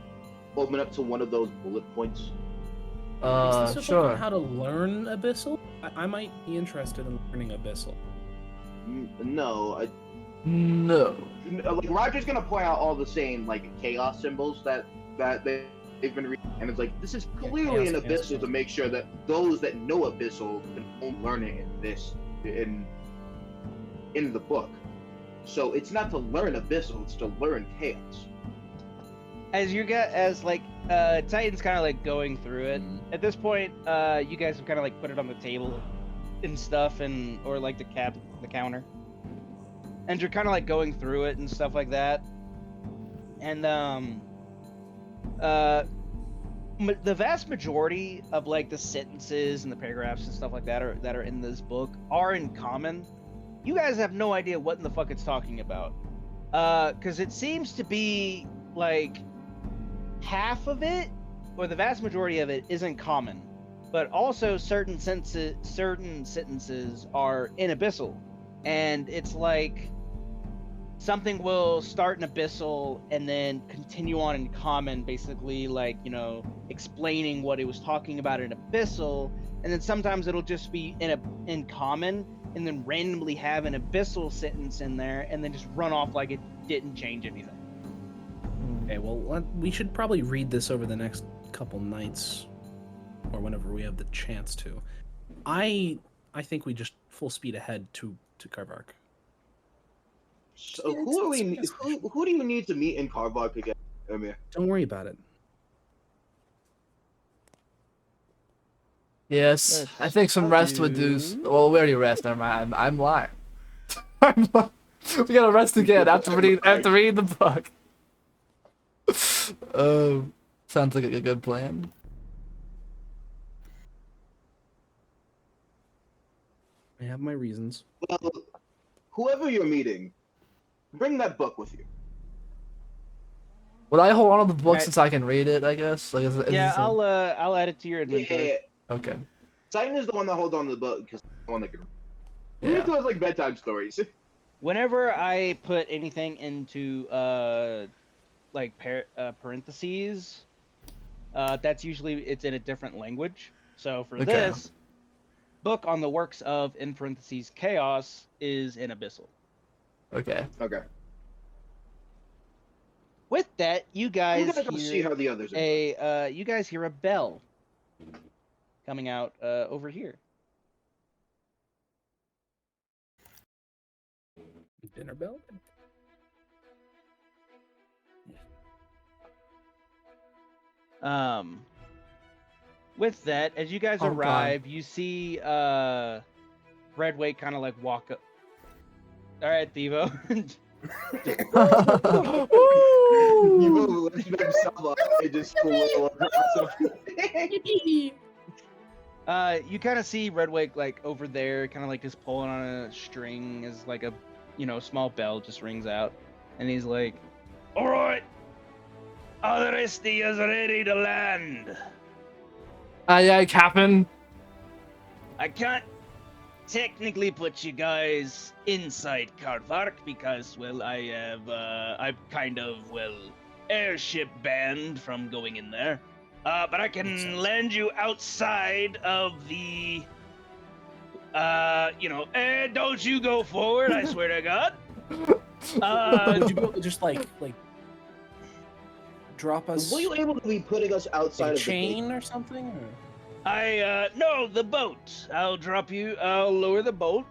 open up to one of those bullet points? Is this a book on Sure. how to learn Abyssal? I might be interested in learning Abyssal. No, No. like Roger's gonna point out all the same like chaos symbols that they've been reading, and it's like this is clearly an chaos, abyssal to make sure that those that know abyssal can only learn it in the book. So it's not to learn abyssal; it's to learn chaos. Titan's kind of like going through it. At this point, you guys have kind of like put it on the table and stuff, or like the counter, and you're kind of like going through it and stuff like that. And the vast majority of like the sentences and the paragraphs and stuff like that are in this book are in common. You guys have no idea what in the fuck it's talking about, because it seems to be like half of it, or the vast majority of it, isn't common, but also certain sentences are in abyssal, and it's like something will start in abyssal and then continue on in common, basically like explaining what it was talking about in abyssal, and then sometimes it'll just be in common and then randomly have an abyssal sentence in there and then just run off like it didn't change anything. Okay, well, we should probably read this over the next couple nights, or whenever we have the chance to. I think we just full speed ahead to Karvark. So who do you need to meet in Karvark again, Emir? Don't worry about it. Yes, I think some rest would do. Well, we already rest. Never mind. I'm lying. I'm lying. We gotta rest again after reading the book. Sounds like a good plan. I have my reasons. Well, whoever you're meeting, bring that book with you. Would I hold on to the book Right. since I can read it? I guess. Like, I'll add it to your inventory. Yeah, Okay. Titan is the one that holds on to the book because he's the one that can read Yeah. it to us like bedtime stories. Whenever I put anything into parentheses, That's usually it's in a different language. So for Okay. this book on the works of in parentheses chaos is in abyssal. Okay. Okay. With that, you I'm guys gonna go see hear how the others are. you guys hear a bell coming out over here. Dinner bell? With that, as you guys Oh, God. arrive, you see Redway kind of like walk up. All right, Thivo. You let himself up and just flew across everything. You kind of see Redwake like over there, kind of like just pulling on a string as like a, small bell just rings out, and he's like, "All right, are the rest of you ready to land? Yeah, Captain. I can't technically put you guys inside Karvark because, well, I'm kind of, airship banned from going in there. But I can land you outside of the, don't you go forward, I swear to God. Would you be able to just like drop us Were you able to be putting us outside like a of the chain or something? Or? No, the boat. I'll lower the boat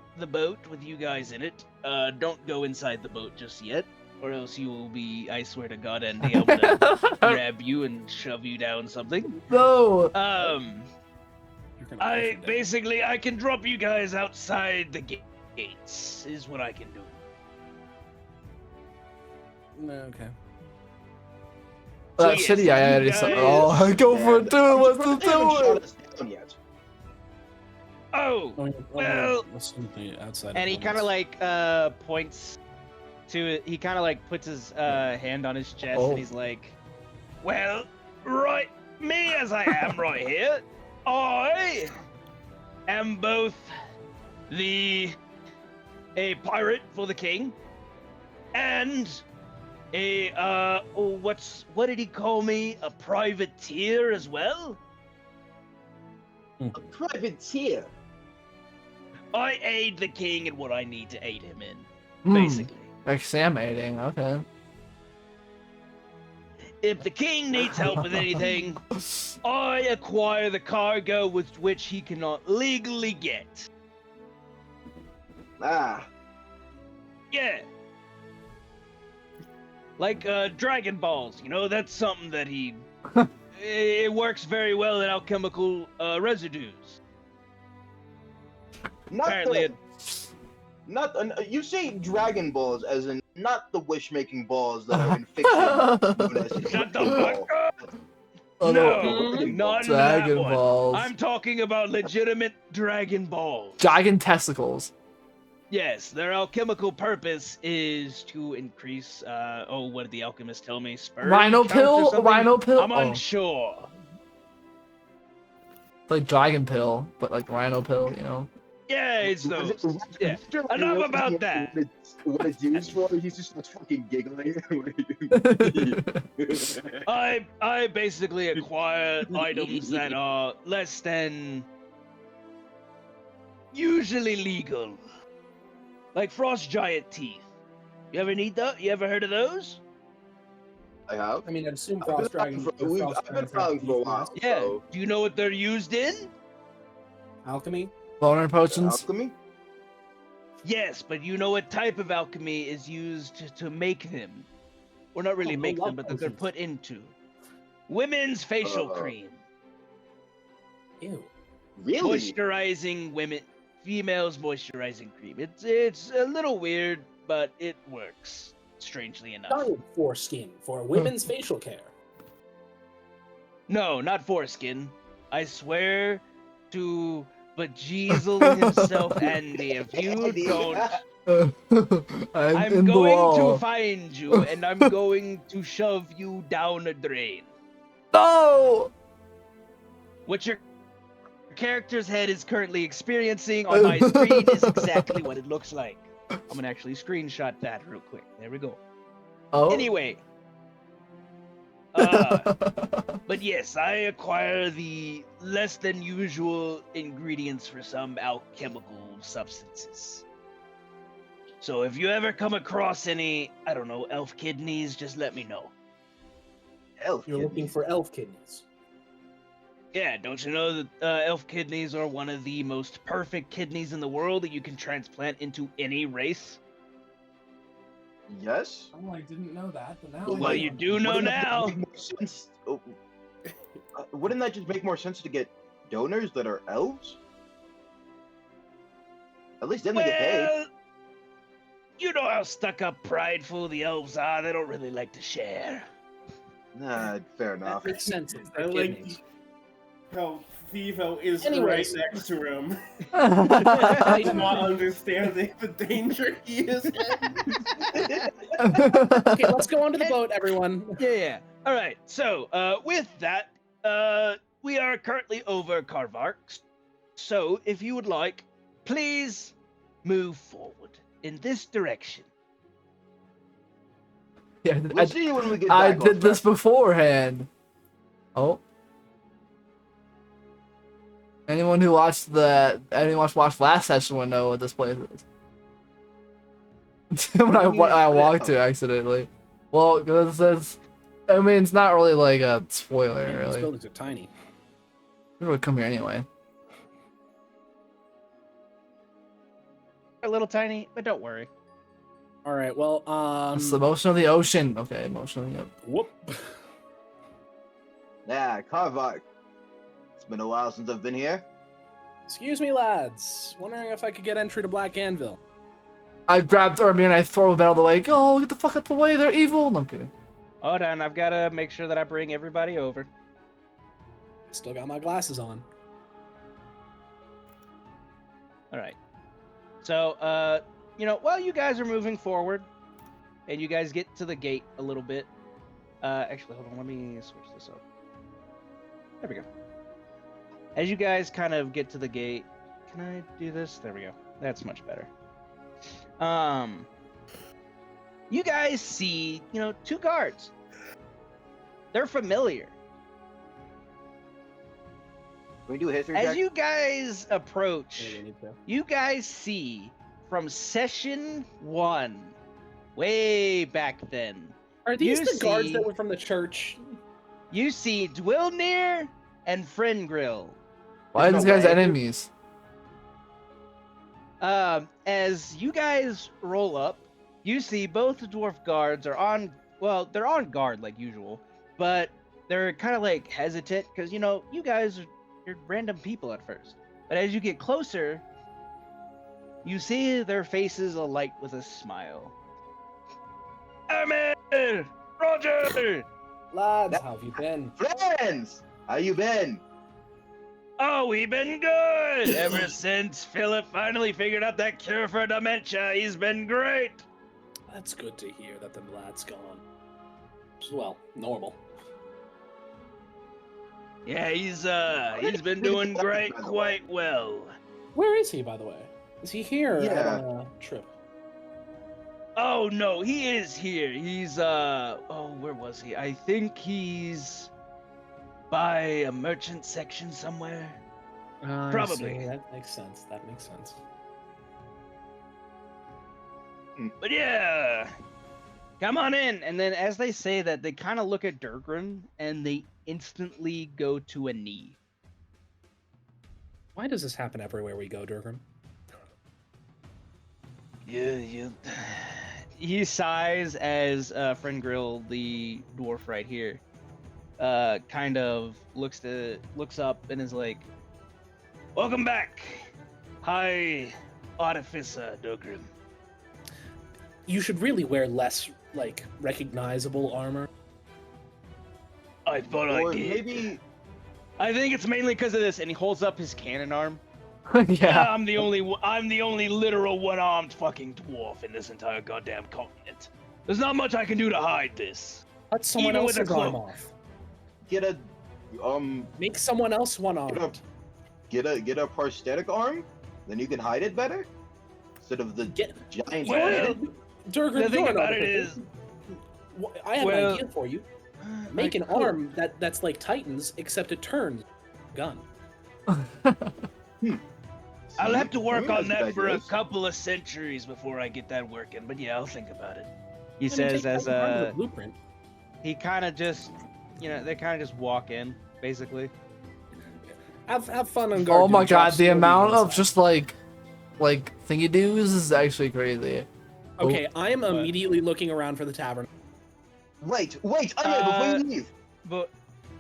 with you guys in it. Don't go inside the boat just yet, or else you will be, I swear to God, Andy, I'm gonna grab you and shove you down something. No. I can drop you guys outside the gates, is what I can do. No, okay. That yes, shitty I already you saw. guys- Oh, go for it, dude. What's the They haven't shot do? us down yet. Oh, well, outside. and he kind of like points to it. He kind of like puts his hand on his chest, Oh. and he's like, "Well, right, me as I am right here, I am both a pirate for the king, and what did he call me? A privateer as well? A privateer. I aid the king in what I need to aid him in, Hmm. basically. Like Sam aiding. Okay. If the king needs help with anything, I acquire the cargo with which he cannot legally get. Ah, Yeah. Like Dragon Balls, that's something that it works very well in alchemical residues. Apparently you say Dragon Balls as in not the wish-making balls that are in fiction. known as Shut the Dragon fuck Ball. up! Oh, No, Dragon not Dragon that one. Balls. I'm talking about legitimate Dragon Balls. Dragon testicles. Yes, their alchemical purpose is to increase, what did the alchemist tell me? Sperm Rhino count or pill? something? Rhino pill? I'm Oh. unsure. It's like dragon pill, but like rhino pill, you know? Yeah, it's those. Yeah. Enough about that. What it's used for? He's just fucking giggling. I basically acquire items that are less than usually legal. Like frost giant teeth. You ever need that? You ever heard of those? I have. I mean, I'd assume I've been Frost Dragon. I've been following for a while. Yeah. So. Do you know what they're used in? Alchemy. Boner potions? Alchemy? Yes, but you know what type of alchemy is used to make them? Or not really Oh, make love them, but that they're potions. put into. Women's facial cream. Ew. Really? Moisturizing females moisturizing cream. It's a little weird, but it works, strangely enough. Giant foreskin for women's facial care. No, not foreskin. I swear to Bejezel himself, Andy, if you don't, I'm in I'm the going wall. to find you and I'm going to shove you down a drain. No! What your character's head is currently experiencing on my screen is exactly what it looks like. I'm gonna actually screenshot that real quick. There we go. Oh. Anyway, But yes, I acquire the less than usual ingredients for some alchemical substances. So if you ever come across any, I don't know, elf kidneys, just let me know. Elf You're looking kidneys. for elf kidneys. Yeah, don't you know that elf kidneys are one of the most perfect kidneys in the world that you can transplant into any race? Yes. Oh, I didn't know that, but now Well, you do know Wouldn't that now. make more sense? Wouldn't that just make more sense to get donors that are elves? At least then they get paid. Well, you know how stuck up, prideful the elves are. They don't really like to share. Nah, fair That enough. makes sense. It's I their like kidneys. how Vivo is Anyways. right next to him, I not understanding the danger he is in. Okay, let's go onto the boat, everyone. Yeah. All right. So, with that, we are currently over Carvark. So, if you would like, please move forward in this direction. Yeah, We'll see you when we get I back. did this Oscar. beforehand. Oh. Anyone who watched watched last session would know what this place is. when I walked to accidentally. Well, because it's, I mean, it's not really like a spoiler, Man, these really. buildings are tiny. We would come here anyway. A little tiny, but don't worry. All right, well, It's the motion of the ocean. Okay, motion of the ocean. whoop. Yeah, Carvark. It's been a while since I've been here. Excuse me, lads. Wondering if I could get entry to Black Anvil. I grabbed Irby and I throw him out of the way. Go, get the fuck out the way. They're evil. No, I'm kidding. Hold on, I've got to make sure that I bring everybody over. Still got my glasses on. All right. So, you know, while you guys are moving forward, and you guys get to the gate a little bit, actually, hold on, let me switch this up. There we go. As you guys kind of get to the gate, can I do this? There we go. That's much better. You guys see, you know, two guards. They're familiar. Can we do a history As check? you guys approach, Yeah, you need to. you guys see from session 1, way back then, Are these You the guards see- that were from the church? you see Dwilnir and Frengrill. Why are There's these no guys way. enemies? As you guys roll up, you see both the dwarf guards are on, well, they're on guard like usual, but they're kind of like hesitant because, you know, you guys are you're random people at first. But as you get closer, you see their faces alight with a smile. Amir! Roger! Lads, how have you been? Friends! How you been? Oh, we've been good! Ever since Philip finally figured out that cure for dementia, he's been great! That's good to hear that the lad's gone. Well, normal. Yeah, he's been doing great, quite well. Where is he, by the way? Is he here or Yeah. out on a trip? Oh no, he is here. He's oh, where was he? I think he's by a merchant section somewhere. I Probably. see. That makes sense. That makes sense. But yeah, come on in. And then as they say that, they kind of look at Durgrim and they instantly go to a knee. Why does this happen everywhere we go, Durgrim? Yeah. He sighs as Frengrill, the dwarf right here, kind of looks up and is like, "Welcome back, High Artificer Durgrim." You should really wear less, like, recognizable armor. I thought Or I did. maybe I think it's mainly because of this, and he holds up his cannon arm. Yeah. I'm the only literal one-armed fucking dwarf in this entire goddamn continent. There's not much I can do to hide this. Cut someone Even with a else's arm cloak. off. get a Make someone else one armed. get a prosthetic arm, then you can hide it better. Instead of the Get- giant Well, head. Durgrim, the thing you're an about it artificer. is, I have well- an idea for you. Make an cool. arm that's like Titan's, except it turns gun. I'll have to work Armir on has that good for a ideas. couple of centuries before I get that working. But yeah, I'll think about it. He I mean, says take as Titan's arm to the blueprint. he kind of just, they kind of just walk in, basically. Have fun on guard. Oh my dude. Drop god, the slowly amount of inside. just like thingy doos is actually crazy. Okay, I am immediately looking around for the tavern. Wait, Anya, before you leave. But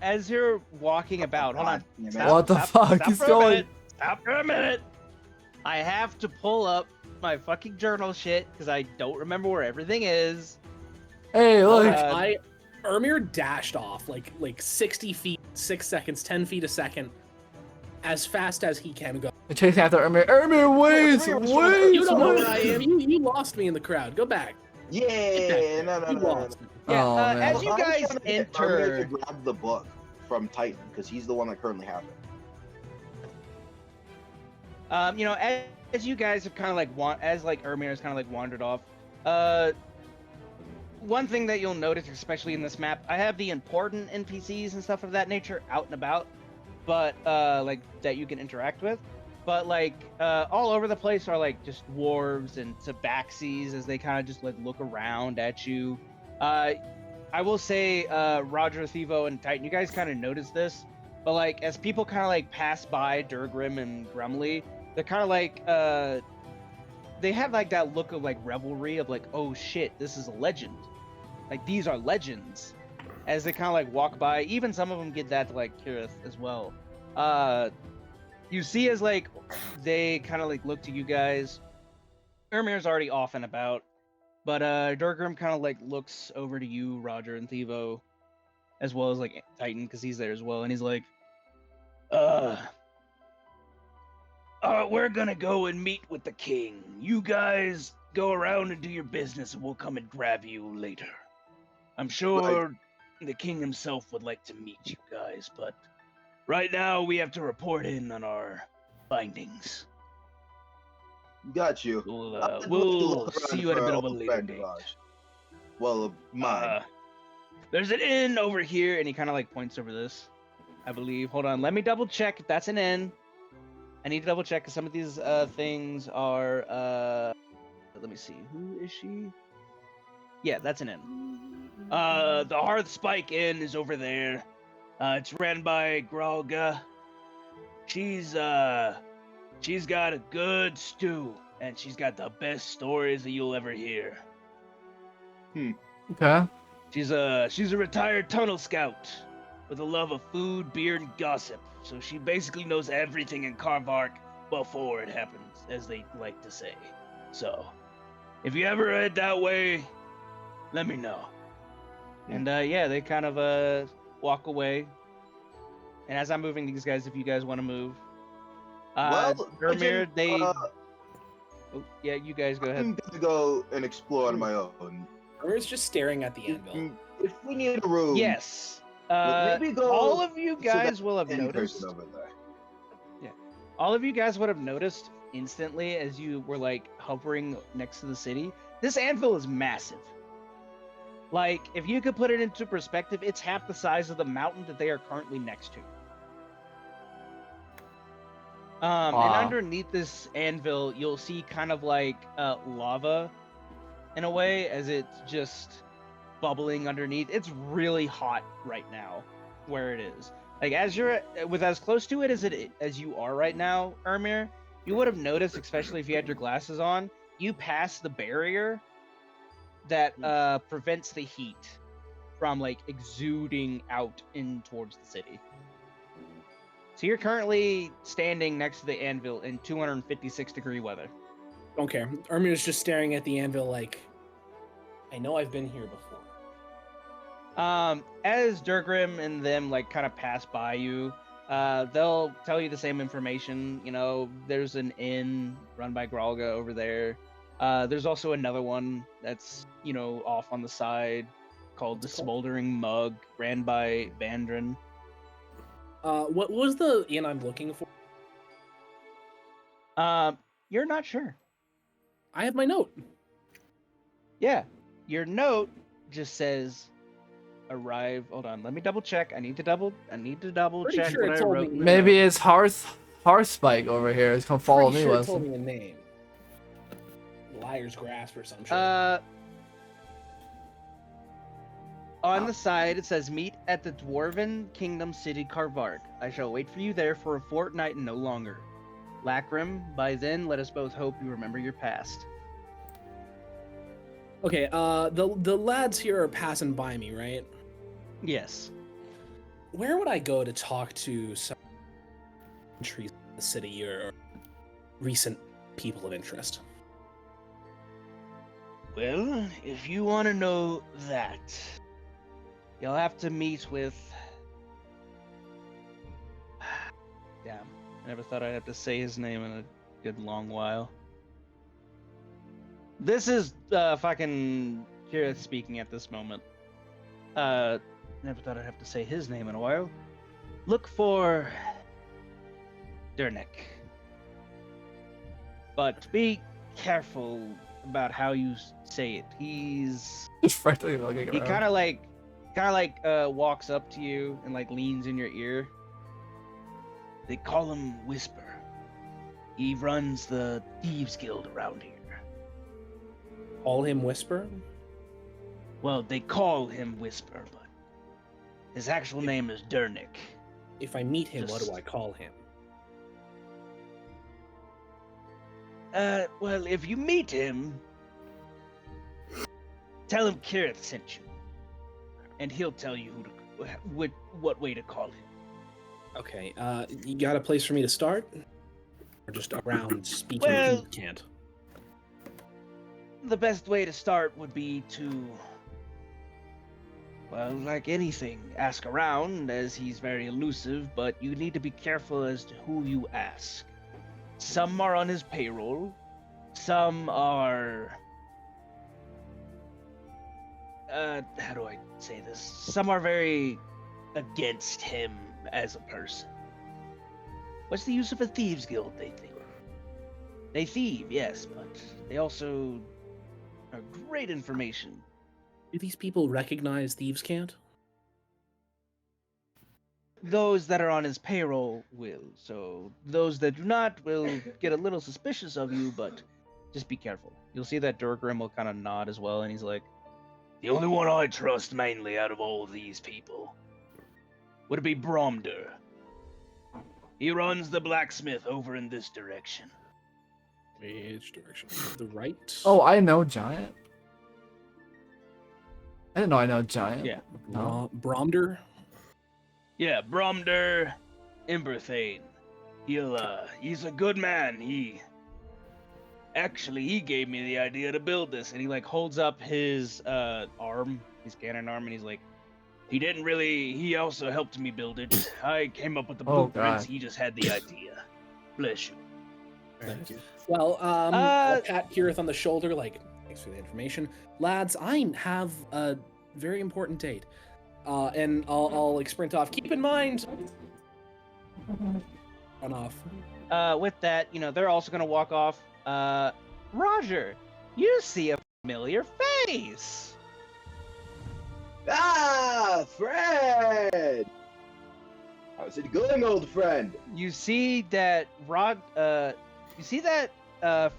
as you're walking about, hold on. God damn it. Stop, What the stop, fuck? stop He's for a going. minute. Stop for a minute. I have to pull up my fucking journal shit because I don't remember where everything is. Hey, look. Ermir dashed off like 60 feet, 6 seconds, 10 feet a second, as fast as he can go. They're chasing after Ermir. Ermir, wait! You don't know where I am. You lost me in the crowd. Go back. Yeah, no. You lost me. Yeah, Oh, man. as you I'm guys trying to get Armir to enter, grab the book from Titan because he's the one that currently has it. as you guys have kind of like Ermir has kind of like wandered off. One thing that you'll notice, especially in this map, I have the important NPCs and stuff of that nature out and about, but like that you can interact with. But like all over the place are like just dwarves and tabaxis as they kind of just like look around at you. I will say, Roger, Thivo, and Titan, you guys kind of notice this, but like as people kind of like pass by Durgrim and Grumley, they're kind of like they have like that look of like revelry of like, oh shit, this is a legend. Like these are legends. As they kind of like walk by, even some of them get that to like Kirith as well. You see as like they kind of like look to you guys. Ermir's already off and about, but Durgrim kind of like looks over to you, Roger and Thivo, as well as like Titan because he's there as well, and he's like, we're gonna go and meet with the king. You guys go around and do your business, and we'll come and grab you later. I'm sure the king himself would like to meet you guys, but right now we have to report in on our findings. Got you. We'll see you at a bit of a later date. Well, mine. There's an inn over here, and he kind of like points over this, I believe. Hold on, let me double check if that's an inn. I need to double check because some of these things are. Let me see. Who is she? Yeah, that's an inn. The Hearth Spike Inn is over there. It's ran by Grolga. She's got a good stew, and she's got the best stories that you'll ever hear. Okay. She's a retired tunnel scout with a love of food, beer, and gossip. So she basically knows everything in Carvark before it happens, as they like to say. So, if you ever head that way, let me know. And yeah, they kind of walk away. And as I'm moving these guys, if you guys want to move, Ermir, oh, yeah, you guys go ahead. I'm gonna go and explore on my own. Ermir's just staring at the anvil. If we need a room, Yes. maybe go all of you to guys that will have in noticed. person over there. All of you guys would have noticed instantly as you were like hovering next to the city. This anvil is massive. Like, if you could put it into perspective, it's half the size of the mountain that they are currently next to. And underneath this anvil, you'll see kind of like lava in a way, as it's just bubbling underneath. It's really hot right now where it is. Like, as you're with as close to it as you are right now, Ermir, you would have noticed, especially if you had your glasses on, you pass the barrier that prevents the heat from like exuding out in towards the city. So you're currently standing next to the anvil in 256-degree weather. Don't care. Ermir's just staring at the anvil like, I know I've been here before. As Durgrim and them like kind of pass by you, they'll tell you the same information. You know, there's an inn run by Grolga over there. There's also another one that's, you know, off on the side called the Smoldering Mug, ran by Bandrin. What was the inn I'm looking for? You're not sure. I have my note. Yeah, your note just says arrive. Hold on, let me double check. I need to double Pretty check sure what it I told wrote. me- in the Maybe note. it's Hearthspike over here. It's gonna follow Pretty me, sure it told Wilson. me a name. Liar's Grasp or some shit. On the side, it says, meet at the Dwarven Kingdom City Carvark. I shall wait for you there for a fortnight and no longer. Lacrim, by then, let us both hope you remember your past. Okay, the lads here are passing by me, right? Yes. Where would I go to talk to some trees in the city or recent people of interest? Well, if you want to know that, you'll have to meet with... Damn, I never thought I'd have to say his name in a good long while. This is fucking Kirith speaking at this moment. Never thought I'd have to say his name in a while. Look for Dernick. But be careful about how you say it. He's Just frankly looking he around. kind of like walks up to you and like leans in your ear. They call him Whisper. He runs the Thieves Guild around here. Call him Whisper? Well, they call him Whisper, but his actual name is Dernick. If I meet him, what do Just- I call him? Well, if you meet him, tell him Kirith sent you, and he'll tell you what way to call him. Okay, you got a place for me to start? Or just around speaking Well- if you can't? The best way to start would be to, well, like anything, ask around, as he's very elusive, but you need to be careful as to who you ask. Some are on his payroll, some are... how do I say this? Some are very against him as a person. What's the use of a thieves guild, they think? They thieve, yes, but they also are great information. Do these people recognize Thieves' Cant? Those that are on his payroll will, so those that do not will get a little suspicious of you, but just be careful. You'll see that Durgrim will kind of nod as well, and he's like, the only one I trust mainly out of all these people would be Bromder. He runs the blacksmith over in this direction. Which direction? The right? Oh, I know Giant. I didn't know I know Giant. Yeah. No. Bromder? Yeah, Bromder Imberthane. He's a good man. He gave me the idea to build this, and he like holds up his arm, his cannon arm, and he's like, he also helped me build it. I came up with the Oh, blueprints, God. he just had the idea. Bless you. Thank you. Well, I'll pat Kirith on the shoulder, like, thanks for the information. Lads, I have a very important date. And I'll like sprint off. Keep in mind... Run off. With that, they're also gonna walk off. Roger, you see a familiar face. Ah, Fred! How's it going, old friend? You see that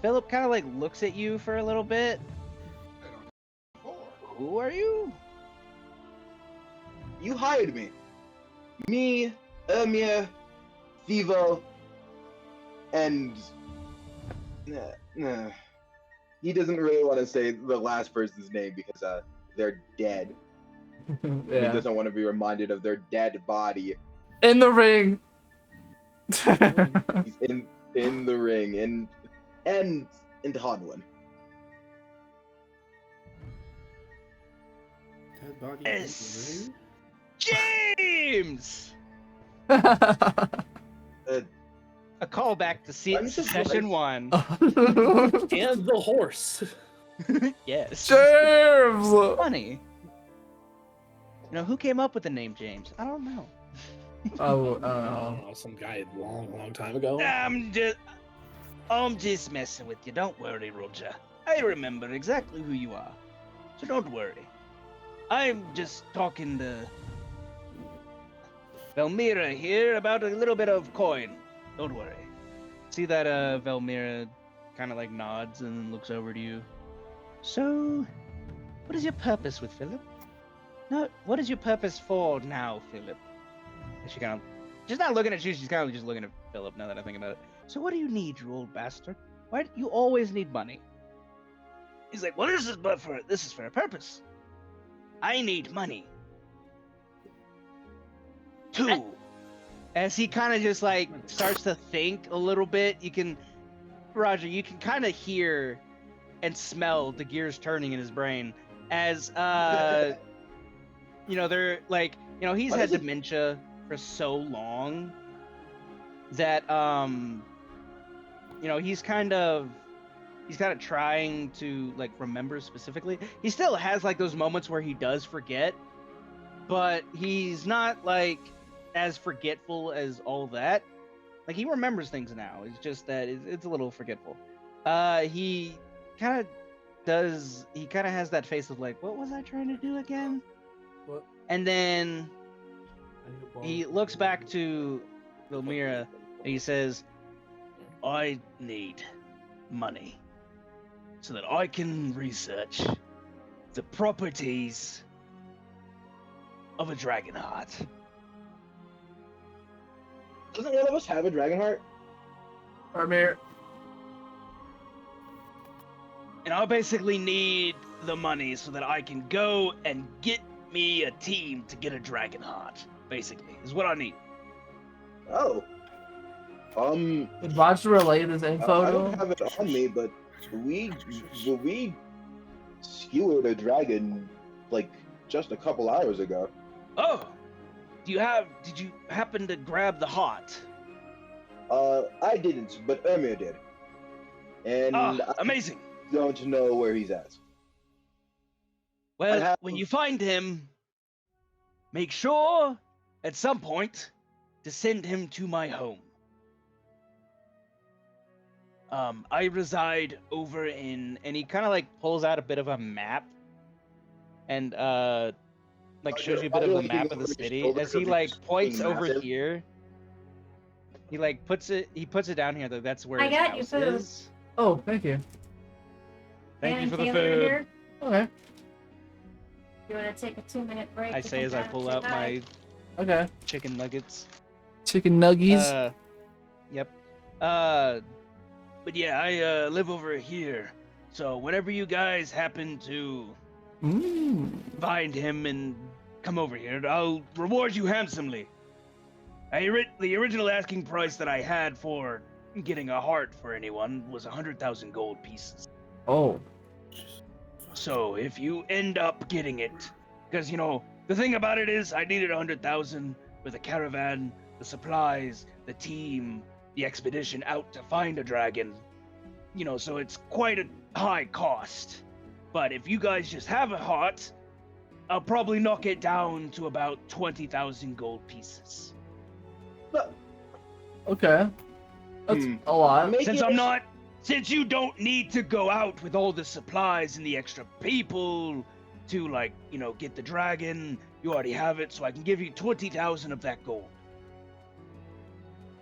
Philip kind of like looks at you for a little bit. Who are you? You hired me. Me, Ermir, Thivo, and... He doesn't really want to say the last person's name because they're dead. He Yeah. doesn't want to be reminded of their dead body. In the ring. He's in the ring and in Hodwin. Dead body. Yes. James! Uh, A callback to I'm surprised. session 1. And the horse. Yes. James. Funny. Who came up with the name James? I don't know. Oh, I don't know, some guy long time ago. I'm just messing with you. Don't worry, Roger. I remember exactly who you are. So don't worry. I'm just talking to Velmira here about a little bit of coin. Don't worry. See that Velmira kind of like nods and looks over to you. So, what is your purpose with Philip? No, what is your purpose for now, Philip? And she kind of, she's not looking at you. She's kind of just looking at Philip. Now that I think about it. So, what do you need, you old bastard? Why do you always need money? He's like, well, this is for a purpose. I need money. Two. As he kind of just like starts to think a little bit, Roger, you can kind of hear and smell the gears turning in his brain as they're like, he's had dementia for so long that he's kind of trying to like remember specifically. He still has like those moments where he does forget, but he's not like as forgetful as all that. Like he remembers things now. It's just that it's a little forgetful. He kind of has that face of like, what was I trying to do again? What? And then he looks back to Vilmira and he says, I need money so that I can research the properties of a dragon heart. Doesn't one of us have a dragon heart? Amir. And I basically need the money so that I can go and get me a team to get a dragon heart. Basically, is what I need. Oh. Did Roger relay this info I to don't him? have it on me, but we skewered a dragon like just a couple hours ago. Oh, did you happen to grab the heart? I didn't, but Emir did. And Amazing. I don't know where he's at. Well, when you find him, make sure at some point to send him to my home. I reside over and he kind of like pulls out a bit of a map and like shows you a bit of a map of the city as he like points over here. He like puts it down here. That's where his house is. Oh, thank you. Thank you for the Kaelor food. here. Okay. You want to take a 2-minute break? I say as I pull out my chicken nuggets. Chicken nuggies. Yep. But yeah, I live over here. So whenever you guys happen to find him and come over here, I'll reward you handsomely. The original asking price that I had for getting a heart for anyone was 100,000 gold pieces. Oh. So if you end up getting it, because the thing about it is I needed 100,000 with a caravan, the supplies, the team, the expedition out to find a dragon. So it's quite a high cost. But if you guys just have a heart, I'll probably knock it down to about 20,000 gold pieces. Okay. That's a lot. Since you don't need to go out with all the supplies and the extra people to get the dragon, you already have it, so I can give you 20,000 of that gold.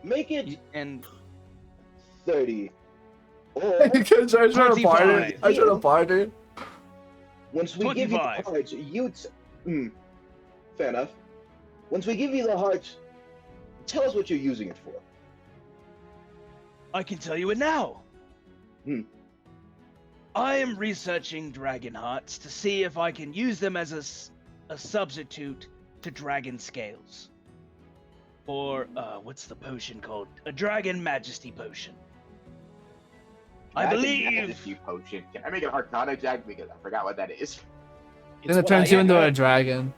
Make it and 30. Or I try to barter. I try to barter. once we give you the hearts, fair enough. Once we give you the hearts, tell us what you're using it for. I can tell you it now. I am researching dragon hearts to see if I can use them as a substitute to dragon scales. Or, what's the potion called? A dragon majesty potion. I believe. Majesty potion. Can I make an Arcana check because I forgot what that is? Then it turns you into a dragon.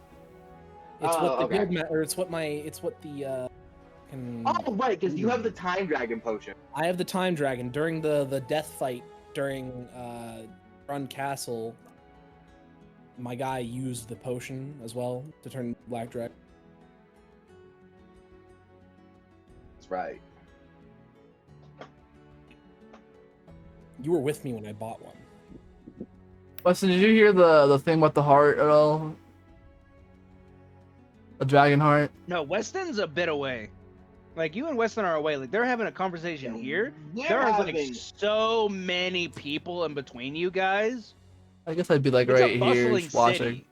It's what the okay. guild it's what the Oh right, because you have the time dragon potion. I have the time dragon during the death fight during Run Castle. My guy used the potion as well to turn black dragon. That's right. You were with me when I bought one. Weston, did you hear the thing about the heart at all? A dragon heart. No, Weston's a bit away. Like you and Weston are away. Like they're having a conversation here. They're There are like having- so many people in between you guys. I guess I'd be like It's right a here bustling just watching. city.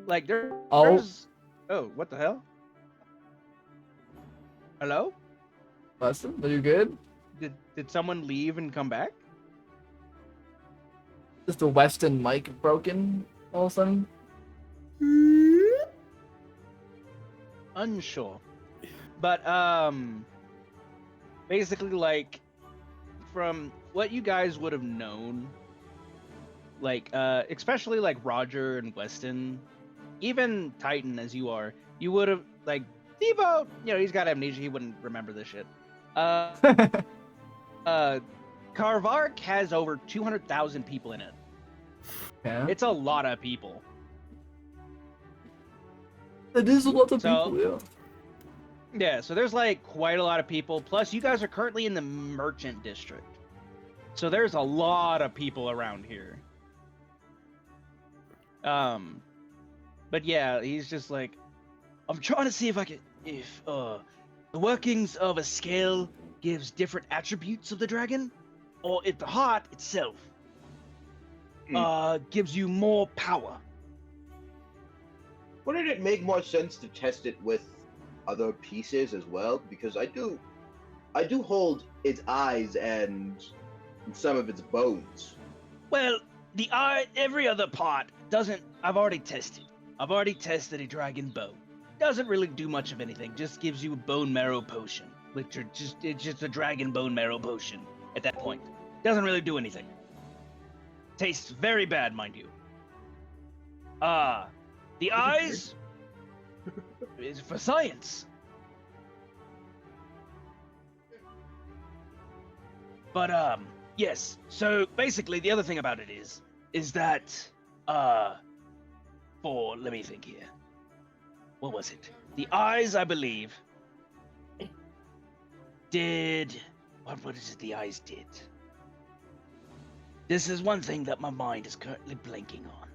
Like there's. Oh. Oh, what the hell? Hello? Weston, are you good? Did someone leave and come back? Is the Weston mic broken all of a sudden? Unsure. But basically like from what you guys would have known, like especially like Roger and Weston, even Titan as you are, you would have like Devo, you know, he's got amnesia, he wouldn't remember this shit. Carvark has over 200,000 people in it. Yeah. It's a lot of people. It is a lot of So- people, yeah. Yeah, so there's like quite a lot of people. Plus, you guys are currently in the merchant district. So there's a lot of people around here. But yeah, he's just like, I'm trying to see if the workings of a scale gives different attributes of the dragon, or if the heart itself gives you more power. Wouldn't it make more sense to test it with other pieces as well? Because I do hold its eyes and some of its bones. Well, the eye, every other part doesn't. I've already tested a dragon bone. Doesn't really do much of anything. Just gives you a bone marrow potion, which are it's just a dragon bone marrow potion at that point. Doesn't really do anything. Tastes very bad, mind you. The eyes is for science. But yes. So basically, the other thing about it is that let me think here. What was it? The eyes, I believe, did what is it? The eyes did. This is one thing that my mind is currently blanking on.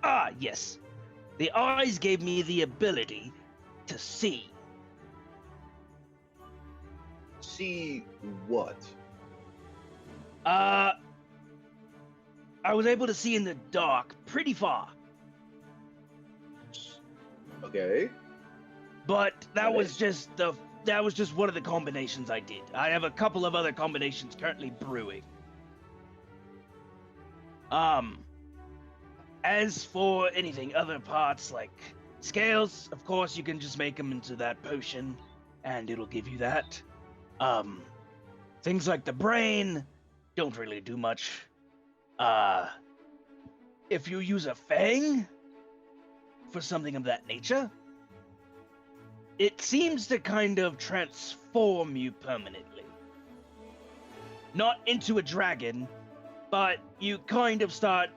Ah, yes. The eyes gave me the ability to see. See what? I was able to see in the dark pretty far. Okay. But that was just one of the combinations I did. I have a couple of other combinations currently brewing. As for anything, other parts like scales, of course, you can just make them into that potion, and it'll give you that. Things like the brain don't really do much. If you use a fang for something of that nature, it seems to kind of transform you permanently. Not into a dragon, but you kind of start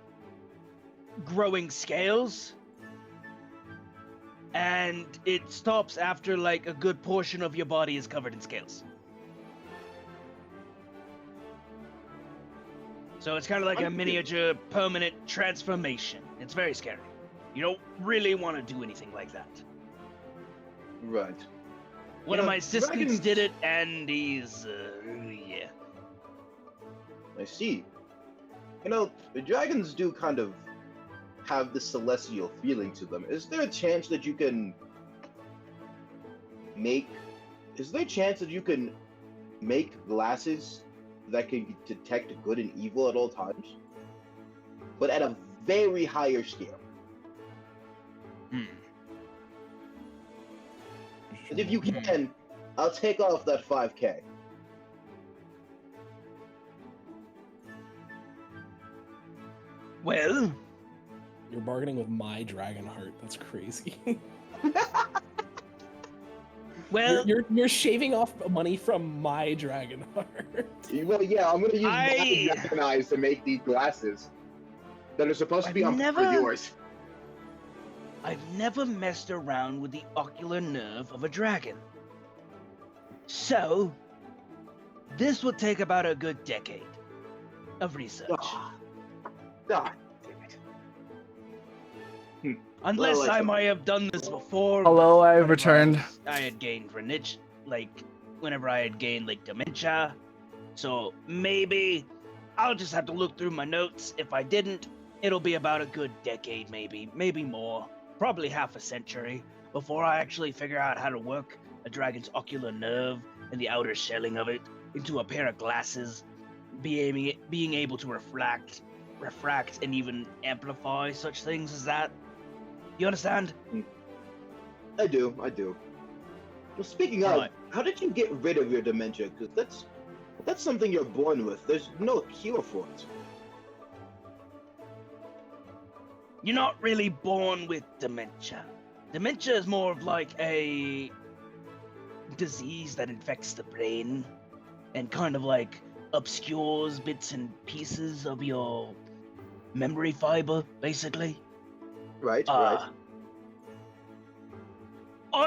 growing scales, and it stops after like a good portion of your body is covered in scales. So it's kind of like a miniature permanent transformation. It's very scary. You don't really want to do anything like that. Right. One of my assistants did it, and he's, yeah. I see. You know, the dragons do kind of have this celestial feeling to them. Is there a chance that you can make glasses that can detect good and evil at all times? But at a very higher scale. And if you can, I'll take off that 5K. Well, You're bargaining with my dragon heart. That's crazy. well, you're shaving off money from my dragon heart. Well, yeah, I'm gonna use I- my dragon eyes to make these glasses that are supposed to be I've on never- yours. I've never messed around with the ocular nerve of a dragon. So, this will take about a good decade of research. Ah, damn it. Unless Well, I like- might have done this before. Hello, I whenever returned. I had gained whenever I had gained like dementia. So maybe I'll just have to look through my notes. If I didn't, it'll be about a good decade, maybe more, probably half a century before I actually figure out how to work a dragon's ocular nerve and the outer shelling of it into a pair of glasses, being able to refract, and even amplify such things as that. You understand? I do. Well, speaking of, Right. how did you get rid of your dementia? Because that's something you're born with. There's no cure for it. You're not really born with dementia. Dementia is more of like a disease that infects the brain and kind of like obscures bits and pieces of your memory fiber, basically. Right. I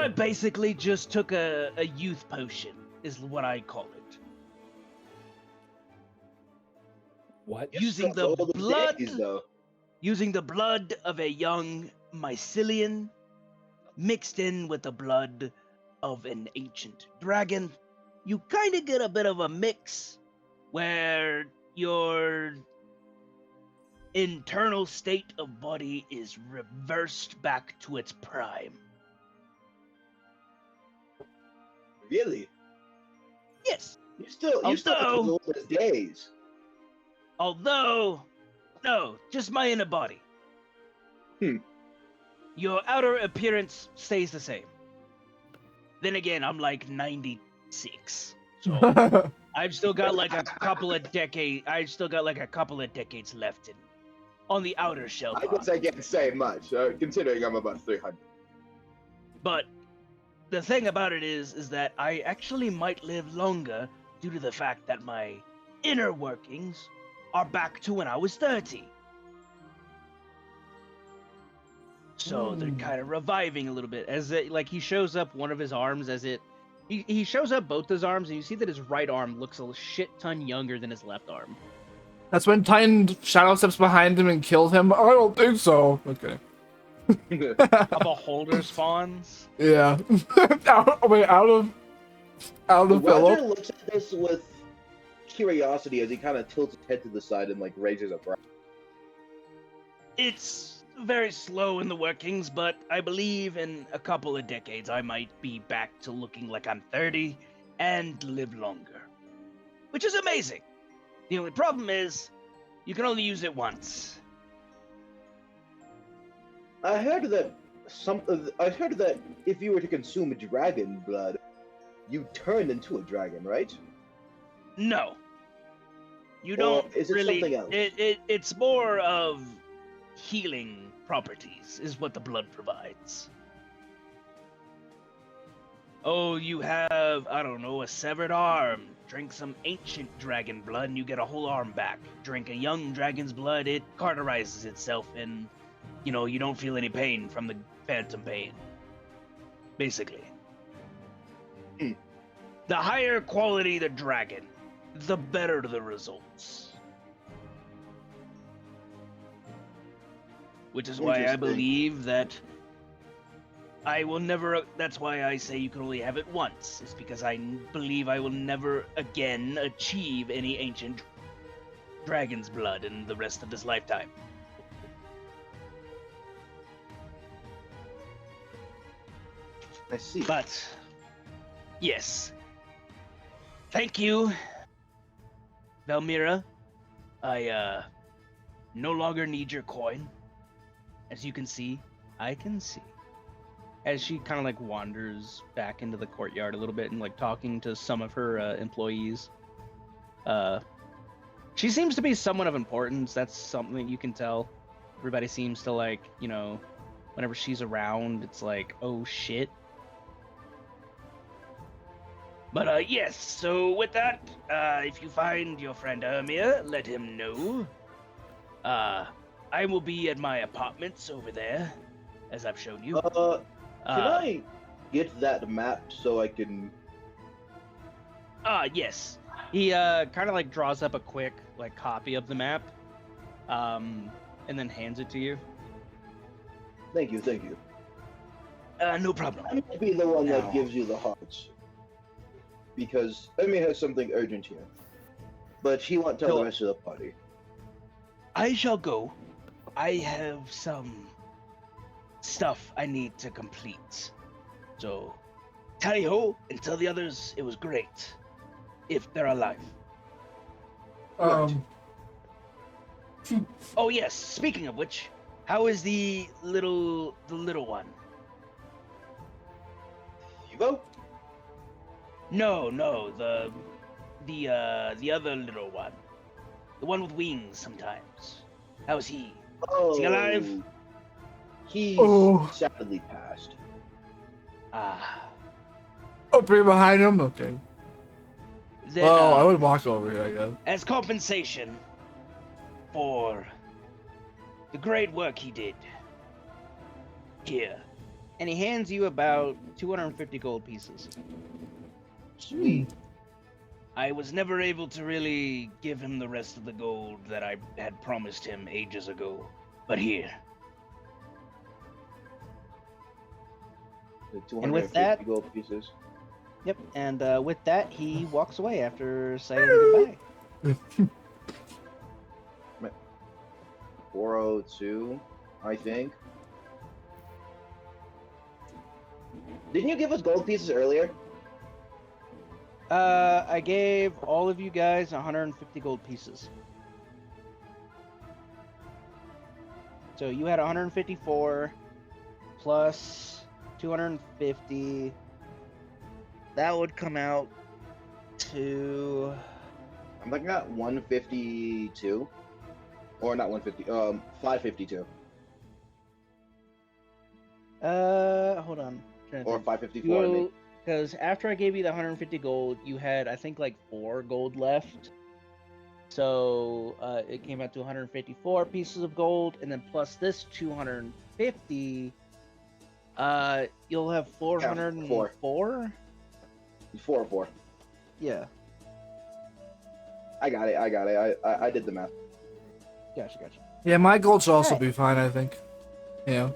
basically just took a youth potion, is what I call it. What? Using All the blood, days, though. using the blood of a young mycelium, mixed in with the blood of an ancient dragon, you kind of get a bit of a mix where your internal state of body is reversed back to its prime. Really? Yes. You still have Although- the oldest days. Although, no, just my inner body. Hmm. Your outer appearance stays the same. Then again, I'm like 96. So I've still got like a couple of decades. Left on the outer shell. I guess I can't say much, considering I'm about 300. But the thing about it is that I actually might live longer due to the fact that my inner workings are back to when I was 30. So they're kind of reviving a little bit as it, like he shows up one of his arms as it he shows up both his arms and you see that his right arm looks a shit ton younger than his left arm. That's when Titan shadow steps behind him and kills him. I don't think so. Okay. A beholder spawns. Yeah. out of The Philip. Roger looks at this with curiosity as he kind of tilts his head to the side and like raises a brow. It's very slow in the workings, but I believe in a couple of decades I might be back to looking like I'm 30 and live longer. Which is amazing. The only problem is, you can only use it once. I heard that if you were to consume dragon blood, you turn into a dragon, right? No. You Or don't is it really... something else? It's more of healing properties, is what the blood provides. Oh, you have, I don't know, a severed arm. Drink some ancient dragon blood and you get a whole arm back. Drink a young dragon's blood, it cauterizes itself and, you know, you don't feel any pain from the phantom pain. Basically. Hmm. The higher quality the dragon, the better the results. Which is why I Interesting. believe that I will never. That's why I say you can only have it once. It's because I believe I will never again achieve any ancient dragon's blood in the rest of this lifetime. I see. But yes, thank you, Valmira. I no longer need your coin. As you can see, I can see. As she kind of like wanders back into the courtyard a little bit and like talking to some of her employees. She seems to be someone of importance. That's something you can tell. Everybody seems to like, you know, whenever she's around, it's like, oh shit. But yes, so with that, if you find your friend Ermir, let him know. I will be at my apartments over there, as I've shown you. Can I get that map so I can? Yes. He kind of like draws up a quick like copy of the map, and then hands it to you. Thank you, thank you. No problem. I might be the one Now- that gives you the hearts. Because Emi has something urgent here. But he won't tell No. the rest of the party. I shall go. I have some stuff I need to complete. So, tally ho and tell the others it was great. If they're alive. Oh yes, speaking of which, how is the little one? Hugo? No, the other little one. The one with wings sometimes. How's he? Oh. Is he alive? He's Oh. sadly passed. Ah. Oh, right behind him? Okay. Then, Well, I would walk over here, I guess. as compensation for the great work he did. Here. And he hands you about 250 gold pieces. Sweet. I was never able to really give him the rest of the gold that I had promised him ages ago. But here. The And with 250 that- gold pieces. Yep, and with that, he walks away after saying goodbye. 402, I think. Didn't you give us gold pieces earlier? I gave all of you guys 150 gold pieces. So you had 154 plus 250. That would come out to I'm looking at 152. Or not 150, 552. hold on. Or 554, I mean. Because after I gave you the 150 gold, you had, I think, like 4 gold left. So it came out to 154 pieces of gold, and then plus this 250, you'll have 404. 404. Yeah, I got it. I did the math. gotcha. Yeah, my gold should also Alright. be fine, I think. Yeah.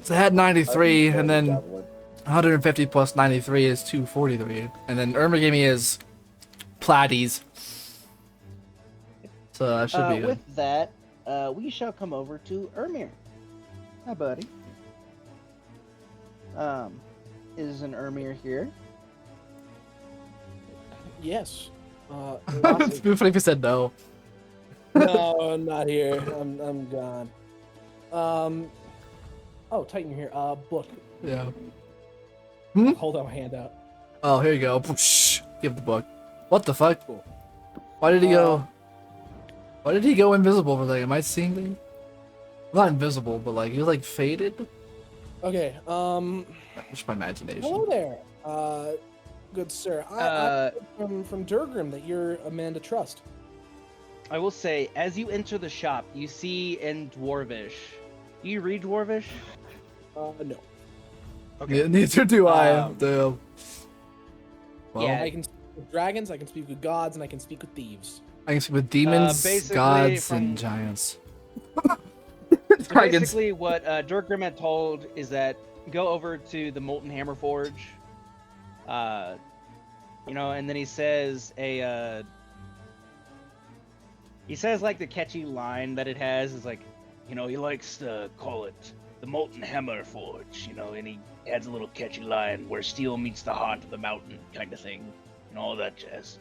So I had 93, and then 150 plus 93 is 243. And then Irma gave me his platies. So that should be good. With that, we shall come over to Ermir. Hi, buddy. Is an Ermir here? Yes. It'd be funny if he said no. No, I'm not here. I'm gone. Oh, Titan, you're here. Book. Yeah. Hold out my hand out. Oh, here you go. Whoosh. Give the book. What the fuck? Why did he go? Why did he go invisible for that? Am I seeing things? Not invisible, but like he was like faded. Okay. Just my imagination. Hello there. Good sir. I from Durgrim that you're a man to trust. I will say, as you enter the shop, you see in Dwarvish. Do you read Dwarvish? No. Yeah, neither do I. Um, Damn. Well, yeah. I can speak with dragons, I can speak with gods, and I can speak with thieves. I can speak with demons, basically gods, from- and giants. So basically, what Durgrim had told is that go over to the Molten Hammer Forge. And then he says like the catchy line that it has is like, he likes to call it the Molten Hammer Forge, and he adds a little catchy line where steel meets the heart of the mountain kind of thing, and all that jazz.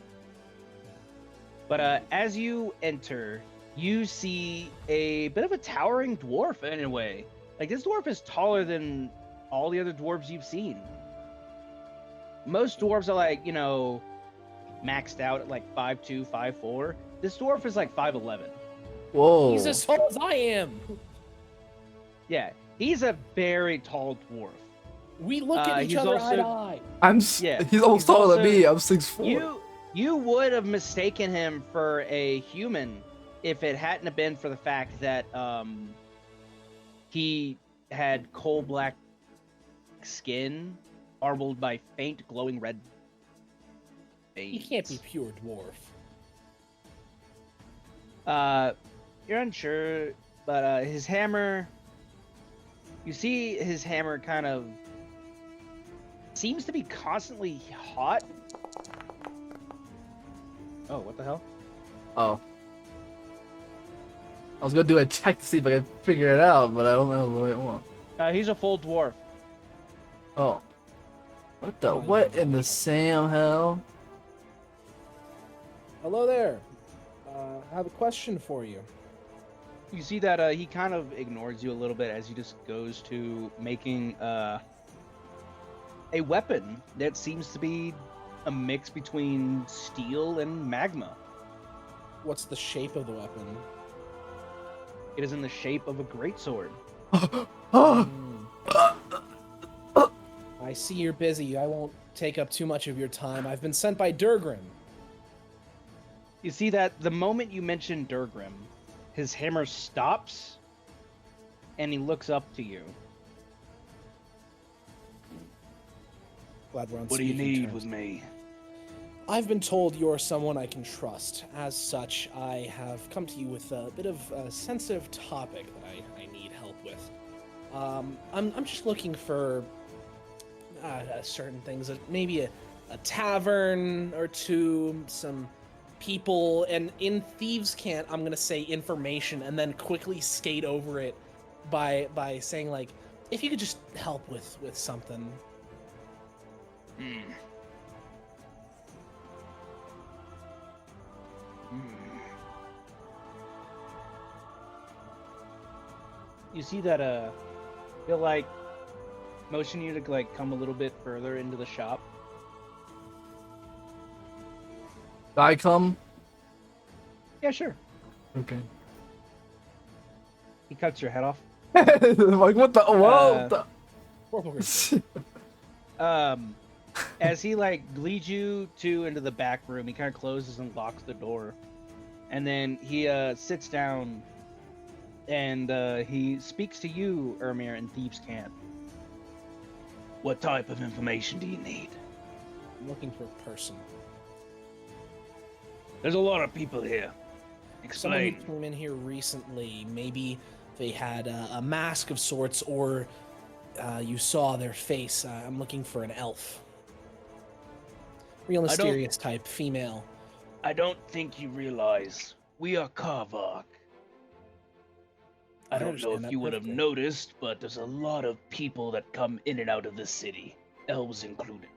But as you enter, you see a bit of a towering dwarf anyway. Like, this dwarf is taller than all the other dwarves you've seen. Most dwarves are like, maxed out at like 5'2", 5'4". This dwarf is like 5'11". Whoa. He's as tall as I am. Yeah, he's a very tall dwarf. We look at each he's other also- eye to eye. he's He's almost taller than also- me. I'm 6'4". You would have mistaken him for a human if it hadn't have been for the fact that he had coal black skin marbled by faint glowing red veins. He can't be pure dwarf. You're unsure. But his hammer, you see his hammer kind of seems to be constantly hot. Oh, what the hell? Oh. I was gonna do a check to see if I could figure it out, but I don't know what I want. He's a full dwarf. Oh. What in the Sam hell? Hello there. I have a question for you. You see that he kind of ignores you a little bit as he just goes to making a weapon that seems to be a mix between steel and magma. What's the shape of the weapon? It is in the shape of a greatsword. Oh. I see you're busy. I won't take up too much of your time. I've been sent by Durgrim. You see that the moment you mention Durgrim, his hammer stops and he looks up to you. Glad we're on What do you speaking need terms. with me? I've been told you're someone I can trust. As such, I have come to you with a bit of a sensitive topic that I need help with. I'm just looking for certain things, maybe a tavern or two, some people, and in Thieves' Cant, I'm gonna say information and then quickly skate over it by saying, like, if you could just help with something. You see that he'll like motion you to like come a little bit further into the shop. I come? Yeah, sure. Okay. He cuts your head off. Like, what the? Whoa! As he like leads you into the back room, he kind of closes and locks the door, and then he sits down and he speaks to you, Ermir, in Thieves' Cant. What type of information do you need? I'm looking for a person. There's a lot of people here. Someone who Explain. came in here recently. Maybe they had a mask of sorts, or you saw their face. I'm looking for an elf. Real mysterious type, female. I don't think you realize we are Karvok. I don't know understand if that you would have perfectly. noticed, but there's a lot of people that come in and out of the city, elves included.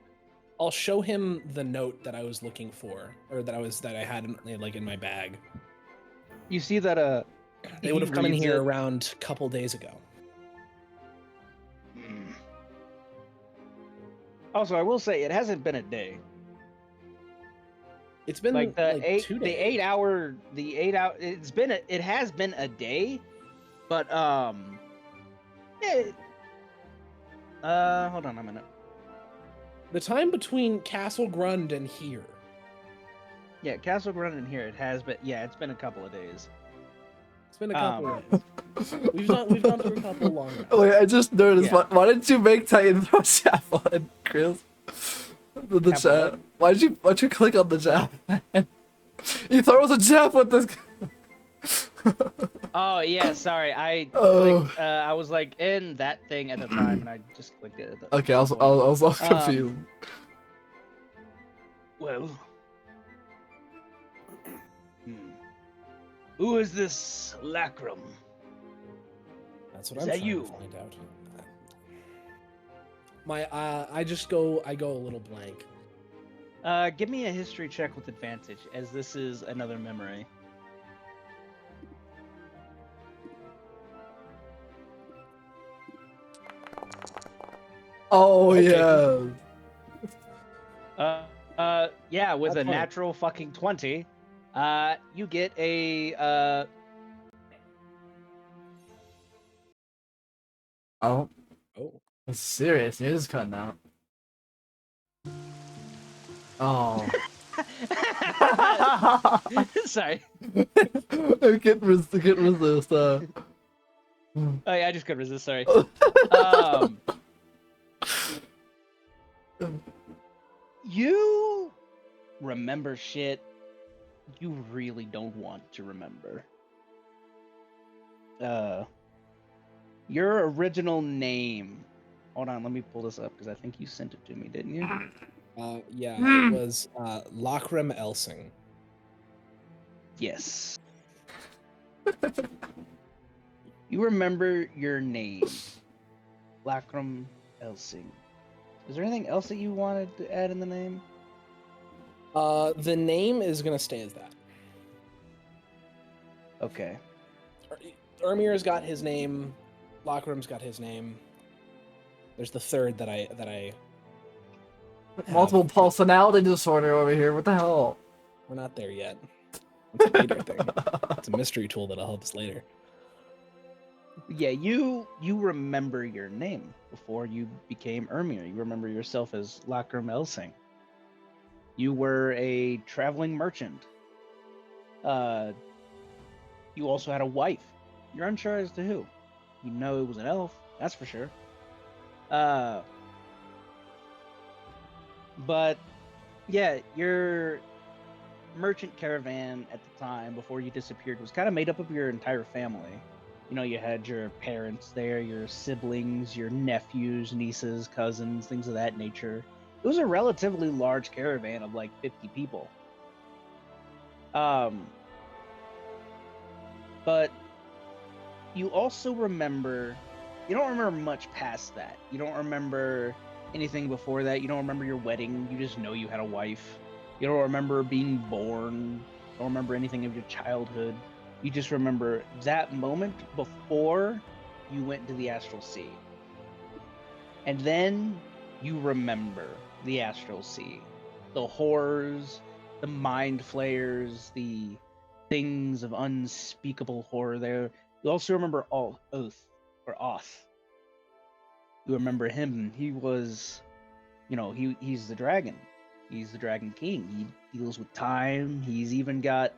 I'll show him the note that I was looking for, or that I had in my bag. You see that They would have come in here around a couple days ago. Also, I will say it hasn't been a day. It's been Like the 2 days. the 8 hour. It has been a day, but hold on a minute. The time between Castle Grund and here. Yeah, Castle Grun in here. It has been. Yeah, it's been a couple of days. It's been a couple of days. We've gone through a couple long rounds. Wait, I just noticed. Yeah. Why didn't you make Titan throw javelin, Chris? The Have chat. Why'd you click on the javelin? He throws a javelin with this. Oh yeah, sorry. I I was like in that thing at the time, and I just clicked it. At the Okay, I was confused. Well, who is this Lacrum? That's what Is I'm that trying you? to find out. I go a little blank. Give me a history check with advantage, as this is another memory. Oh Okay. yeah. Yeah, with That's a funny. natural fucking 20, you get a Oh, Oh. it's serious. You're just cutting out. Oh. Sorry. I can't resist. Oh yeah, I just couldn't resist. Sorry. You remember shit you really don't want to remember. uh, your original name. Hold on, let me pull this up because I think you sent it to me, didn't you? Yeah, it was Lochram Elsing. Yes. You remember your name, Lacrum Elsing. Is there anything else that you wanted to add in the name? The name is gonna stay as that. Okay. Ermir's got his name. Lochram's got his name. There's the third that I have. Multiple personality disorder over here. What the hell? We're not there yet. It's a later thing. It's a mystery tool that'll help us later. Yeah, you remember your name before you became Ermir. You remember yourself as Lacrum Elsing. You were a traveling merchant. You also had a wife. You're unsure as to who. You know it was an elf, that's for sure. But yeah, your merchant caravan at the time before you disappeared was kind of made up of your entire family. You know, you had your parents there, your siblings, your nephews, nieces, cousins, things of that nature. It was a relatively large caravan of like 50 people. But you also remember, you don't remember much past that. You don't remember anything before that. You don't remember your wedding. You just know you had a wife. You don't remember being born. You don't remember anything of your childhood. You just remember that moment before you went into the astral sea. And then you remember the astral sea. The horrors, the mind flayers, the things of unspeakable horror there. You also remember Oath, or Oth. You remember him. He was, he's the dragon. He's the Dragon King. He deals with time. He's even got,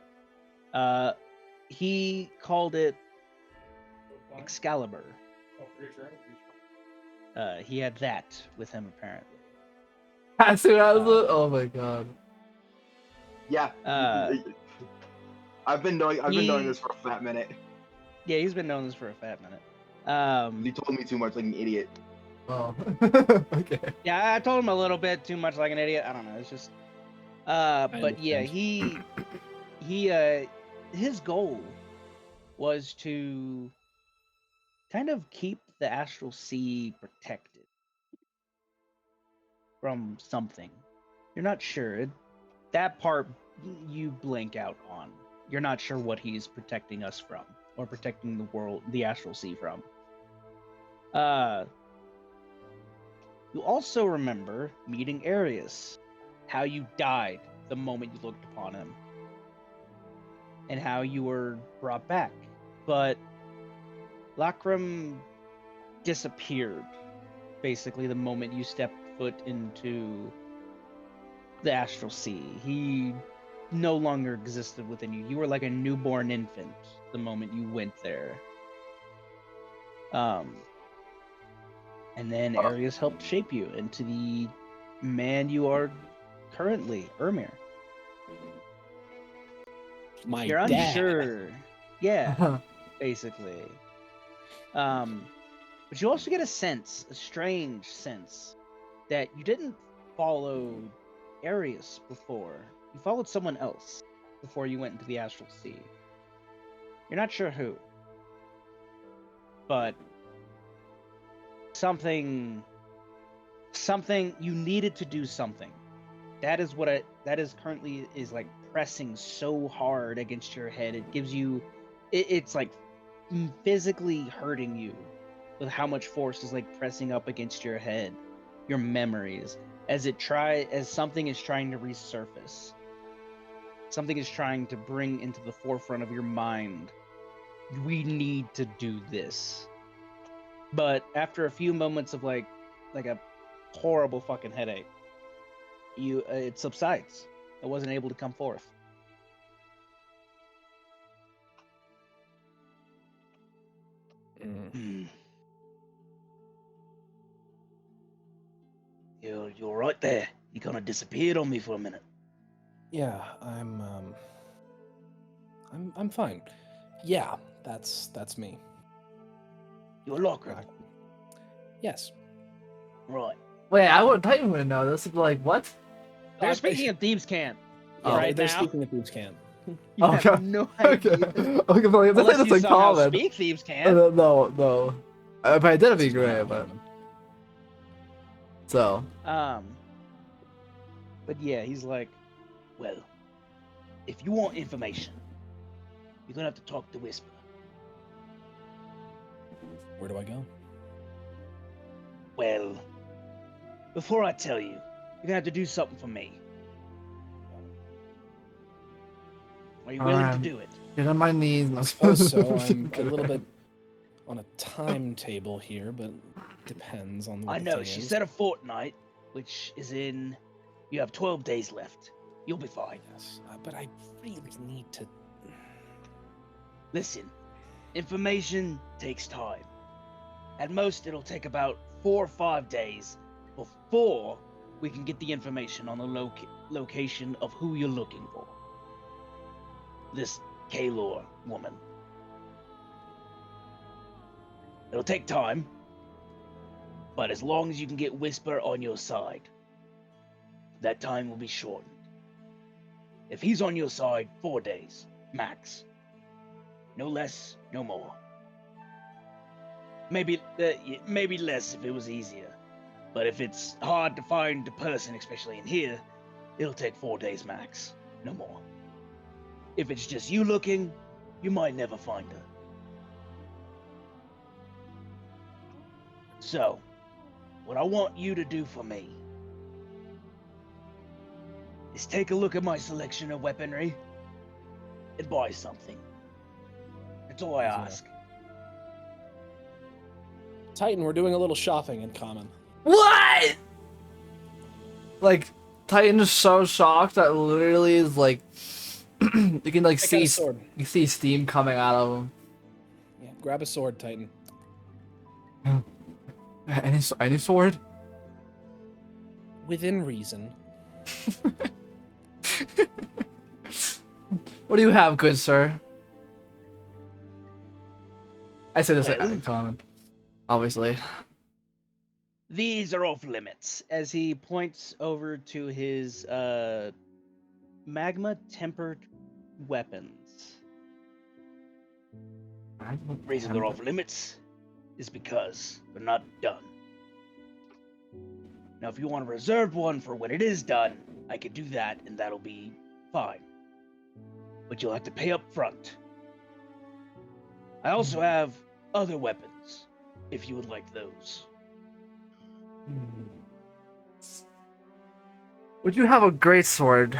he called it Excalibur. He had that with him apparently. Oh my god. Yeah. I've been knowing this for a fat minute. Yeah, he's been knowing this for a fat minute. You told me too much like an idiot. Oh. Okay. Yeah, I told him a little bit too much like an idiot. I don't know. It's just, but yeah, understand. his goal was to kind of keep the astral sea protected from something. You're not sure. That part you blank out on. You're not sure what he's protecting us from or protecting the world, the astral sea from. You also remember meeting Arius, how you died the moment you looked upon him, and how you were brought back. But Lacram disappeared, basically, the moment you stepped foot into the astral sea. He no longer existed within you. You were like a newborn infant the moment you went there. And then Arius helped shape you into the man you are currently, Ermir. You're dad. unsure. Yeah, basically. But you also get a strange sense, that you didn't follow Arius before. You followed someone else before you went into the astral sea. You're not sure who. But something you needed to do something. That is currently is like pressing so hard against your head. It gives you, it's like physically hurting you with how much force is like pressing up against your head, your memories, as something is trying to resurface. Something is trying to bring into the forefront of your mind, we need to do this. But after a few moments of like a horrible fucking headache, it subsides. It wasn't able to come forth. You're right there. You kind of disappeared on me for a minute. Yeah, I'm fine. Yeah, that's me. Your locker. Yes. Right. Wait, I wouldn't even know. This would be like, what? They're speaking of Thieves' Camp. Yeah, right they're now. speaking of Thieves' Camp. You Okay. have no Okay. idea. Okay, but like, Unless that's you a somehow comment. speak Thieves' Camp. No. If I did, it'd be It's great, not but common. so. But yeah, he's like, well, if you want information, you're gonna have to talk to Whisper. Where do I go? Well, before I tell you, you're gonna have to do something for me. Are you willing to Alright. do it? Get on my knees. I suppose so. I'm a little bit on a timetable here, but depends on what I the know, thing she is. said a fortnight, which is in... You have 12 days left. You'll be fine. Yes, but I really need to. Listen, information takes time. At most, it'll take about 4 or 5 days before we can get the information on the location of who you're looking for. This Kaelor woman. It'll take time, but as long as you can get Whisper on your side, that time will be shortened. If he's on your side, 4 days, max. No less, no more. Maybe less if it was easier. But if it's hard to find a person, especially in here, it'll take 4 days max, no more. If it's just you looking, you might never find her. So, what I want you to do for me is take a look at my selection of weaponry and buy something. That's all I ask. Titan, we're doing a little shopping in common. What? Like, Titan is so shocked that literally is like, you can like Pick out see a sword. you see steam coming out of him. Yeah, grab a sword, Titan. Any sword? Within reason. What do you have, good sir? I say this Well- in common, obviously. These are off limits, as he points over to his magma-tempered weapons. The reason they're off limits is because they're not done. Now, if you want a reserved one for when it is done, I can do that, and that'll be fine. But you'll have to pay up front. I also have other weapons, if you would like those. Would you have a great sword,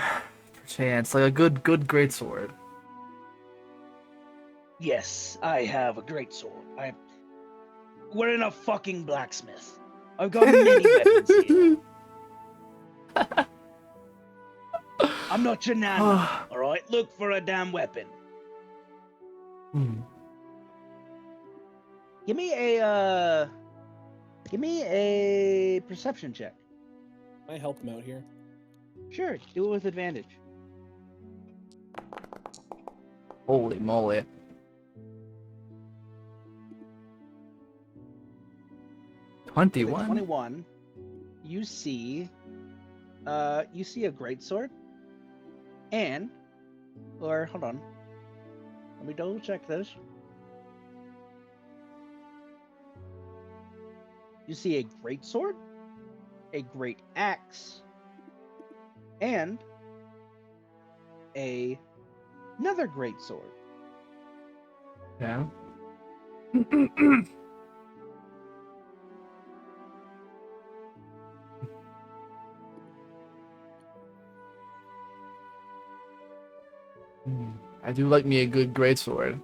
perchance, like a good great sword? Yes, I have a great sword. We're in a fucking blacksmith. I've got many weapons here. I'm not your nana, alright? Look for a damn weapon. Give me a perception check. Can I help him out here? Sure, do it with advantage. Holy moly! 21. 21. You see a greatsword, hold on. Let me double check this. You see a greatsword, a great axe, and another greatsword. Yeah. I do like me a good greatsword.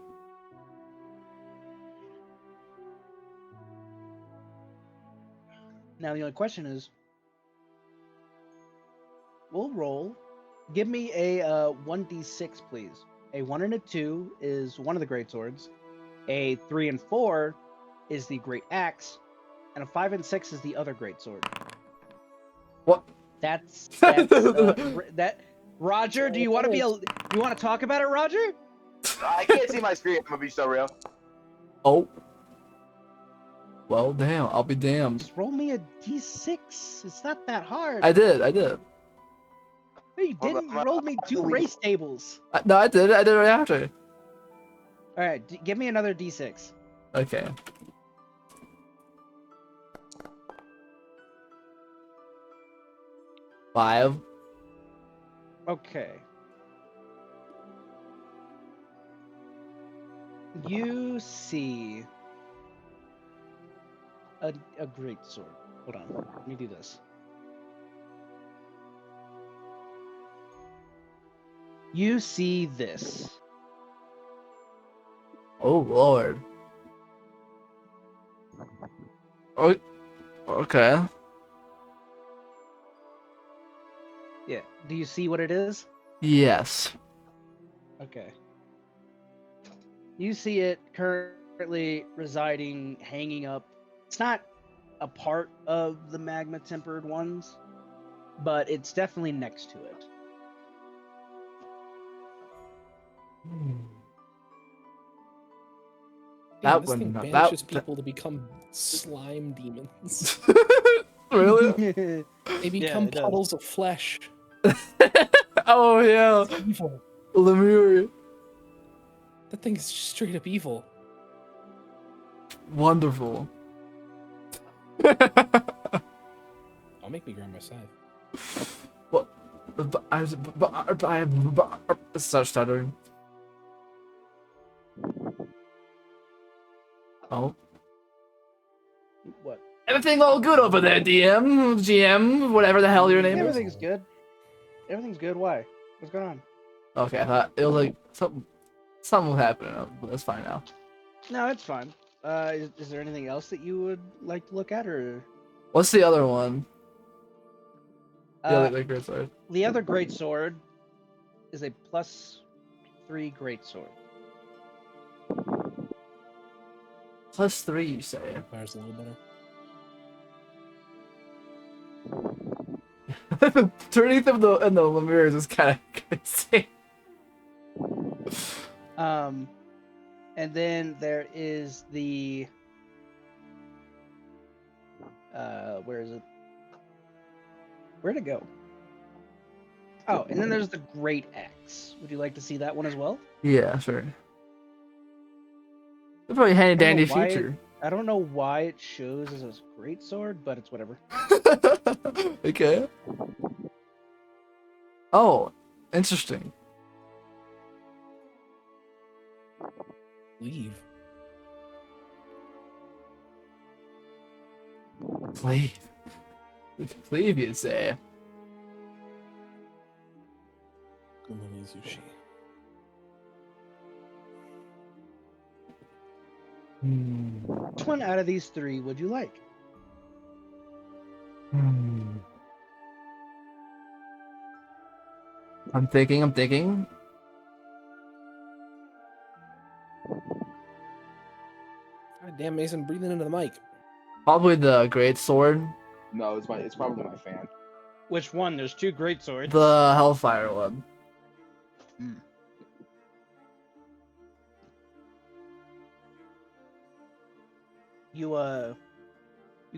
Now the only question is, we'll roll. Give me a 1d6, please. A 1 and a 2 is one of the great swords. A 3 and 4 is the great axe, and a 5 and 6 is the other great sword. What? That's that. Roger, do you want to talk about it, Roger? I can't see my screen. I'm gonna be so real. Oh. Well, damn. I'll be damned. Just roll me a d6. It's not that hard. I did. No, you Hold didn't. on, You rolled me 2 race tables. No, I did. I did it right after. All right, give me another d6. Okay. Five. Okay. You see a great sword. Hold on. Let me do this. You see this. Oh lord. Oh, okay. Yeah. Do you see what it is? Yes. Okay. You see it currently residing, hanging up. It's not a part of the magma tempered ones, but it's definitely next to it. Damn, That this one. thing That. banishes people to become slime demons. Really? They become it does. puddles of flesh. Oh yeah. It's evil. Lemur. That thing's straight up evil. Wonderful. I'll make me grab my scythe. What? I start stuttering. Oh. What? Everything all good over there, DM, GM, whatever the hell your name is? Everything's good. Everything's good. Why? What's going on? Okay, I thought it was like something was happening, but that's fine now. No, it's fine. Is there anything else that you would like to look at, or What's the other one? The other great sword. the other great sword is a +3 great sword. +3, you say? Fire's a little better. Turning them in the Lemurs is kind of crazy. And then there is the where is it? Where'd it go? Oh, and then there's the Great Axe. Would you like to see that one as well? Yeah, sure. It's probably handy dandy why- feature. I don't know why it shows as a great sword, but it's whatever. Okay. Oh, interesting. Leave. Cleave. Cleave, you'd say. Sushi. Which one out of these 3 would you like? I'm thinking. God damn, Mason, breathing into the mic. Probably the great sword. No, it's probably my fan. Which one? There's 2 great swords. The Hellfire one. You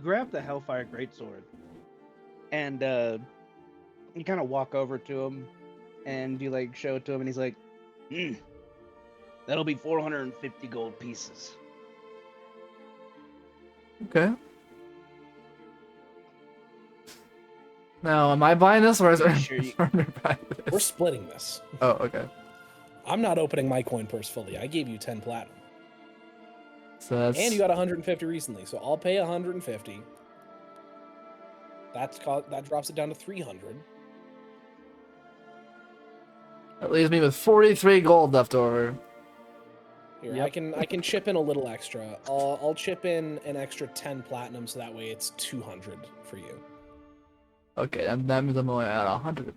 grab the Hellfire Greatsword, and you kind of walk over to him, and you like show it to him, and he's like, "That'll be 450 gold pieces." Okay. Now, am I buying this or is Pretty sure you- Turner buying this? We're splitting this. Oh, okay. I'm not opening my coin purse fully. I gave you 10 platinum. So that's And you got 150 recently, so I'll pay 150. That drops it down to 300. that leaves me with 43 gold left over. Here, Yep. I can chip in a little extra. I'll chip in an extra 10 platinum, so that way it's 200 for you. Okay, that means I'm only at 100.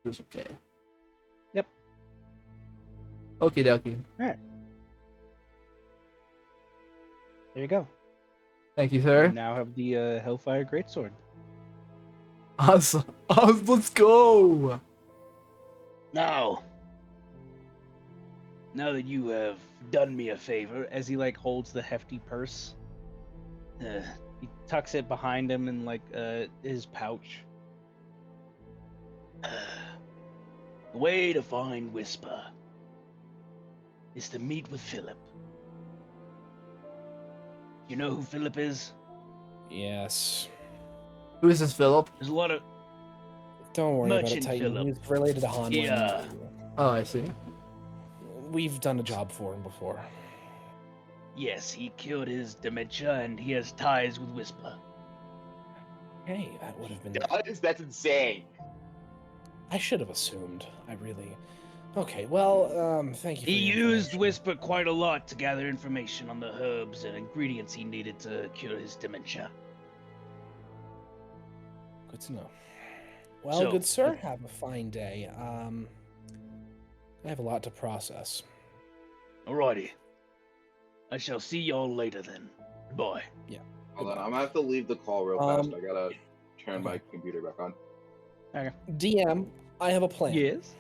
That's okay. Yep. Okie dokie. There you go. Thank you, You sir. now have the Hellfire Greatsword. Awesome. Let's go. Now that you have done me a favor, as he like holds the hefty purse, He tucks it behind him in like his pouch. The way to find Whisper is to meet with Philip. You know who Philip is? Yes. Who is this, Philip? There's a lot of Don't worry about it, Merchant Titan. Philip. He's related to Hanwin. Yeah. Oh, I see. We've done a job for him before. Yes, he cured his dementia and he has ties with Whisper. Hey, that would have been. That's insane. I should have assumed. I really. Okay, well, thank you. For He your used information. Whisper quite a lot to gather information on the herbs and ingredients he needed to cure his dementia. Good to know. Well, So- good sir, have a fine day. I have a lot to process. Alrighty. I shall see y'all later then. Goodbye. Hold on, I'm gonna have to leave the call real fast. I gotta turn my okay. computer back on. DM, I have a plan. Yes.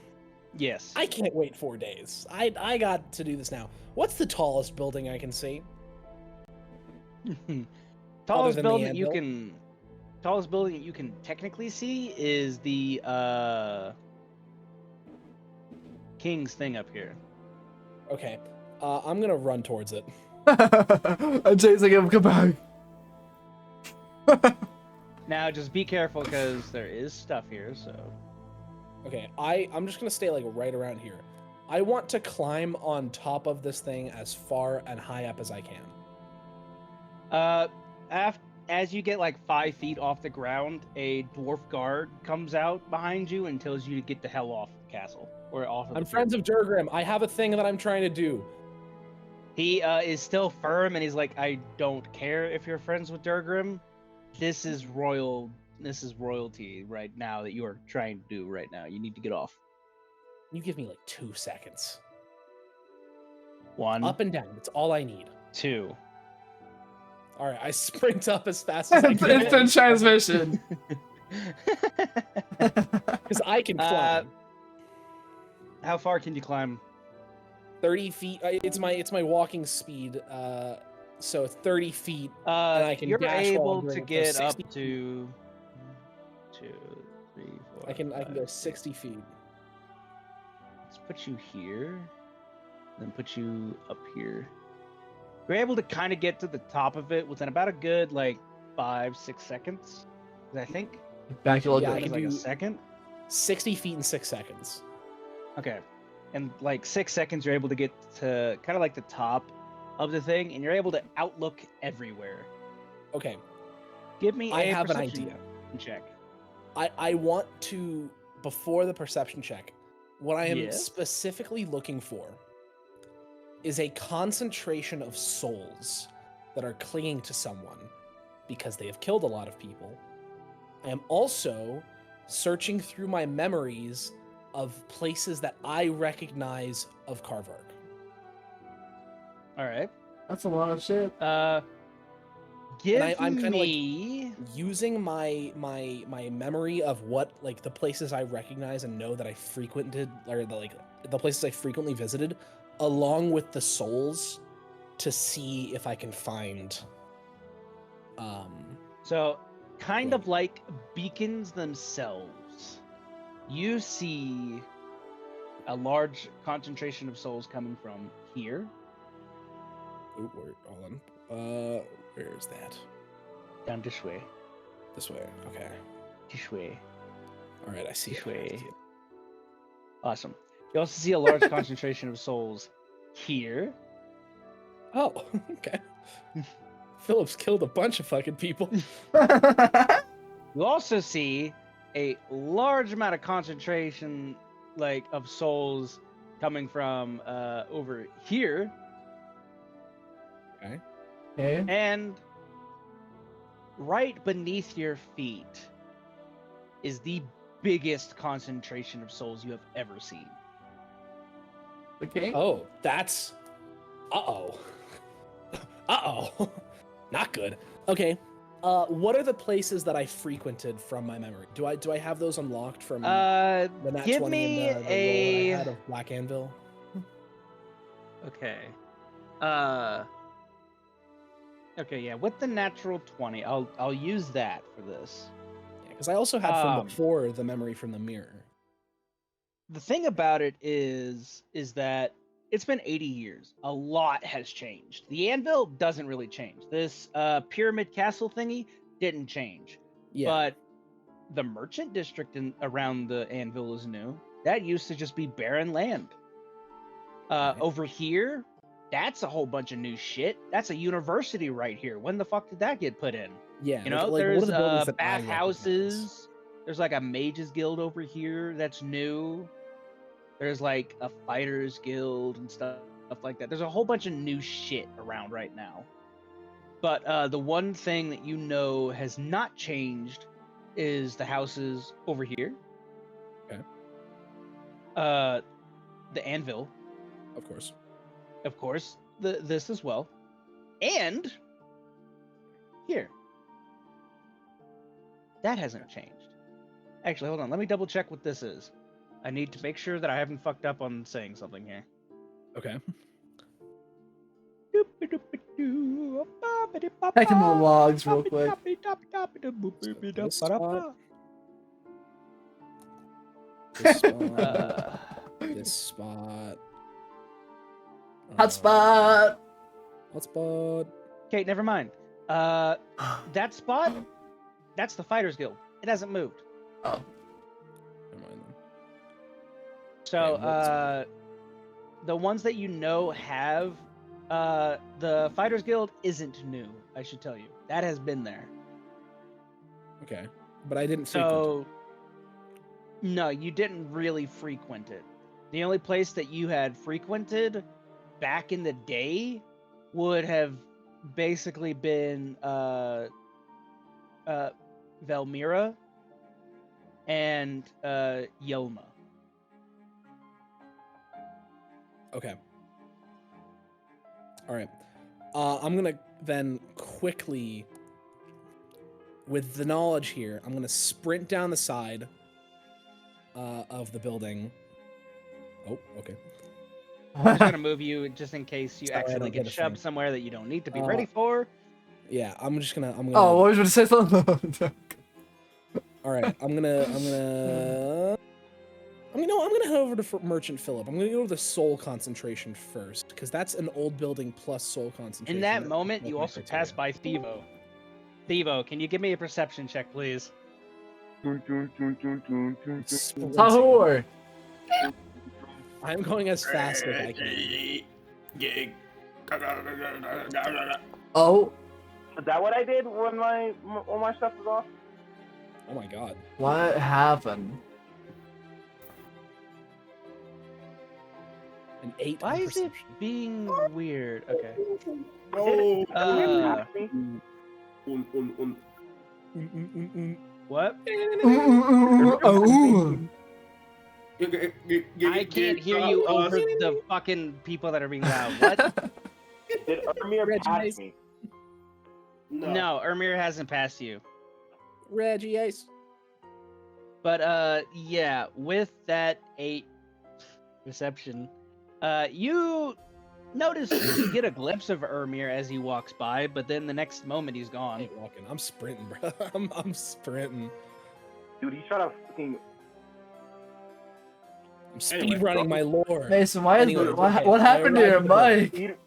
Yes. I can't wait 4 days. I got to do this now. What's the tallest building I can see? Tallest than the building you anvil? can tallest building you can technically see is the King's thing up here. Okay, I'm gonna run towards it. I'm chasing him. Come back. Now just be careful because there is stuff here, so Okay, I'm just gonna stay like right around here. I want to climb on top of this thing as far and high up as I can. as you get like 5 feet off the ground, a dwarf guard comes out behind you and tells you to get the hell off the castle or off of I'm the friends of Durgrim. I have a thing that I'm trying to do. He is still firm and he's like, I don't care if you're friends with Durgrim. This is royalty right now that you are trying to do right now. You need to get off. You give me like 2 seconds. 1, Up and down. That's all I need. 2. All right, I sprint up as fast as I can Instant transmission. because I can climb. How far can you climb? 30 feet. It's my walking speed. So 30 feet. And I can You're dash while I'm able doing to it for get up 60 to 2, 3, 4. I can go 5, 60 feet. Let's put you here, then put you up here. You're able to kind of get to the top of it within about a good like 5-6 seconds. I think Back you look Yeah, I it's can like a do- second. 60 feet in 6 seconds. Okay, and like 6 seconds, you're able to get to kind of like the top of the thing, and you're able to outlook everywhere. Okay, Give me I a have an perception idea. check. I want to, before the perception check, what I am Yes? specifically looking for is a concentration of souls that are clinging to someone because they have killed a lot of people. I am also searching through my memories of places that I recognize of Carvark. All right. That's a lot of shit. Give I'm kinda, like, me. Using my memory of what, like, the places I recognize and know that I frequented, or the places I frequently visited, along with the souls, to see if I can find So, kind Cool. of like beacons themselves. You see a large concentration of souls coming from here, Hold on. Where is that? down this way, This way. Okay. this way. All right, I see This it. way. I see it. Awesome. You also see a large concentration of souls here. Oh, okay. Phillips killed a bunch of fucking people. You also see a large amount of concentration, like, of souls coming from over here, Okay. Okay. and right beneath your feet is the biggest concentration of souls you have ever seen. Okay. Oh, that's. Uh-oh. Uh-oh. Not good. Okay. What are the places that I frequented from my memory? Do I have those unlocked from the Nat Give 20 me and the roll that a. I had of Black Anvil? Okay. Okay, yeah, with the natural 20, I'll use that for this. Because I also had from Um, before the memory from the mirror. The thing about it is that it's been 80 years. A lot has changed. The anvil doesn't really change. This pyramid castle thingy didn't change. Yeah. But the merchant district around the anvil is new. That used to just be barren land. Right. Over here, that's a whole bunch of new shit. That's a university right here. When the fuck did that get put in? Yeah. You know, one of there's the buildings that I recognize. bathhouses. There's like a mages guild over here that's new. There's like a fighters guild and stuff like that. There's a whole bunch of new shit around right now. But the one thing that you know has not changed is the houses over here. Okay. The anvil, Of course. of course. This as well. And here. That hasn't changed. Actually, hold on. Let me double check what this is. I need to make sure that I haven't fucked up on saying something here. Okay. Checking the logs real quick. This spot. This spot. This spot. Hotspot. Hotspot. Okay, never mind. That spot, that's the Fighters Guild. It hasn't moved. Oh. Never mind then. So, Okay, what's- the ones that you know have the Fighters Guild isn't new, I should tell you. That has been there. Okay. But I didn't frequent So, no, you didn't really frequent it. The only place that you had frequented back in the day would have basically been Velmira and Yelma. it. Okay. All right. I'm gonna then quickly, with the knowledge here, I'm gonna sprint down the side of the building. Oh, okay. I'm just gonna move you just in case you Sorry, I accidentally don't get get a shoved thing. somewhere that you don't need to be Uh, ready for. Yeah, I'm gonna. Oh, what was you gonna say something? All right, I'm gonna head over to Merchant Philip. I'm gonna go to the soul concentration first, because that's an old building plus soul concentration. In that That's moment, like you my also criteria. pass by Thivo. Thivo, can you give me a perception check, please? Sprinting. Tahor. I'm going as fast as I can. Oh, Is that what I did when all my stuff was off? Oh my god. what happened? An 8 Why on is it perception. being weird? Okay. Oh. Uh, what? Oh, I can't hear you over the fucking people that are being loud. What? Did Ermir Reggie pass Mace. me? No, Ermir hasn't passed you. Reggie Ace. But yeah, with that 8 perception, you notice you get a glimpse of Ermir as he walks by, but then the next moment he's I gone. ain't walking. I'm sprinting, bro. I'm sprinting. Dude, he's trying to fucking. I'm speed running my lore. Mason, why is Anyway, it, what, okay, what I happened to your arrived mic?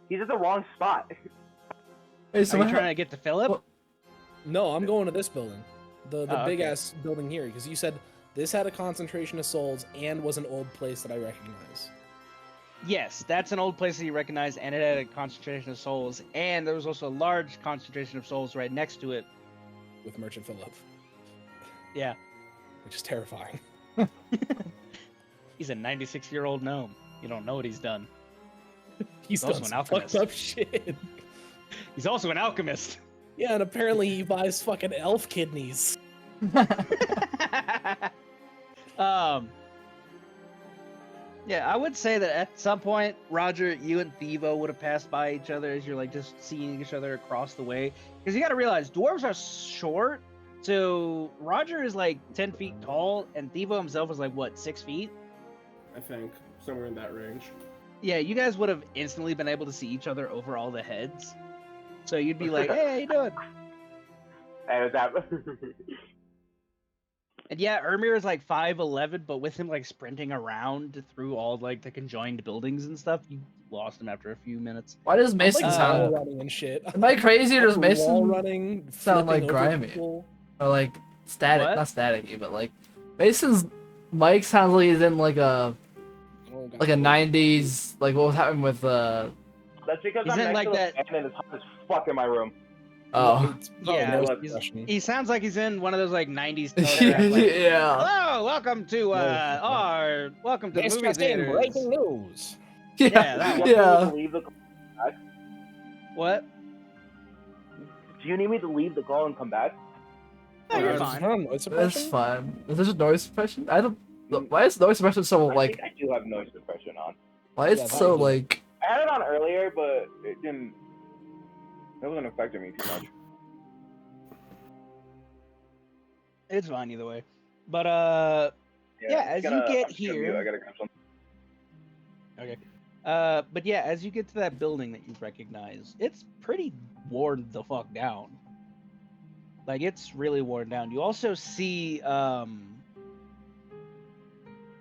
He's at the wrong spot. Mason, Are what you trying to get to Philip? What? No, I'm going to this building. The Oh, big okay. ass building here, because you said this had a concentration of souls and was an old place that I recognize. Yes, that's an old place that you recognize, and it had a concentration of souls, and there was also a large concentration of souls right next to it. With Merchant Philip, Yeah, which is terrifying. he's a 96-year-old gnome. You don't know what he's done. He's also done an some alchemist. fucked up shit. He's also an alchemist. Yeah, and apparently he buys fucking elf kidneys. Yeah, I would say that at some point, Roger, you and Thivo would have passed by each other as you're like just seeing each other across the way. Because you got to realize, dwarves are short, so Roger is like 10 feet tall, and Thivo himself is like what, 6 feet? I think somewhere in that range. Yeah, you guys would have instantly been able to see each other over all the heads. So you'd be like, "Hey, how you doing?" Hey, what's up? And yeah, Ermir is like 5'11", but with him like sprinting around through all like the conjoined buildings and stuff, you lost him after a few minutes. Why does I'm Mason like Uh, wall sound? running and shit. Am I crazy or does I'm wall Mason running, sound like flipping over grimy? people. Or like static? What? Not staticky, but like Mason's mic sounds like he's in like a Oh, God. 90s, like what was happening with That's because He's I'm in next like to that. the fan and it's hot as fuck in my room. oh. It's probably Yeah, noise look, suppression. he sounds like he's in one of those like 90s telegraph. Like, Yeah. hello, welcome to the This movie just in, theaters. breaking news. Yeah, that Do one. you want me Yeah. to leave the What? Do you need me to leave the call and come back? No, you're Is fine. there noise That's suppression? fine. Is this noise suppression? I don't. Why is noise suppression so I like? think I do have noise suppression on. Why is Yeah, it that so was it. like? I had it on earlier, but it didn't. It wasn't affecting me too much. It's fine either way. But I'm Yeah, as just you gonna- get I'm just gonna here- mute. I gotta grab something. Okay. But yeah, as you get to that building that you recognize, it's pretty worn the fuck down. Like it's really worn down. You also see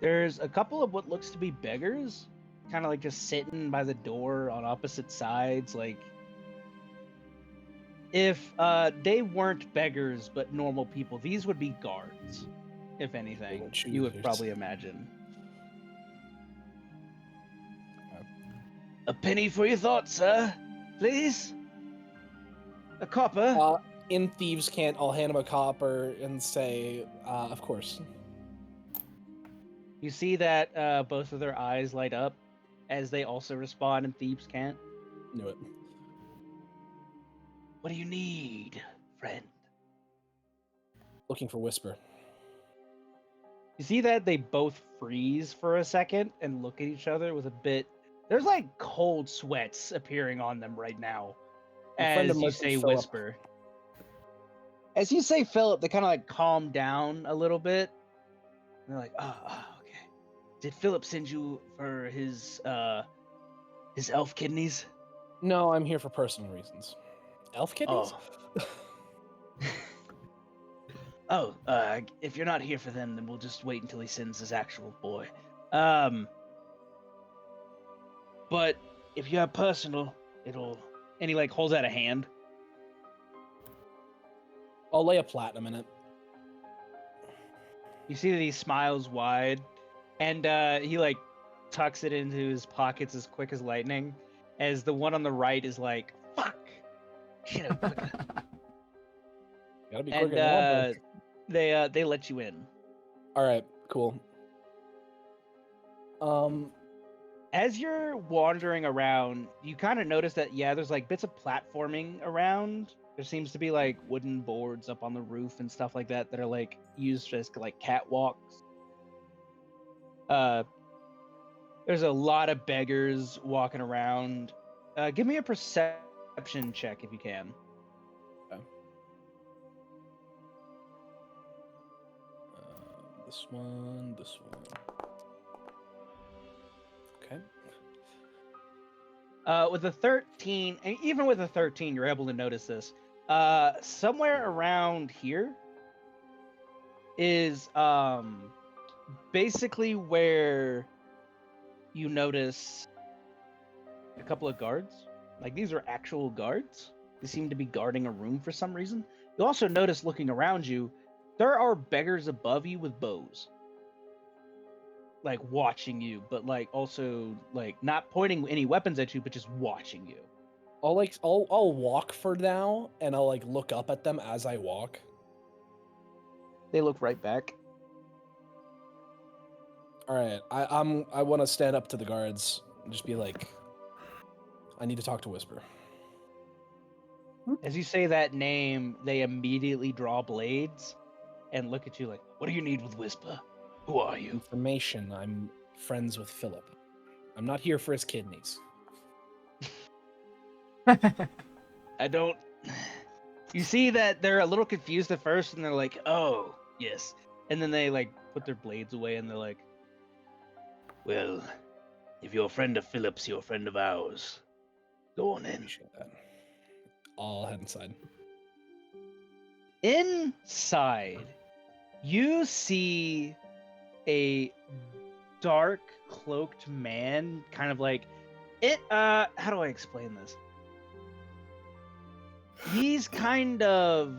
there's a couple of what looks to be beggars, kind of like just sitting by the door on opposite sides. Like if they weren't beggars but normal people, these would be guards, if anything. You would Choosers. probably imagine. A penny for your thoughts, sir. Please? A copper? In Thieves' Cant, I'll hand him a copper and say, of course. You see that both of their eyes light up as they also respond in Thieves' Cant. Knew it. What do you need, friend? Looking for Whisper. You see that they both freeze for a second and look at each other with a bit... There's like cold sweats appearing on them right now My friend as you Merchant say Philip. Whisper. As you say Philip, they kind of like calm down a little bit. They're like, oh, okay. Did Philip send you for his elf kidneys? No, I'm here for personal reasons. Elf kidneys? Oh. If you're not here for them, then we'll just wait until he sends his actual boy. But if you have personal, it'll... And he like holds out a hand. I'll lay a platinum in it. You see that he smiles wide, and he like tucks it into his pockets as quick as lightning, as the one on the right is like, "Fuck, shit, I'm quicker." Gotta be And quicker than that. they let you in. All right, cool. As you're wandering around, you kind of notice that there's like bits of platforming around. There seems to be like wooden boards up on the roof and stuff like that that are like used as like catwalks. There's a lot of beggars walking around. Give me a perception check if you can. Okay. This one. Okay. With a 13, and even with a 13, you're able to notice this. Somewhere around here is basically where you notice a couple of guards. Like these are actual guards. They seem to be guarding a room for some reason. You also notice looking around you, there are beggars above you with bows. Like watching you, but like also like not pointing any weapons at you, but just watching you. I'll walk for now, and I'll like look up at them as I walk. They look right back. All right, I want to stand up to the guards and just be like, I need to talk to Whisper. As you say that name, they immediately draw blades and look at you like, "What do you need with Whisper? Who are you?" Information. I'm friends with Philip. I'm not here for his kidneys. I don't. You see that they're a little confused at first, and they're like, "Oh, yes," and then they like put their blades away, and they're like, "Well, If you're a friend of Philip's, you're a friend of ours. Go on in. Appreciate that. I'll head inside. Inside, you see a dark cloaked man, kind of like it. How do I explain this? He's kind of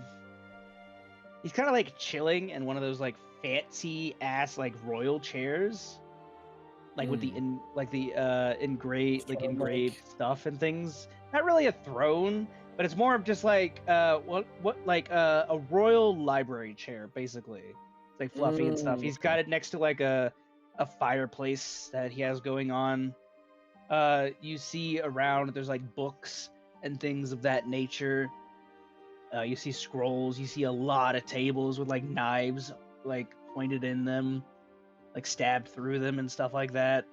like chilling in one of those like fancy ass like royal chairs, like with the engraved Sort of engraved like- stuff and things. Not really a throne, but it's more of just like a royal library chair basically. It's like fluffy and stuff. He's got it next to like a fireplace that he has going on. You see around there's like books and things of that nature. You see scrolls. You see a lot of tables with like knives like pointed in them, like stabbed through them and stuff like that.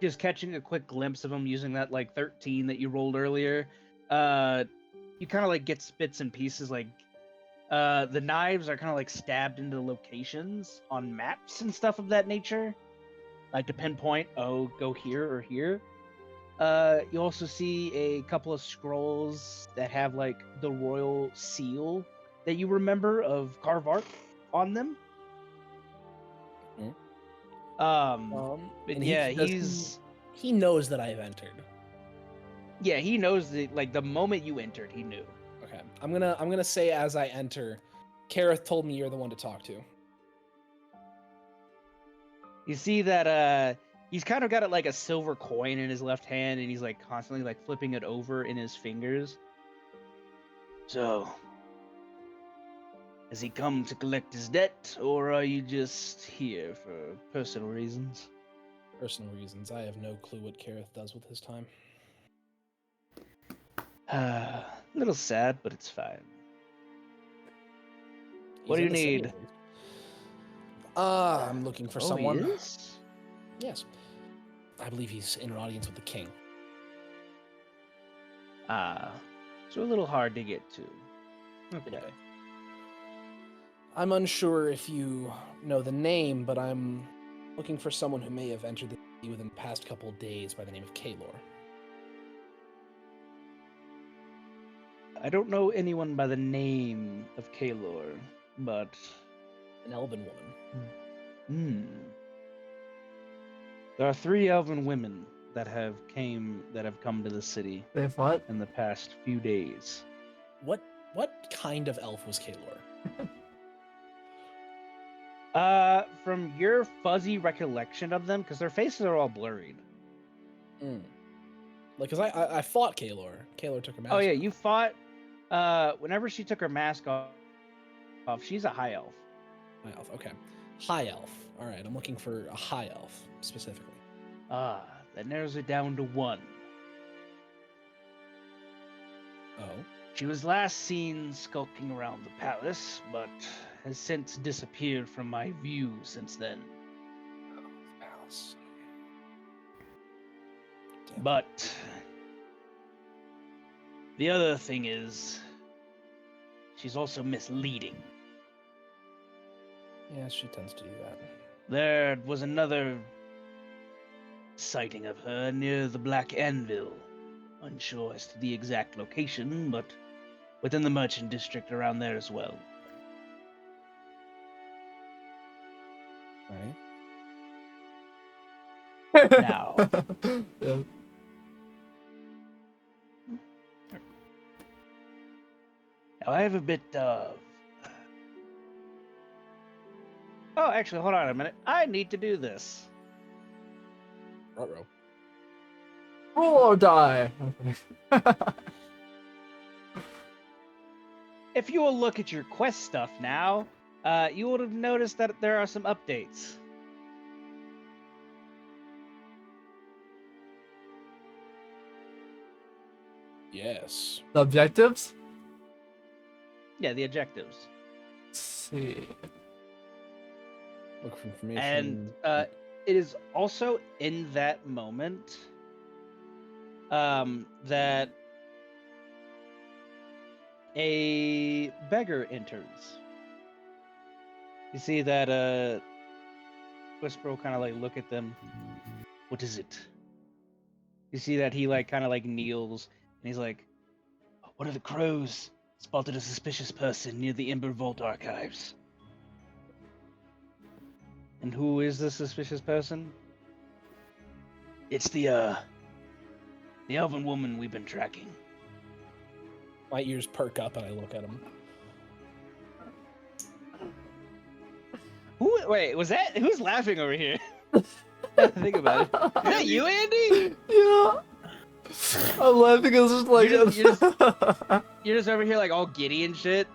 Just catching a quick glimpse of him using that like 13 that you rolled earlier. You kind of like get bits and pieces like the knives are kind of like stabbed into locations on maps and stuff of that nature, like to pinpoint, oh, go here or here. You also see a couple of scrolls that have like the royal seal that you remember of Carvark on them. But and yeah, he knows that I've entered. yeah, he knows that like the moment you entered, he knew. Okay, I'm gonna say as I enter, Kareth told me you're the one to talk to. You see that he's kind of got it like a silver coin in his left hand, and he's like constantly like flipping it over in his fingers. So, has he come to collect his debt, or are you just here for personal reasons? Personal reasons. I have no clue what Kareth does with his time. A little sad, but it's fine. What He's do you in the city, need? at least. I'm looking for someone. He is? Yes. I believe he's in an audience with the king. So a little hard to get to. Okay. I'm unsure if you know the name, but I'm looking for someone who may have entered the city within the past couple of days by the name of Kaelor. I don't know anyone by the name of Kaelor, but An elven woman. There are 3 elven women that have come to the city They have what? in the past few days. What kind of elf was Kaelor? From your fuzzy recollection of them, because their faces are all blurred. Like, cause I fought Kaelor. Kaelor took her mask. Oh yeah, off. you fought. Whenever she took her mask off, she's a high elf. High elf. Okay. High elf. All right. I'm looking for a high elf specifically. That narrows it down to 1. Oh. She was last seen skulking around the palace, but has since disappeared from my view since then. Palace. Damn. But the other thing is, she's also misleading. Yeah, she tends to do that. There was another sighting of her near the Black Anvil. Unsure as to the exact location, but within the merchant district around there as well. Right. Now, Yeah. I have a bit of... Oh, actually, hold on a minute. I need to do this. Ruh-roh. Roll or die. If you will look at your quest stuff now, you would have noticed that there are some updates. Yes. The objectives? Yeah, the objectives. Let's see. Look for information. And it is also in that moment that a beggar enters. You see that Whisper will kind of like look at them. What is it? You see that he like kind of like kneels and he's like, "What are the crows? Spotted a suspicious person near the Ember Vault archives." And who is the suspicious person? It's the elven woman we've been tracking. My ears perk up and I look at him. Wait, was that who's laughing over here? Think about it. Is that you, Andy? Yeah. I'm laughing because it's like You're just over here like all giddy and shit.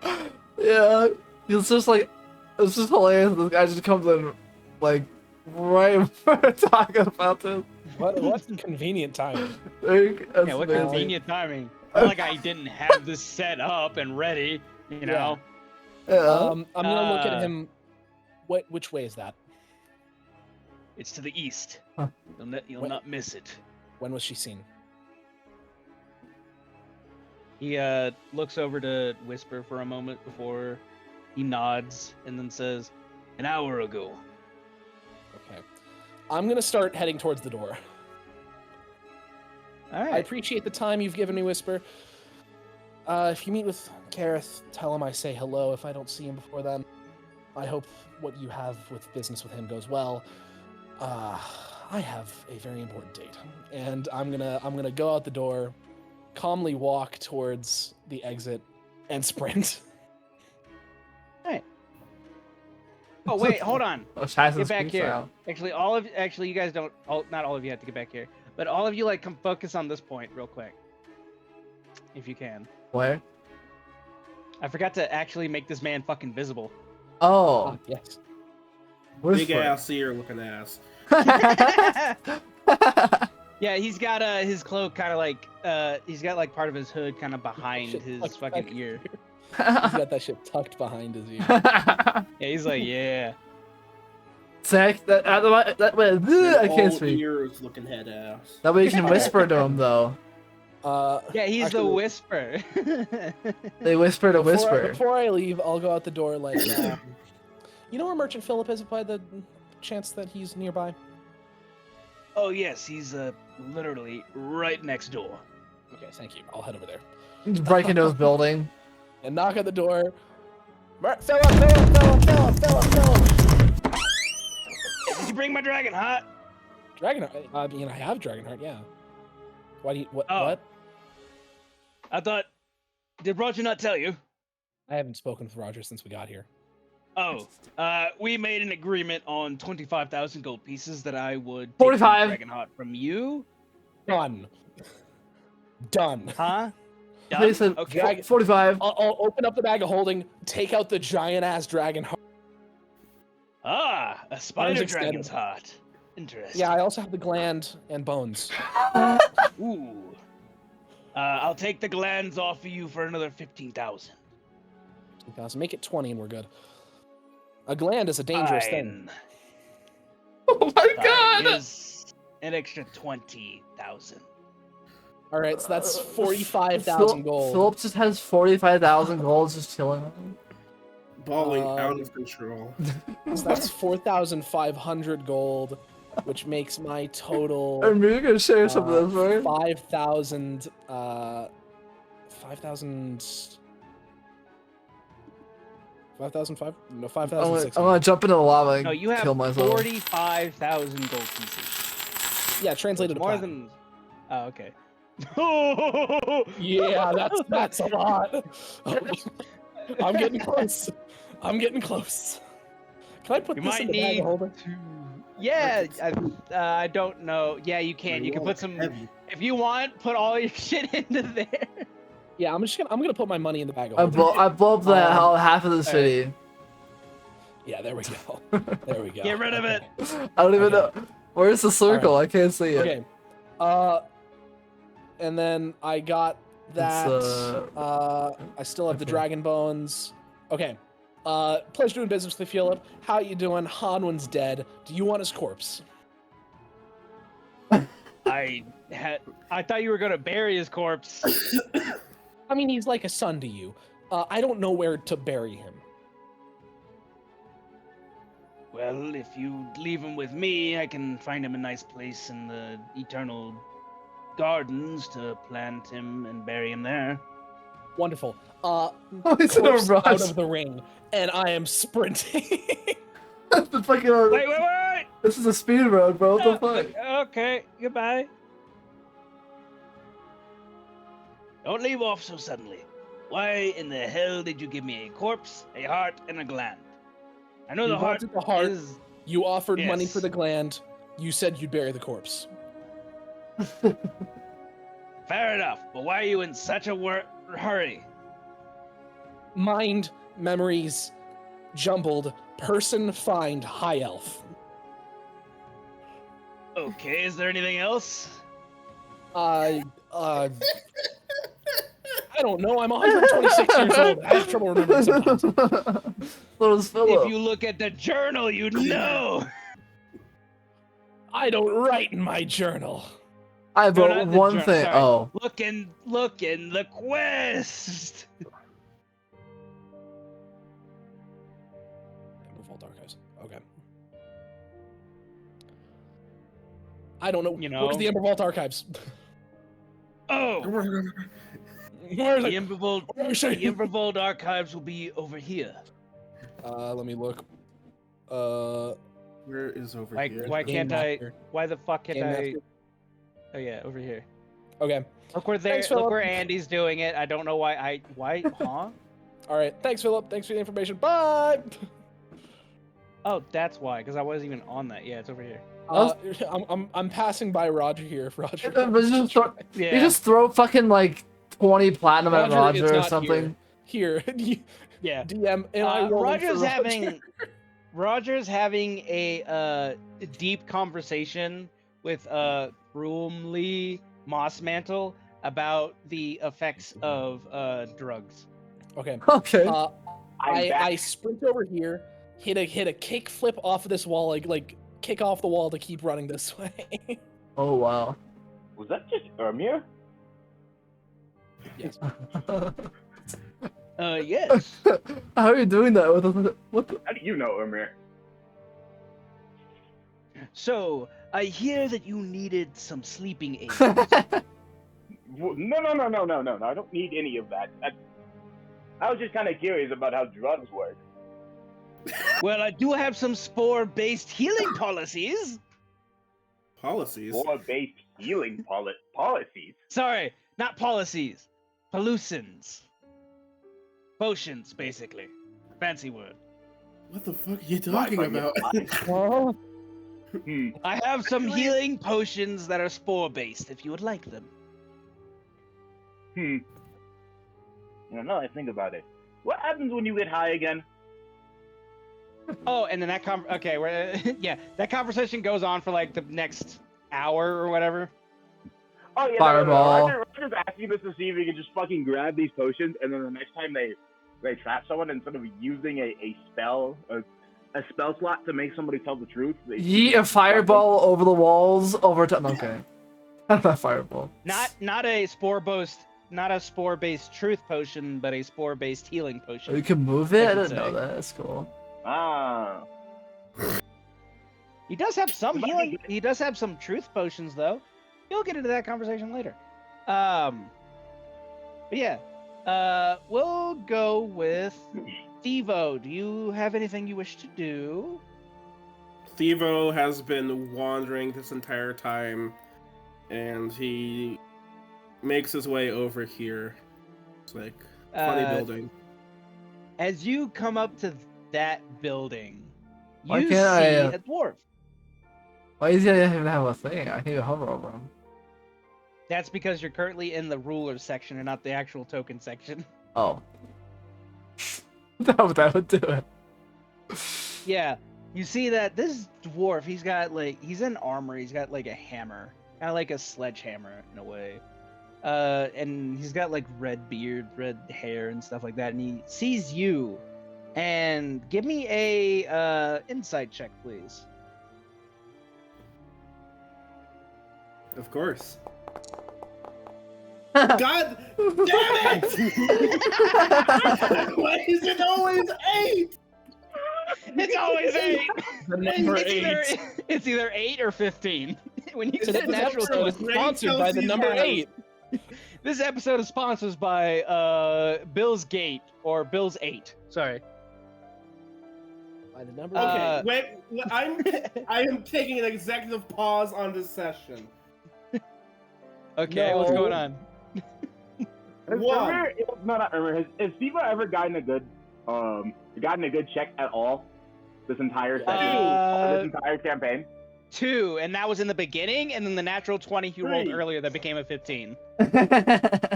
yeah. It's just like it's just hilarious. This guy just comes in like right before we're talking about this. What's convenient timing? Like, that's Yeah, what amazing. convenient timing. Not like I didn't have this set up and ready, you know. Yeah. I'm gonna look at him. Which way is that? It's to the east. Huh. You'll not miss it. When was she seen? He looks over to Whisper for a moment before he nods and then says, "An hour ago." Okay. I'm gonna start heading towards the door. All right. I appreciate the time you've given me, Whisper. If you meet with Kareth, tell him I say hello if I don't see him before then. I hope what you have with business with him goes well. I have a very important date, and I'm gonna go out the door, calmly walk towards the exit, and sprint. Oh wait, hold on. Oh, Shazam's Get back speech here. out. Actually, you guys don't. Not all of you have to get back here, but all of you like come focus on this point real quick, if you can. Where? I forgot to actually make this man fucking visible. Oh. Yes. Big ass ear looking ass. Yeah, he's got his cloak kind of like he's got like part of his hood kind of behind Shit, his tucked fucking back. ear. He's got that shit tucked behind his ear. Yeah, he's like, yeah. Zach, that way, I can't All speak. ears looking head ass. That way you can whisper to him though. Yeah, he's the actually, whisper. They whisper to whisper. Before I leave, I'll go out the door like, you know where Merchant Philip is by the chance that he's nearby? Oh yes, he's literally right next door. Okay, thank you. I'll head over there. Break into his building. And knock at the door. Philip! Did you bring my dragon heart? Dragonheart. I mean, I have Dragonheart, yeah. Why do you, what? Oh. What? I thought. Did Roger not tell you? I haven't spoken with Roger since we got here. Oh, we made an agreement on 25,000 gold pieces that I would take 45. the dragon heart from you. Done. Done. Huh? They said Okay. 45. I'll open up the bag of holding, take out the giant ass dragon heart. Ah, a spider extended. dragon's heart. Interesting. Yeah, I also have the gland and bones. Ooh. I'll take the glands off of you for another 15,000. 2,000. Make it 20 and we're good. A gland is a dangerous thing. Oh my Fine. god! Here's an extra 20,000. All right, so that's 45,000 gold. Philip just has 45,000 gold just chilling on him. Balling out of control. So that's 4,500 gold, which makes my total I'm really gonna share some of this, right? 5,000. 5,000. 5,005? No, I'm 5,600. gonna jump into the lava and No, you have kill myself. 45,000 gold pieces. Yeah, translated to More platinum. than. Oh, okay. Yeah, that's a lot. I'm getting close. I'm getting close. Can I put You this might in the bag need of holding? to. Yeah, I don't know. Yeah, you can. You can put some. If you want, put all your shit into there. Yeah, I'm gonna put my money in the bag of I holding. blow up half of the city. Yeah, there we go. There we go. Get rid of it. I don't even Okay. know. Where's the circle? I can't see it. Okay. And then I got that. I still have the okay. dragon bones. Okay. Pleasure doing business with Philip. How you doing? Hanwin's dead. Do you want his corpse? I thought you were gonna bury his corpse. I mean, he's like a son to you. I don't know where to bury him. Well, if you leave him with me, I can find him a nice place in the Eternal Gardens to plant him and bury him there. Wonderful. He's in a Corpse out rush. of the ring, and I am sprinting. The fucking, Wait! this is a speed road, bro. What the fuck? Okay, goodbye. Don't leave off so suddenly. Why in the hell did you give me a corpse, a heart, and a gland? I know You the heart wanted the heart. is... You offered money Yes. for the gland. You said you'd bury the corpse. Fair enough, but why are you in such a hurry? Mind, memories, jumbled, person find, high elf. Okay, is there anything else? I don't know. I'm 126 years old. I have trouble remembering sometimes. Little Philip. If you look at the journal, you'd know. I don't write in my journal. I No, but not the one journal, thing. sorry. Oh, Look in the quest. Vault Archives. Okay. I don't know. You know. Where's the Ember Vault Archives? Oh, Where's the it? Embervold archives will be over here. Let me look. Where is over Like, here? why Game can't I? Master. Why the fuck can't Game I? Master. Oh yeah, over here. Okay. Look where there. Thanks, Look Philip. where Andy's doing it. I don't know why. Why? Huh? All right. Thanks, Philip. Thanks for the information. Bye. Oh, that's why. Because I wasn't even on that. Yeah, it's over here. I'm passing by Roger here. If Roger. but you Yeah. just throw fucking like 20 platinum at Roger is Roger or not something. Here. Yeah. DM. Am I rolling Roger's for Roger? having. Roger's having a deep conversation with Broomley Mossmantle about the effects of drugs. Okay. Okay. I sprint over here, hit a kick flip off of this wall, like kick off the wall to keep running this way. Oh wow. Was that just Ermir? Yes. Yes. How are you doing that? What the? How do you know Ermir? So I hear that you needed some sleeping aids. No. I don't need any of that. I was just kind of curious about how drugs work. Well, I do have some spore-based healing policies. Policies. War-based healing policies. Sorry, not policies. Pollutions. Potions, basically. Fancy word. What the fuck are you talking about? I have some healing potions that are spore-based, if you would like them. You know, now that I think about it. What happens when you get high again? Oh, and then that yeah, that conversation goes on for like the next hour or whatever. Oh yeah, Fireball. Roger's asking this to see if he can just fucking grab these potions, and then the next time they trap someone, instead of using a spell slot to make somebody tell the truth, they Yeet a fireball over the walls over time. Okay. Not fireball. Not a spore-based truth potion, but a spore-based healing potion. You can move it? I should didn't know say. that. That's cool. Ah. He does have some But- healing. He does have some truth potions, though. You'll get into that conversation later. But yeah, we'll go with Thivo. Do you have anything you wish to do? Thivo has been wandering this entire time, and he makes his way over here. It's like funny building. As you come up to that building, Why you see can't I, a dwarf. Why does he even have a thing? I need to hover over him. That's because you're currently in the ruler section and not the actual token section. Oh. that would do it. Yeah, you see that this dwarf, he's in armor, he's got like a hammer, kind of like a sledgehammer in a way. And he's got like red beard, red hair and stuff like that, and he sees you. And give me a insight check, please. Of course. God damn it! Why is it always 8? It's always 8. The number It's either 8 or 15. When you Today's get a natural episode is 20. sponsored by the number 8. This episode is sponsored by Bill's Gate or Bill's 8. Sorry. By the number. Okay, wait. I am taking an executive pause on this session. Okay, No. what's going on? Has Steve ever gotten a good check at all this entire session, this entire campaign? 2, and that was in the beginning, and then the natural 20 he rolled 3. earlier that became a 15.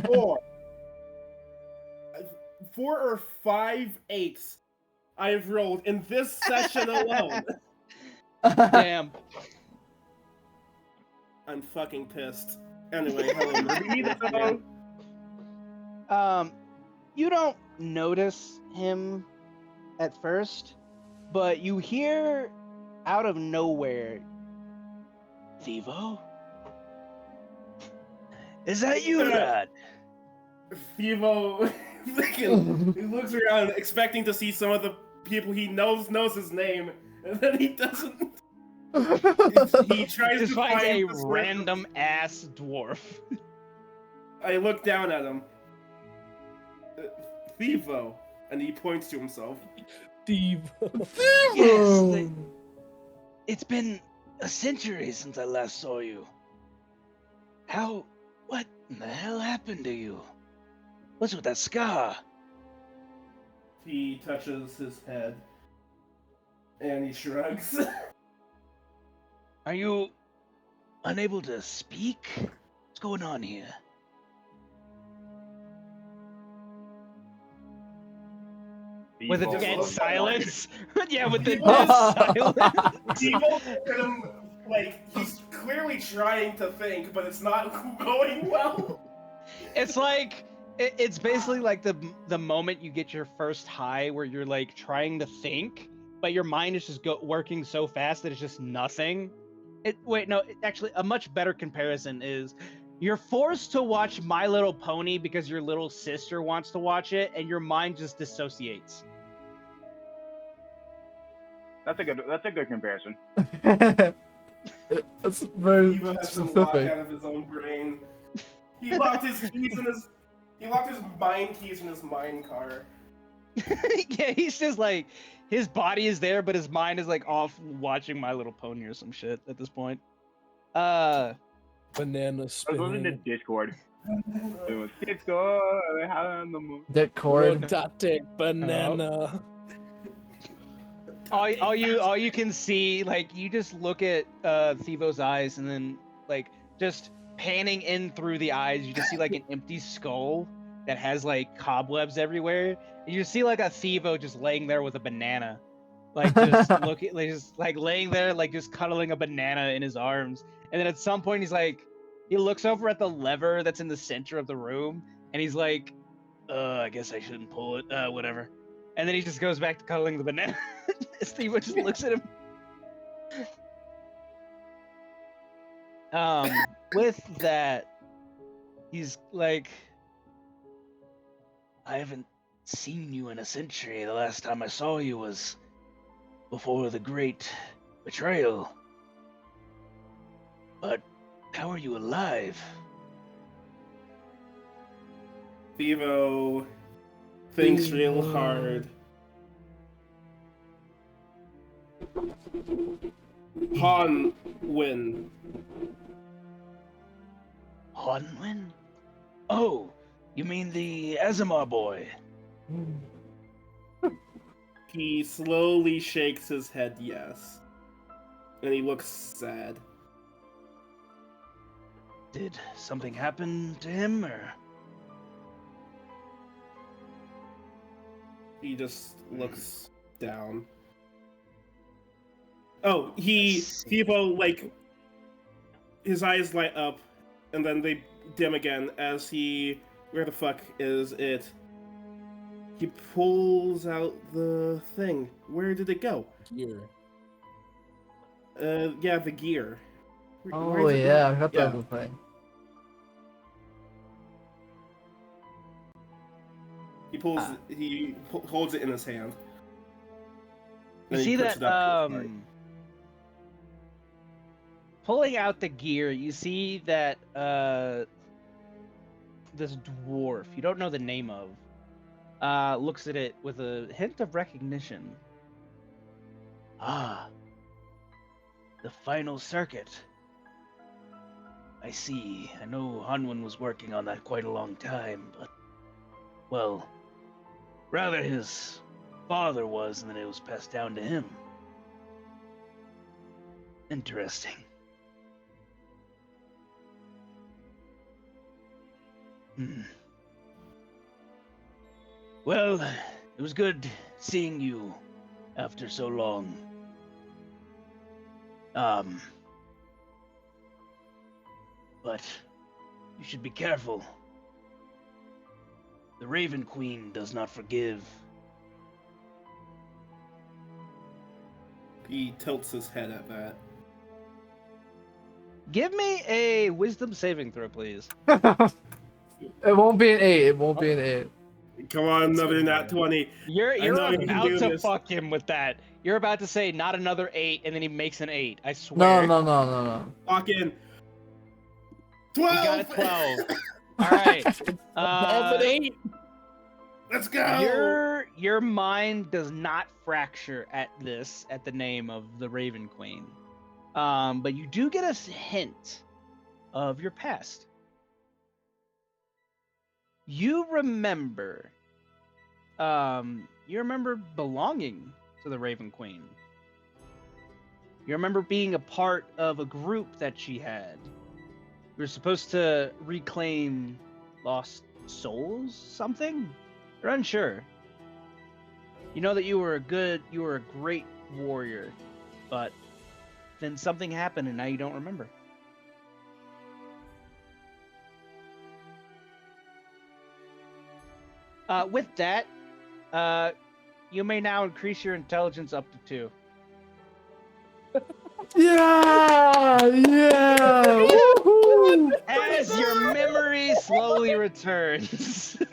4. 4 or 5 8s I've rolled in this session alone. Damn. I'm fucking pissed. Anyway, hello. You don't notice him at first, but you hear out of nowhere, Thivo? Is that you, lad? Thivo he looks around expecting to see some of the people he knows his name, and then he doesn't. He tries Just to finds find a the source. random ass dwarf. I look down at him. Thivo, and he points to himself. Steve. Yes, it's been a century since I last saw you. What in the hell happened to you? What's with that scar? He touches his head, and he shrugs. Are you unable to speak? What's going on here? With a dead silence? Yeah, with the dead silence. Thivo looks at him like he's clearly trying to think, but it's not going well. It's like it's basically like the moment you get your first high where you're like trying to think, but your mind is just working so fast that it's just nothing. Actually, a much better comparison is you're forced to watch My Little Pony because your little sister wants to watch it, and your mind just dissociates. That's a good comparison. That's very Thivo has to lock specific. out of his own brain. He locked his mind keys in his mind car. Yeah, he's just like his body is there, but his mind is like off watching My Little Pony or some shit at this point. Banana I was listening to spinning. Discord. It was Discord. How the moon. Discord. Rotate banana. All you can see, like, you just look at Thivo's eyes, and then like just panning in through the eyes, you just see like an empty skull that has like cobwebs everywhere. And you see like a Thivo just laying there with a banana, like just looking, like just like laying there, like just cuddling a banana in his arms. And then at some point he looks over at the lever that's in the center of the room, and he's like, I guess I shouldn't pull it, whatever. And then he just goes back to cuddling the banana. Steve just looks at him. With that, he's like, I haven't seen you in a century. The last time I saw you was before the great betrayal. But how are you alive? Thivo thinks real hard. Hanwin. Hanwin? Oh, you mean the Azamar boy? He slowly shakes his head yes. And he looks sad. Did something happen to him, or? He just looks down. Oh, Thivo, like, his eyes light up, and then they dim again as where the fuck is it? He pulls out the thing. Where did it go? Here. Yeah, the gear. Where Oh is it? yeah, I got Yeah. that little thing. He holds it in his hand. You And he see puts that it up to his heart. pulling out the gear, you see that this dwarf, you don't know the name of, looks at it with a hint of recognition. Ah, the final circuit. I see. I know Hanwin was working on that quite a long time, but, well, rather his father was, and then it was passed down to him. Interesting. Well, it was good seeing you after so long. But you should be careful. The Raven Queen does not forgive. He tilts his head at that. Give me a wisdom saving throw, please. It won't be an 8. It won't be an 8. Come on, another nat 20. You're know you can about do to this. fuck him with that. You're about to say not another 8, and then he makes an 8. I swear. No. Lock in. He 12! got a 12. All right. Above an 8. Let's go! Your mind does not fracture at the name of the Raven Queen. But you do get a hint of your past. You remember belonging to the Raven Queen. You remember being a part of a group that she had. You were supposed to reclaim lost souls, something? You're unsure. You know that you were a great warrior, but then something happened and now you don't remember. With that, you may now increase your intelligence up to 2. Yeah! Woohoo! As your memory slowly returns. I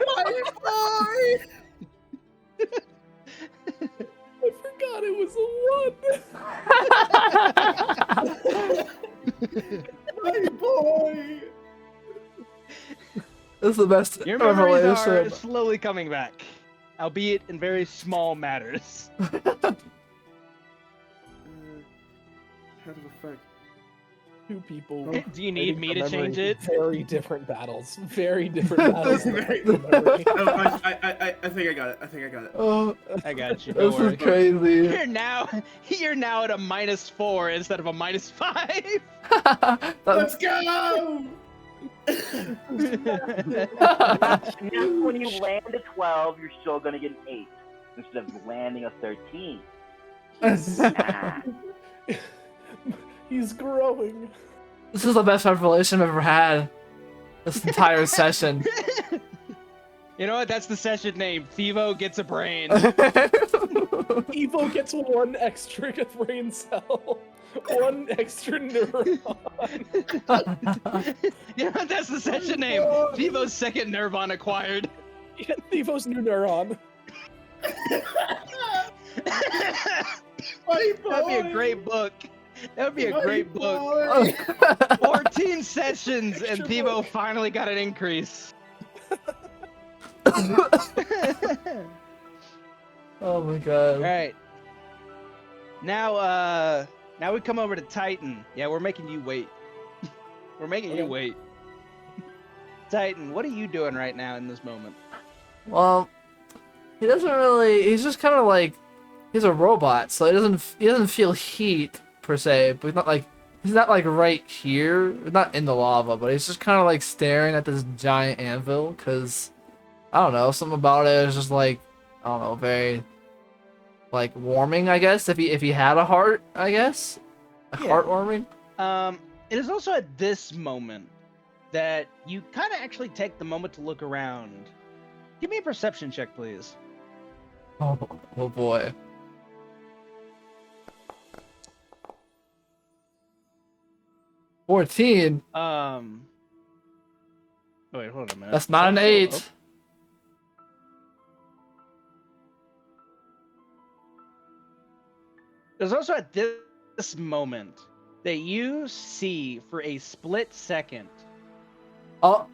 forgot it was a 1. My boy! This is the best Your memories are revelation. slowly coming back, albeit in very small matters. How the fuck? 2 people. Do you need me to change it? Very different battles. Very different battles. I think I got it. Oh, I got you. Don't this worry. is crazy. You're now at a -4 instead of a -5. Let's go! Now, when you land a 12, you're still gonna get an 8 instead of landing a 13. Ah. He's growing. This is the best revelation I've ever had. This entire session. You know what? That's the session name. Thivo gets a brain. Evo gets 1 extra brain cell. 1 extra neuron. You know what? That's the session name. Thivo's second neuron acquired. Yeah, Evo's new neuron. That'd be a great book. That would be a great book. 14 sessions and Thivo finally got an increase. Oh my god. Alright. Now we come over to Titan. Yeah, we're making you wait. We're making you wait. Titan, what are you doing right now in this moment? Well, he doesn't really. He's just kind of like he's a robot, so he doesn't feel heat per se. But he's not like right here, not in the lava, but he's just kind of like staring at this giant anvil because I don't know, something about it is just like I don't know, very like warming. I guess if he had a heart, I guess heartwarming. It is also at this moment that you kind of actually take the moment to look around. Give me a perception check, please. Oh boy. $14. Wait, hold on a minute. That's not an 8. There's also at this moment that you see for a split second. Oh.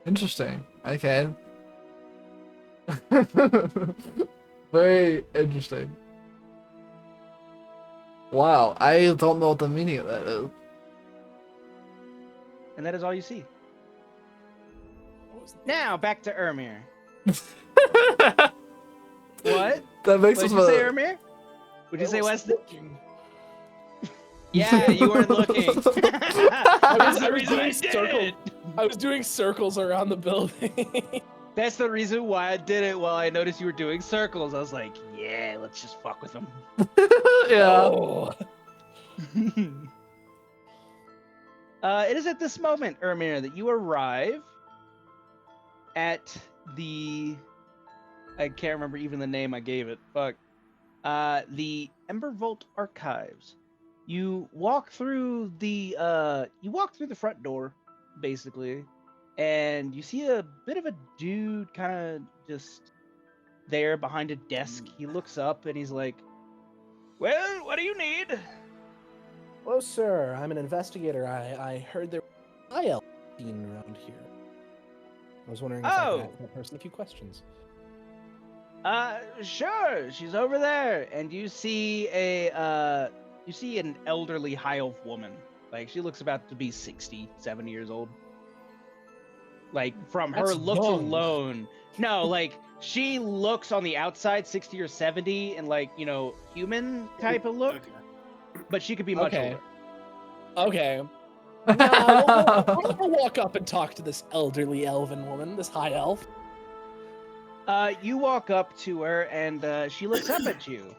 Interesting. Okay. Very interesting. Wow, I don't know what the meaning of that is. And that is all you see. Now back to Ermir. What? That makes What us did you say, Ermir? Would you say Weston? Yeah, you weren't looking. That's the reason I did it. I was doing circles around the building. That's the reason why I did it. While I noticed you were doing circles, I was like, yeah, let's just fuck with them. Yeah. Oh. It is at this moment, Ermir, that you arrive at the... I can't remember even the name I gave it. Fuck. The Embervolt Archives. You walk through the front door, basically, and you see a bit of a dude kind of just there behind a desk. He looks up and he's like, "Well, what do you need?" Hello, sir. I'm an investigator. I heard there was an IL scene around here. I was wondering if I could ask that person a few questions. Sure. She's over there, and you see an elderly high elf woman. Like, she looks about to be 60, 70 years old. Like, from her That's looks young. alone. No, like, she looks on the outside 60 or 70 and, like, you know, human type of look, but she could be much Okay. older. Okay. I'll walk up and talk to this elderly elven woman, this high elf. You walk up to her and she looks up at you.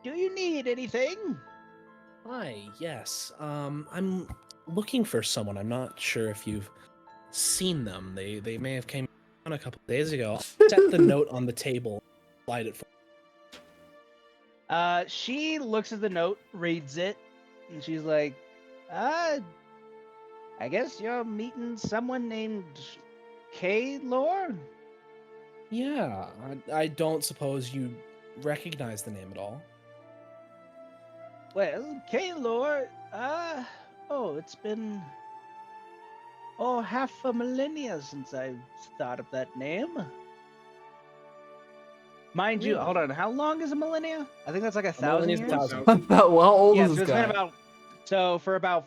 Do you need anything? Hi, yes. I'm looking for someone. I'm not sure if you've seen them. They may have came on a couple days ago. I'll set the note on the table. Slide it for. She looks at the note, reads it, and she's like, I guess you're meeting someone named Kaelor? Yeah, I don't suppose you recognize the name at all. Well, Kaelor, it's been half a millennia since I've thought of that name. Mind you, hold on, how long is a millennia? I think that's like 1,000 years. How old Yeah, is so this it's guy? been about for about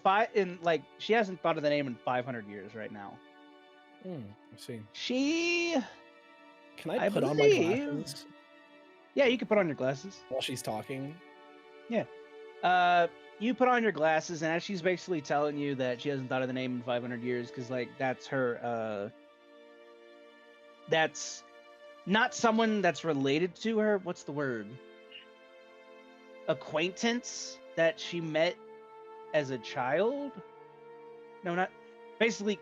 she hasn't thought of the name in 500 years right now. I see. She Can I I put on my believe- glasses Yeah, you can put on your glasses. while she's talking? You put on your glasses, and as she's basically telling you that she hasn't thought of the name in 500 years, because like that's her. That's not someone that's related to her. What's the word? Acquaintance that she met as a child. No, not basically.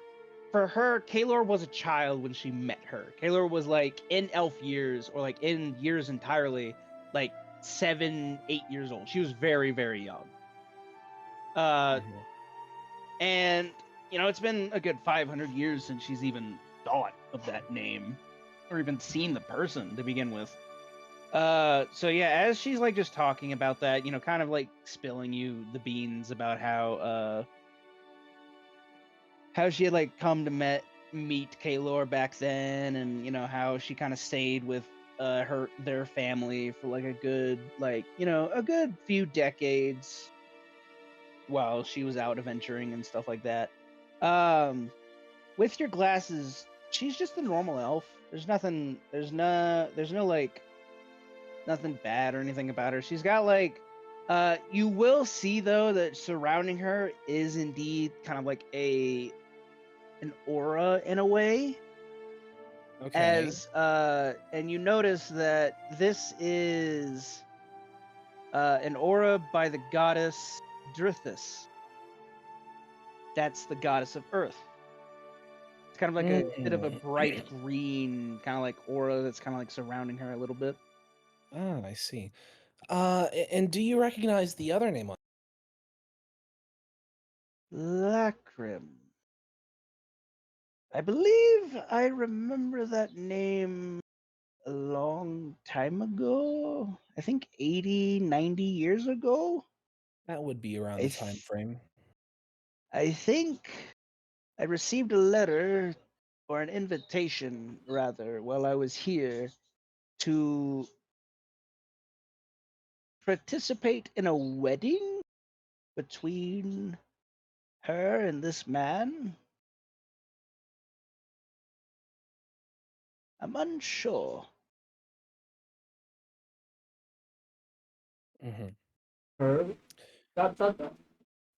For her, Kaelor was a child when she met her. Kaelor was like in elf years, or like in years entirely, like 7, 8 years old. She was very, very young. And you know, it's been a good 500 years since she's even thought of that name, or even seen the person to begin with. So yeah, as she's like just talking about that, you know, kind of like spilling you the beans about how she had like come to meet Kaelor back then, and you know how she kind of stayed with their family for like a good few decades while she was out adventuring and stuff like that. With your glasses, she's just a normal elf. There's no like nothing bad or anything about her. She's got like you will see though that surrounding her is indeed kind of like an aura in a way. Okay. And you notice that this is an aura by the goddess Drithis. That's the goddess of Earth. It's kind of like a bit of a bright green kind of like aura that's kind of like surrounding her a little bit. Oh, I see. And do you recognize the other name on? Lacrim. I believe I remember that name a long time ago. I think 80, 90 years ago. That would be around I the time th- frame. I think I received a letter or an invitation, rather, while I was here to participate in a wedding between her and this man. I'm unsure. Hmm. Her. Dot, dot, dot.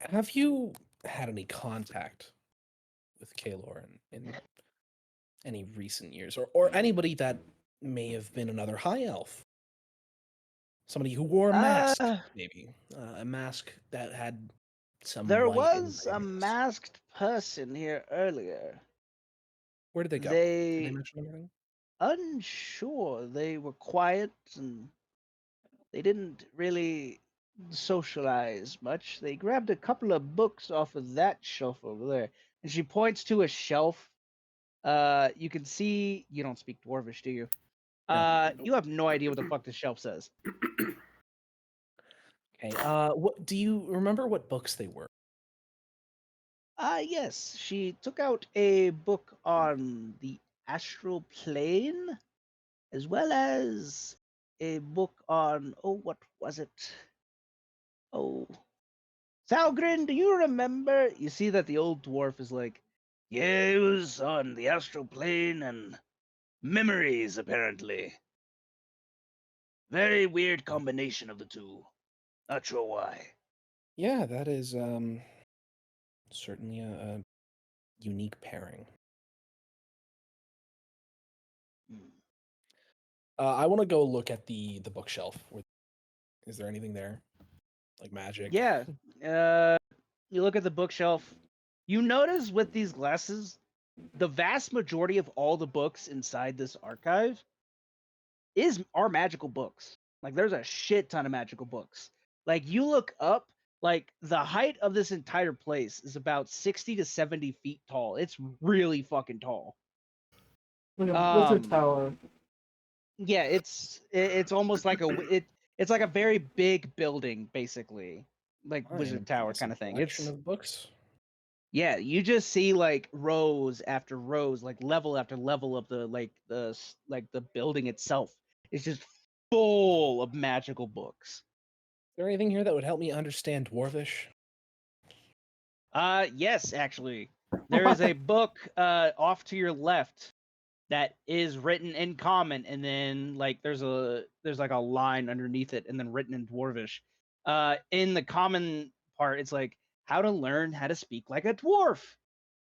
Have you had any contact with Kaelor in any recent years, or anybody that may have been another high elf? Somebody who wore a mask, Uh, maybe a mask that had some there white was a engravings. masked person here earlier. Where did they go? Did they They mention anything? unsure. They were quiet and they didn't really socialize much. They grabbed a couple of books off of that shelf over there. And she points to a shelf. You can see you don't speak dwarvish, do you? No. You have no idea what the fuck this shelf says. Okay. What do you remember? What books they were? Yes, she took out a book on the astral plane, as well as a book on, oh, what was it? Oh, Salgrin, do you remember? You see that the old dwarf is like, yeah, it was on the astral plane and memories, apparently. Very weird combination of the two. Not sure why. Yeah, that is certainly a unique pairing. Hmm. I want to go look at the bookshelf. Is there anything there, like magic? Yeah, you look at the bookshelf. You notice with these glasses, the vast majority of all the books inside this archive are magical books. Like there's a shit ton of magical books. Like you look up, like the height of this entire place is about 60 to 70 feet tall. It's really fucking tall. Like a wizard Um tower. yeah, it's almost like it's like a very big building basically. Like An wizard tower kind impressive of thing. collection It's of books. Yeah, you just see like rows after rows, like level after level of the building itself. It's just full of magical books. Is there anything here that would help me understand Dwarvish? Yes, actually. There is a book off to your left that is written in common, and then like there's like a line underneath it and then written in dwarvish. In the common part, it's like how to learn how to speak like a dwarf.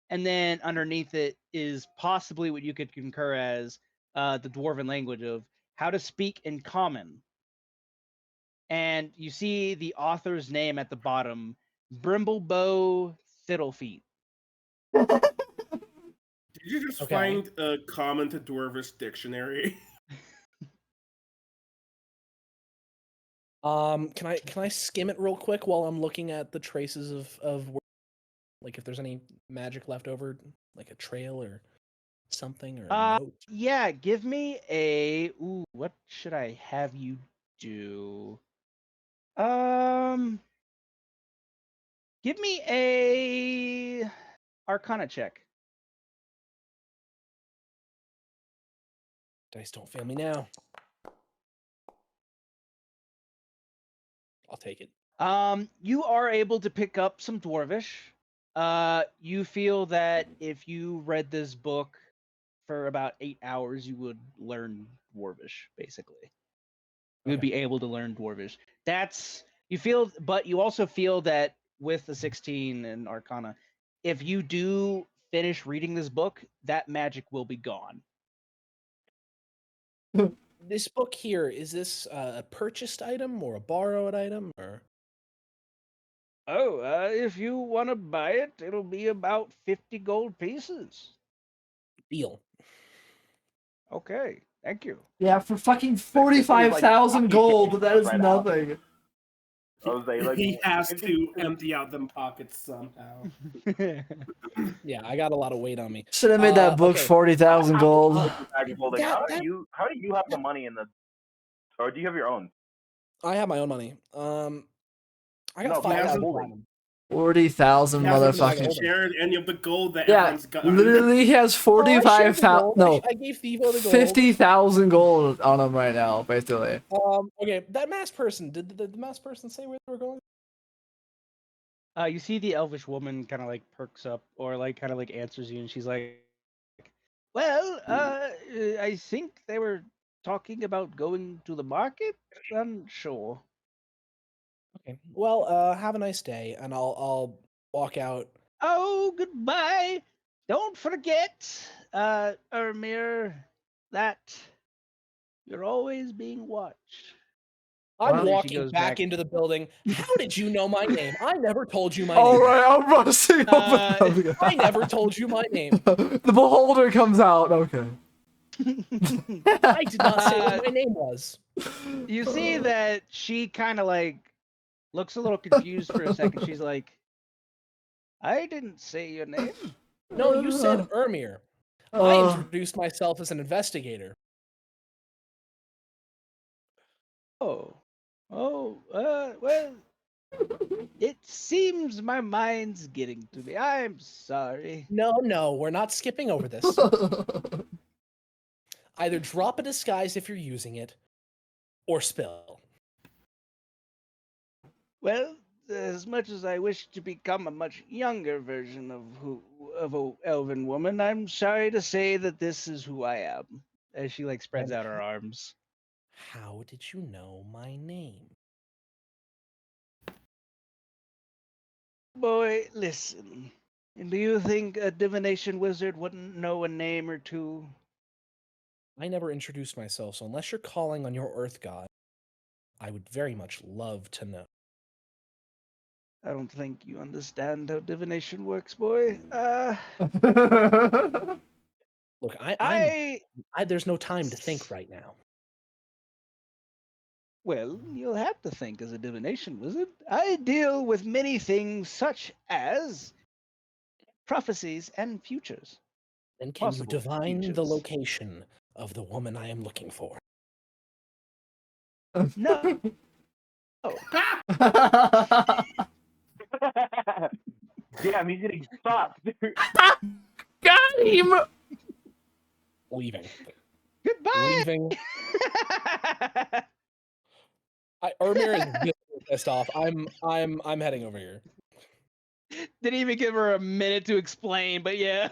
And then underneath it is possibly what you could concur as the dwarven language of how to speak in common. And you see the author's name at the bottom, Brimblebow Fiddlefeet. Did you just Okay. find a common to Dwarvish dictionary? Can I skim it real quick while I'm looking at the traces of like if there's any magic left over, like a trail or something or a note? Yeah, give me a what should I have you do? Give me a Arcana check. Dice don't fail me now. I'll take it. You are able to pick up some dwarvish. You feel that if you read this book for about 8 hours, you would learn dwarvish, basically. You would Okay. be able to learn dwarvish. You feel, but you also feel that with the 16 and Arcana, if you do finish reading this book, that magic will be gone. This book here, is this a purchased item or a borrowed item or? Oh, if you want to buy it, it'll be about 50 gold pieces. Deal. Okay, thank you. Yeah, for fucking This is like 45,000 Rocky gold, kicking that is right out. nothing. Jose, like, He has to empty out them pockets somehow. Yeah, I got a lot of weight on me. Should have made that book okay. 40,000 gold. bag of holding. That- How do you have the money in the, or do you have your own? I have my own money. I got No, 5,000 holding. platinum. 40,000 He hasn't motherfucking. shared any of the gold that Yeah, everyone's got. literally he has Oh, I shared the 45,000. gold. No, I gave Thivo the gold. 50,000 gold on him right now, basically. Okay, that masked person. Did the masked person say where they were going? You see the elvish woman kind of like perks up or like kind of like answers you, and she's like, "Well, I think they were talking about going to the market. Unsure." Okay. Well, have a nice day, and I'll walk out. Oh, goodbye. Don't forget, Ermir, that you're always being watched. I'm Well, she walking goes back back. into the building. How did you know my name? I never told you my All name. right, I'm rushing over. I never told you my name. The beholder comes out. Okay. I did not say what my name was. You see that she kind of like looks a little confused for a second. She's like, I didn't say your name. No, you said Ermir. I introduced myself as an investigator. Oh. Well, it seems my mind's getting to me. I'm sorry. No, we're not skipping over this. Either drop a disguise if you're using it, or spill. Well, as much as I wish to become a much younger version of a elven woman, I'm sorry to say that this is who I am. As she like spreads out her arms. How did you know my name? Boy, listen. Do you think a divination wizard wouldn't know a name or two? I never introduced myself, so unless you're calling on your Earth God, I would very much love to know. I don't think you understand how divination works, boy. Look, there's no time to think right now. Well, you'll have to think as a divination wizard. I deal with many things such as prophecies and futures. Then can you Possible divine the futures. location of the woman I am looking for? No. Damn, he's getting stopped. Got him. Leaving. Goodbye. Leaving. Ermir is really pissed off. I'm heading over here. Didn't even give her a minute to explain, but yeah.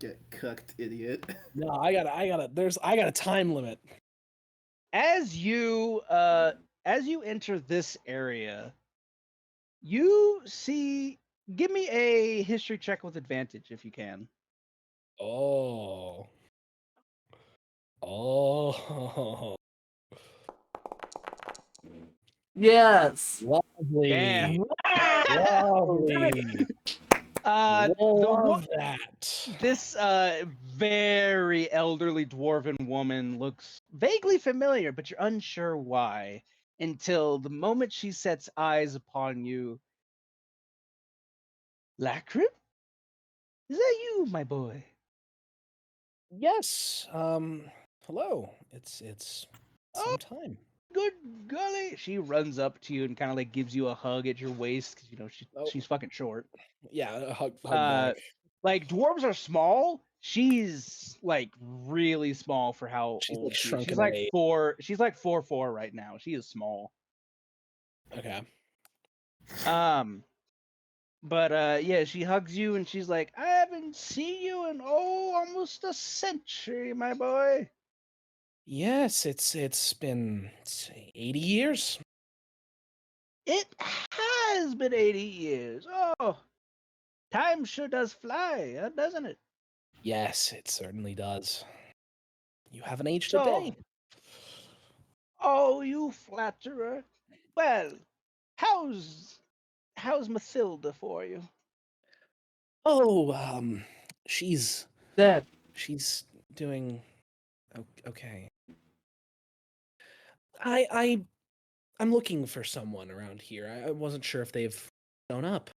Get cooked, idiot. No, I got a time limit. As you enter this area, you see. Give me a history check with advantage if you can. Oh. Yes. Lovely. Damn. Lovely. Love that. This very elderly dwarven woman looks vaguely familiar, but you're unsure why until the moment she sets eyes upon you. Lacrim? Is that you, my boy? Yes. Hello. It's Oh. some time. Good golly. She runs up to you and kind of like gives you a hug at your waist because you know she's fucking short. Yeah, a hug back. Like dwarves are small. She's like really small for how She's, old like, she is. shrunken She's like in age. 4. She's like 4'4" right now. She is small. Okay. But yeah, she hugs you and she's like, I haven't seen you in almost a century, my boy. Yes, it's been 80 years. It has been 80 years. Oh, time sure does fly, doesn't it? Yes, it certainly does. You haven't aged So, a day. Oh, you flatterer. Well, how's Mathilda for you? Oh, she's Dead. she's doing okay. I I'm looking for someone around here. I wasn't sure if they've shown up.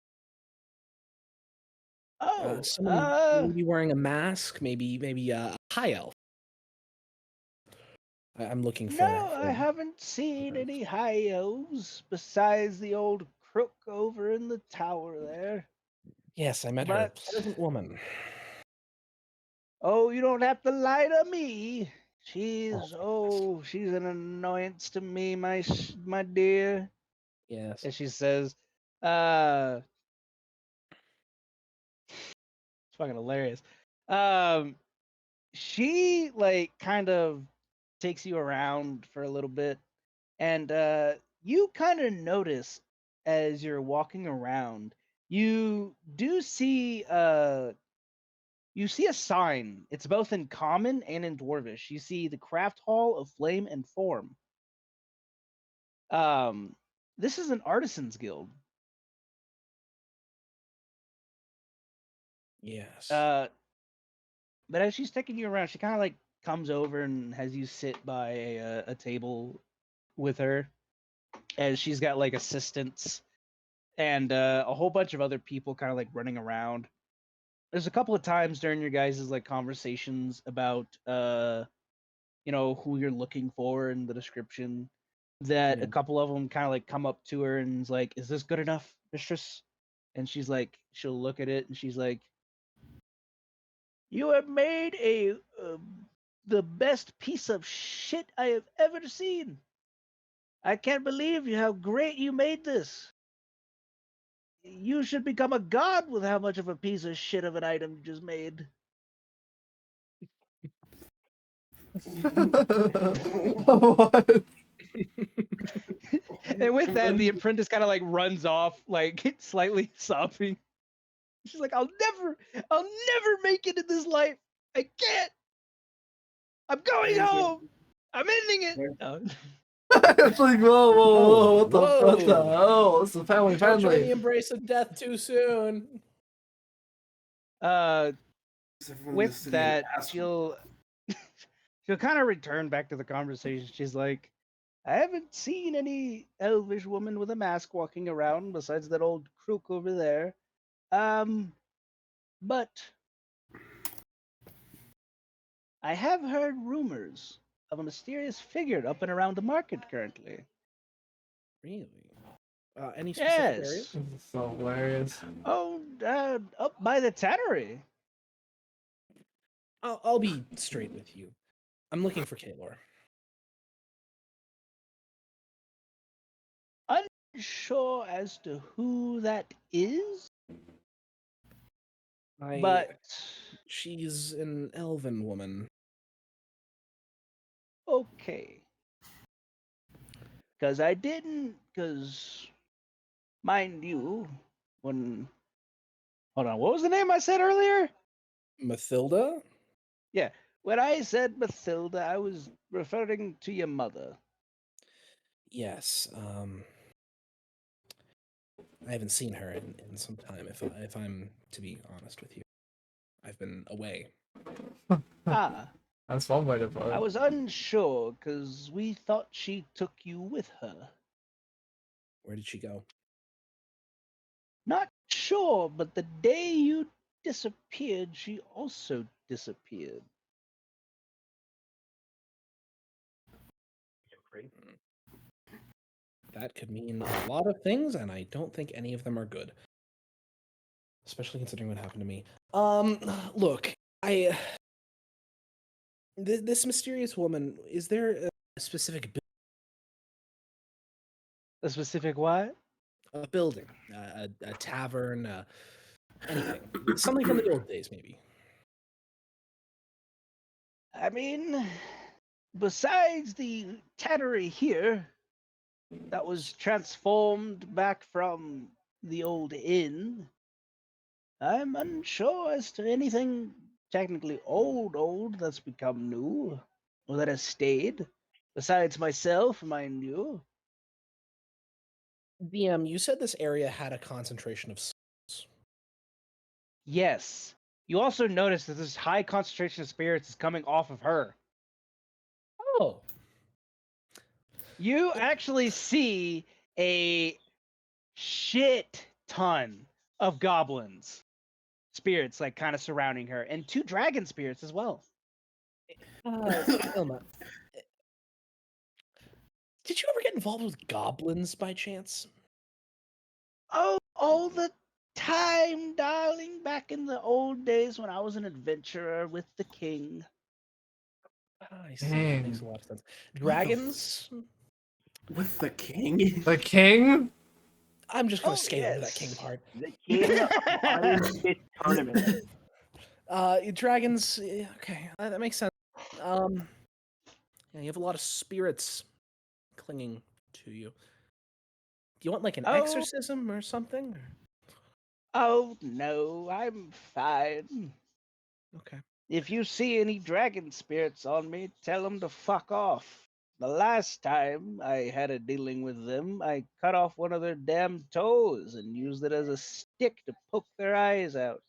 Oh, Someone maybe wearing a mask, maybe a high elf. I'm looking for. no, I haven't seen any high elves besides the old crook over in the tower there. Yes, I met her. But Pleasant woman. oh, you don't have to lie to me. She's an annoyance to me, my dear. Yes. And she says, it's fucking hilarious. She like kind of takes you around for a little bit, and you kind of notice as you're walking around, you do see you see a sign. It's both in common and in dwarvish. You see the craft hall of flame and form. Um, this is an artisans guild. Yes. But as she's taking you around, she kind of like comes over and has you sit by a table with her, and she's got like assistants and a whole bunch of other people kind of like running around. There's a couple of times during your guys' like conversations about who you're looking for in the description that Yeah. a couple of them kind of like come up to her and is like, "Is this good enough, mistress?" And she's like, she'll look at it and she's like, "You have made the best piece of shit I have ever seen. I can't believe how great you made this. You should become a god with how much of a piece of shit of an item you just made." What? And with that, the apprentice kind of like runs off, like slightly sobbing. She's like, I'll never make it in this life. I can't. I'm going home. I'm ending it." Oh. It's like, whoa, what the Whoa. hell? This is family Don't join the friendly. embrace of death too soon. Everyone in this With city an that, asshole. she'll kind of return back to the conversation. She's like, "I haven't seen any elvish woman with a mask walking around besides that old crook over there. But I have heard rumors of a mysterious figure up and around the market currently." Really? Any specific "Yes. areas? This is so hilarious. Oh, up by the tannery." I'll be straight with you. I'm looking for Kaelor. Unsure as to who that is, I. but She's an elven woman. okay. Because mind you, when hold on, what was the name I said earlier? Mathilda? Yeah, when I said Mathilda, I was referring to your mother. Yes. I haven't seen her in some time. If I'm to be honest with you, I've been away. Ah, That's one way to put I it. was unsure because we thought she took you with her. Where did she go? Not sure, but the day you disappeared, she also disappeared. That could mean a lot of things, and I don't think any of them are good. Especially considering what happened to me. Look, this mysterious woman, is there a specific A specific what? building, a tavern, anything, something from the old days, maybe? I mean, besides the tannery here that was transformed back from the old inn, I'm unsure as to anything technically old that's become new or that has stayed. Besides myself, mind you. DM, you said this area had a concentration of souls. Yes. You also notice that this high concentration of spirits is coming off of her. Oh. You actually see a shit ton of goblins, spirits, like kind of surrounding her, and 2 dragon spirits as well. Ilma, did you ever get involved with goblins by chance? Oh, all the time, darling. Back in the old days when I was an adventurer with the king. I see. That makes a Dang. lot of sense. Dragons? With the king? The king? I'm just gonna Oh, skate over that king yes. part. The king won his tournament. Dragons. Okay, that makes sense. Yeah, you have a lot of spirits clinging to you. Do you want like an Oh. exorcism or something? Oh, no, I'm fine. Okay. If you see any dragon spirits on me, tell them to fuck off. The last time I had a dealing with them, I cut off one of their damn toes and used it as a stick to poke their eyes out.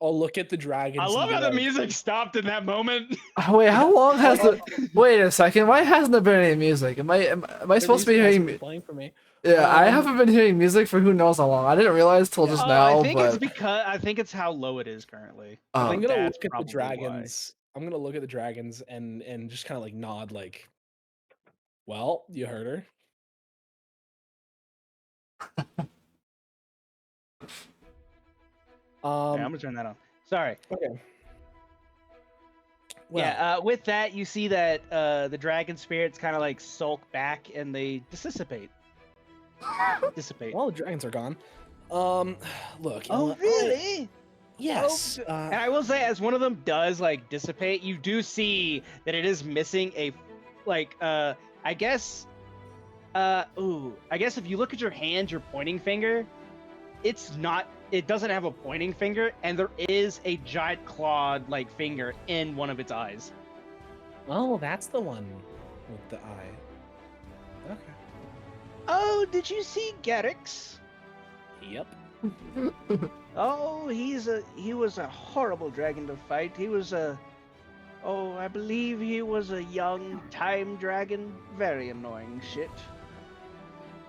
I'll look at the dragons. I love and how be the like, music stopped in that moment. Wait, how long has the? Wait a second. Why hasn't there been any music? Am I "The supposed to be music hasn't hearing? been playing for me. Yeah, I Um, haven't been hearing music for who knows how long. I didn't realize till just I now, think it's but because I think it's how low it is currently. Oh. I I'm think gonna that's look at the probably dragons. I'm gonna look at the dragons and just kind of like nod, like, well, you heard her. Why. Yeah, I'm gonna turn that on. Sorry. Okay. Well, Yeah. With that, you see that the dragon spirits kind of like sulk back and they dissipate. Dissipate. all the dragons are gone. Look. Oh, really? Yes. And I will say, as one of them does like dissipate, you do see that it is missing a, like, I guess, I guess if you look at your hand, your pointing finger, it doesn't have a pointing finger, and there is a giant clawed like finger in one of its eyes. Oh, that's the one with the eye. Okay. Oh, did you see Garrix? Yep. Oh, he was a horrible dragon to fight. He was I believe he was a young time dragon. Very annoying shit.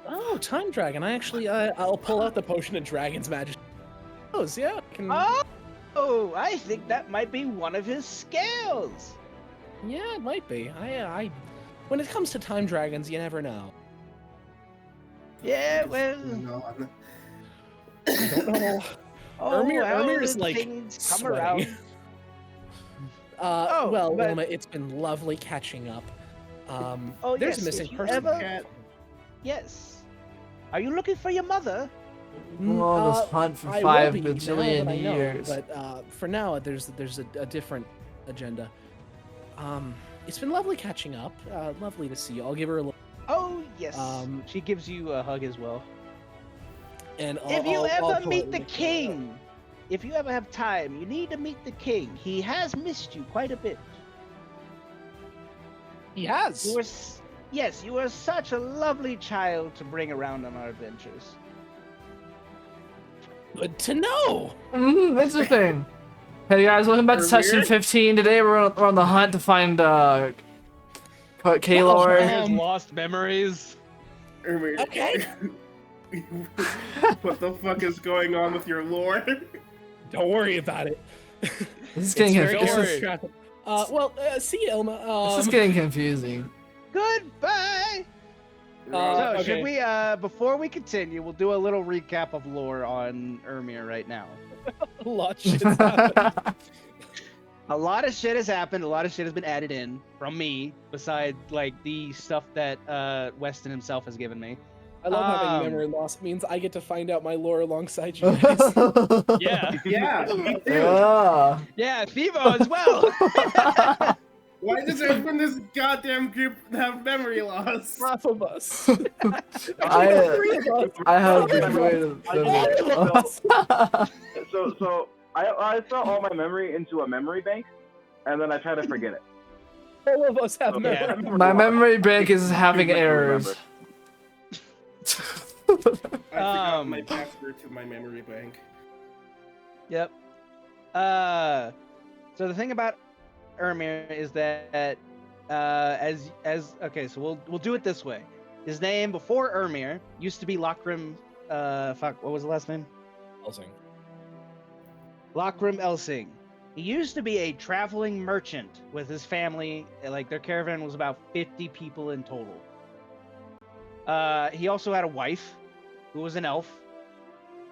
Oh, time dragon. I actually, I'll pull out the potion of dragon's magic. Oh, yeah. I can... Oh, I think that might be one of his scales. Yeah, it might be. When it comes to time dragons, you never know. Yeah, well, I don't know. Ermir is like come sweating. around. Well, but- Wilma, it's been lovely catching up. Oh, there's yes, a missing if you person. ever- Yes. Are you looking for your mother? All this hunt for I will 5 be, now that bajillion I know, years. But for now, there's a different agenda. It's been lovely catching up. Lovely to see you. I'll give her a little. Oh, yes. She gives you a hug as well. And If you ever meet the politely- king, if you ever have time, you need to meet the king. He has missed you quite a bit. He has. Yes, you were such a lovely child to bring around on our adventures. Good to know. Interesting. Hey guys, welcome back to Session 15. Today we're on the hunt to find Kaelor. Lost memories. Ermir, Okay. what the fuck is going on with your lore? Don't worry about it. This is getting Very confusing. distracting. See you, Elma. This is getting confusing. Goodbye. So okay. should we before we continue, we'll do a little recap of lore on Ermir right now. A lot of shit's happened. A lot of shit has happened. A lot of shit has been added in from me, besides like the stuff that Weston himself has given me. I love having memory loss. It means I get to find out my lore alongside you guys. Yeah. Yeah, me too. Yeah. Yeah, Thivo as well. Why does everyone in this goddamn group have memory loss? Half of us. I Three of us. I have been So I throw all my memory into a memory bank, and then I try to forget it. All of us have Okay. memory. My memory bank is having errors. I forgot my password to my memory bank. Yep. So the thing about Ermir is that okay, so we'll do it this way. His name before Ermir used to be Lokrim. Fuck, what was the last name? Elsing. Lokrim Elsing. He used to be a traveling merchant with his family. Like, their caravan was about 50 people in total. He also had a wife who was an elf.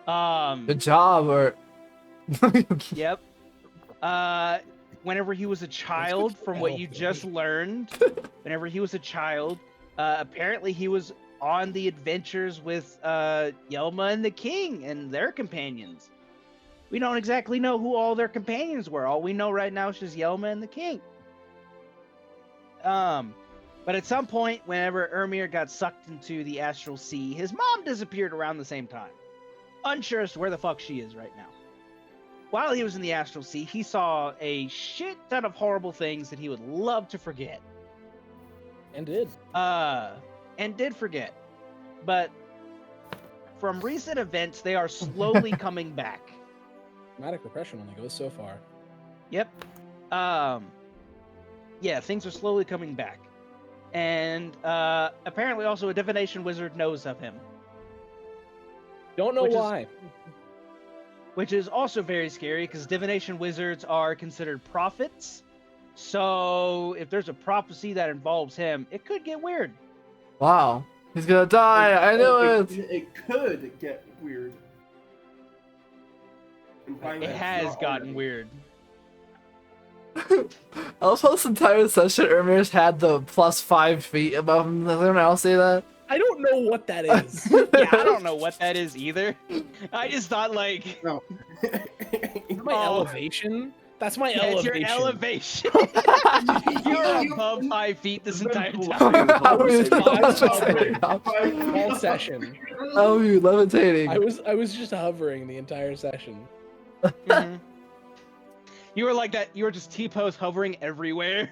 Good job, or Yep. Whenever he was a child, from what you just learned, whenever he was a child, apparently he was on the adventures with Yelma and the King and their companions. We don't exactly know who all their companions were. All we know right now is just Yelma and the King. But at some point, whenever Ermir got sucked into the Astral Sea, his mom disappeared around the same time. Unsure as to where the fuck she is right now. While he was in the Astral Sea, he saw a shit ton of horrible things that he would love to forget. And did. And did forget. But from recent events, they are slowly coming back. Traumatic repression only goes so far. Yep. Yeah, things are slowly coming back. And apparently also a divination wizard knows of him. Don't know why. Which is also very scary, because divination wizards are considered prophets. So if there's a prophecy that involves him, it could get weird. wow, he's gonna die. I knew it. It could get weird. It has gotten weird. Also, this entire session, Ermir's had the +5 feet above him. Does anyone else say that? I don't know what that is. Yeah, I don't know what that is either. I just thought, like... No. My elevation? That's my Yeah, it's elevation. your elevation. You're above 5 feet this entire time. All session. Oh, you levitating. I was just hovering the entire session. Mhm. You were like that. You were just T-pose hovering everywhere.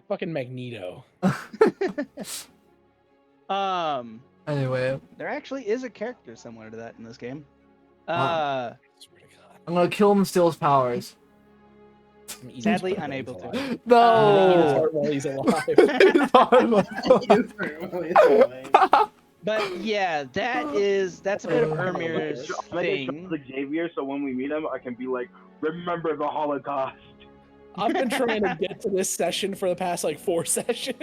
Fucking Magneto. Anyway, There actually is a character similar to that in this game. I swear to God. I'm gonna kill him and steal his powers. I'm eating Sadly, his heart unable while to. he's alive. No. I'm eating his heart while he's alive. But yeah, that's a bit of Ermir's I make thing. like Xavier, so when we meet him, I can be like, "Remember the Holocaust." I've been trying to get to this session for the past like 4 sessions.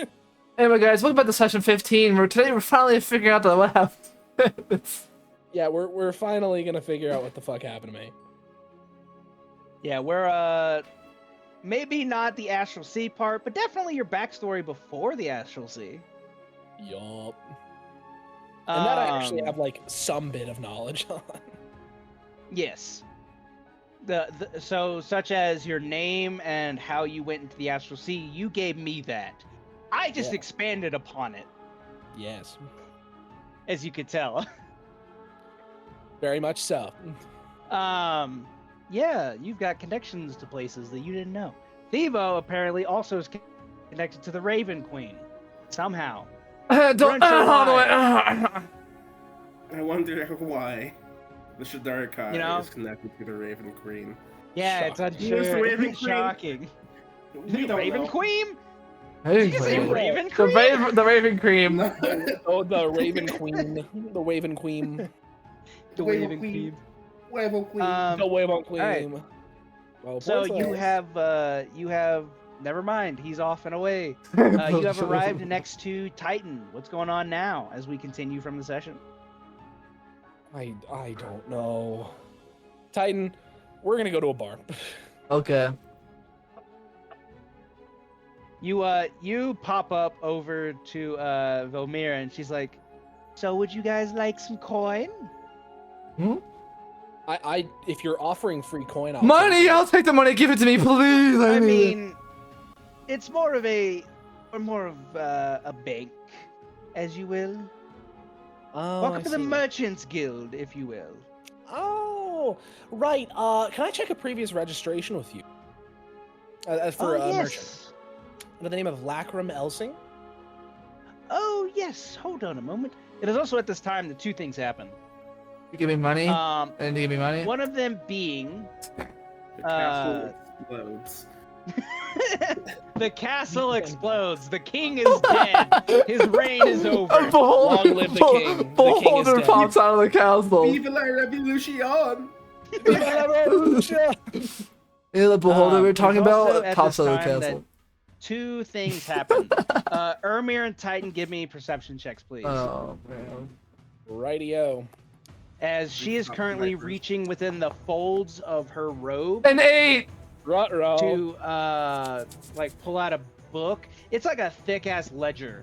Anyway, guys, welcome back to session 15. Today we're finally figuring out what happened. Yeah, we're finally gonna figure out what the fuck happened to me. Yeah, we're maybe not the Astral Sea part, but definitely your backstory before the Astral Sea. Yup. And that I actually Um, have like some bit of knowledge on. Yes. So such as your name and how you went into the Astral Sea, you gave me that. I just Yeah. expanded upon it, Yes. as you could tell. Very much so. Yeah, you've got connections to places that you didn't know. Thivo apparently also is connected to the Raven Queen somehow. Don't. Run I wonder why the Shadar-kai You know? is connected to the Raven Queen. Yeah, it's Shocking. Who is the unsure. Raven It's Queen? shocking. We don't Raven know. Queen? Hey, Did you say Raven the Queen? Raven Cream. Oh, the Raven Queen. The Raven Queen. The Raven Raven Queen. Queen. Raven Queen. The Raven Queen. alright. Well, So points you have. Never mind. He's off and away. You have arrived next to Titan. What's going on now as we continue from the session? I don't know. Titan, we're gonna go to a bar. Okay. You pop up over to Vomira and she's like, "So would you guys like some coin?" I if you're offering free coin, I'll Money! take it. I'll take the money. Give it to me, please. I need it. mean, it's more of a bank, as you will. Oh, Welcome I to the see. Merchants Guild, if you will. Oh, right. Can I check a previous registration with you? For a merchant. Yes. Under the name of Lakram Elsing? Oh yes. Hold on a moment. It is also at this time that two things happen. You give me money? And you give me money? One of them being The castle explodes. The castle explodes. The king is dead. His reign is over. Long live the king. The king is Beholder dead. pops out of the castle. Vive la revolution! Yeah, the beholder we were There's talking also about at pops this out of the time castle. that two things happen. Ermir and Titan, give me perception checks, please. Oh man. Rightio. As she is currently reaching within the folds of her robe An 8. Ruh-roh. to like pull out a book. It's like a thick ass ledger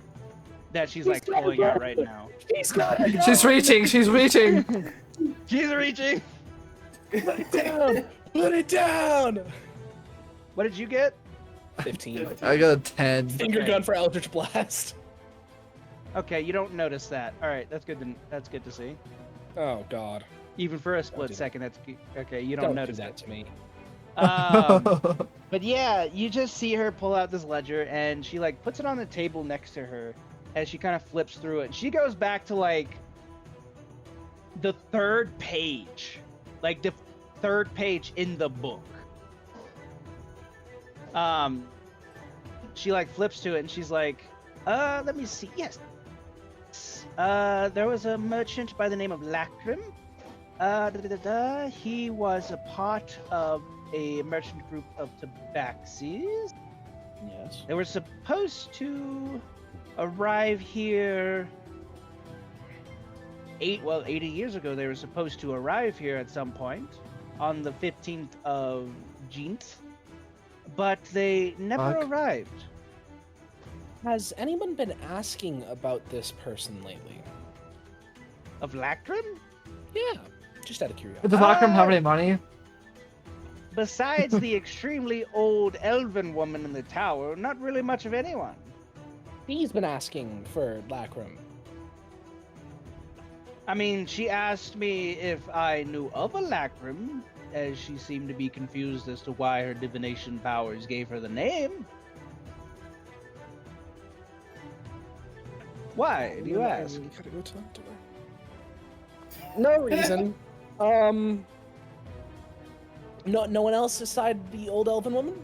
that she's like pulling out right now. He's got it. She's reaching. She's reaching. She's reaching. Put it down. Put it down. What did you get? 15. I got a 10. Finger gun for Eldritch Blast. Okay, you don't notice that. All right, that's good to see. Oh God. Even for a do split that. second, that's okay. You Don't don't do notice that it. to me. But yeah, you just see her pull out this ledger and she like puts it on the table next to her as she kind of flips through it. She goes back to like the third page, like the third page in the book. She like flips to it and she's like, let me see. Yes. There was a merchant by the name of Lacrim. He was a part of a merchant group of tabaxis. Yes. They were supposed to arrive here 80 years ago. They were supposed to arrive here at some point on the 15th of Jinth, but they never Fuck. arrived. Has anyone been asking about this person lately? Of Lacrim? Yeah. Just out of Did curiosity. the Valkyrie have any money? Besides the extremely old elven woman in the tower, not really much of anyone. He's been asking for Lacrim. I mean, she asked me if I knew of a Lacrim, as she seemed to be confused as to why her divination powers gave her the name. Why, do you ask? Gotta go talk to her. No reason. No one else aside the old elven woman?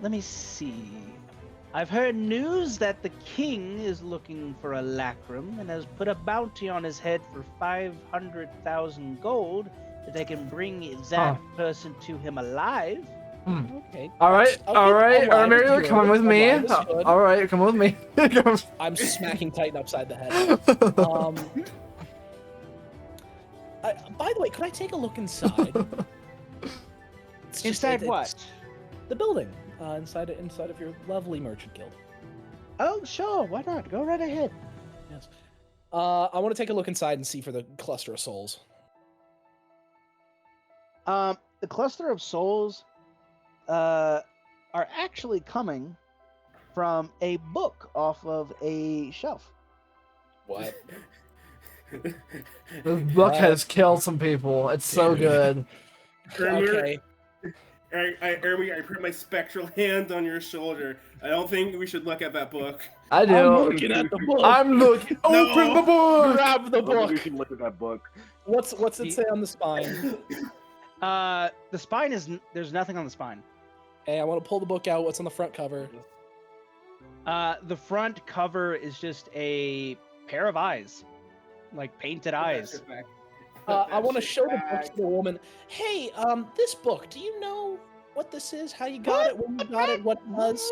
Let me see. I've heard news that the king is looking for a Lacrim and has put a bounty on his head for 500,000 gold that they can bring that person to him alive. Okay. All right, all right, alive is Armario, good. come with me. Alive is good. All right, come with me. I'm smacking Titan upside the head. By the way, could I take a look inside? It's just- Inside it's what? The building. Inside of your lovely merchant guild. Oh, sure, why not? Go right ahead. Yes. I want to take a look inside and see for the cluster of souls. The cluster of souls are actually coming from a book off of a shelf. What? This book has killed some people. It's so good. Okay. I put my spectral hand on your shoulder. I don't think we should look at that book. I do. I'm looking at the book. I'm looking. No. Open the book. Grab the book. We should look at that book. What's it say on the spine? The spine is there's nothing on the spine. Hey, I want to pull the book out. What's on the front cover? The front cover is just a pair of eyes, like painted eyes. I want to show the book to the woman. Hey, this book. Do you know what this is? How you got it? When you got it? What it was?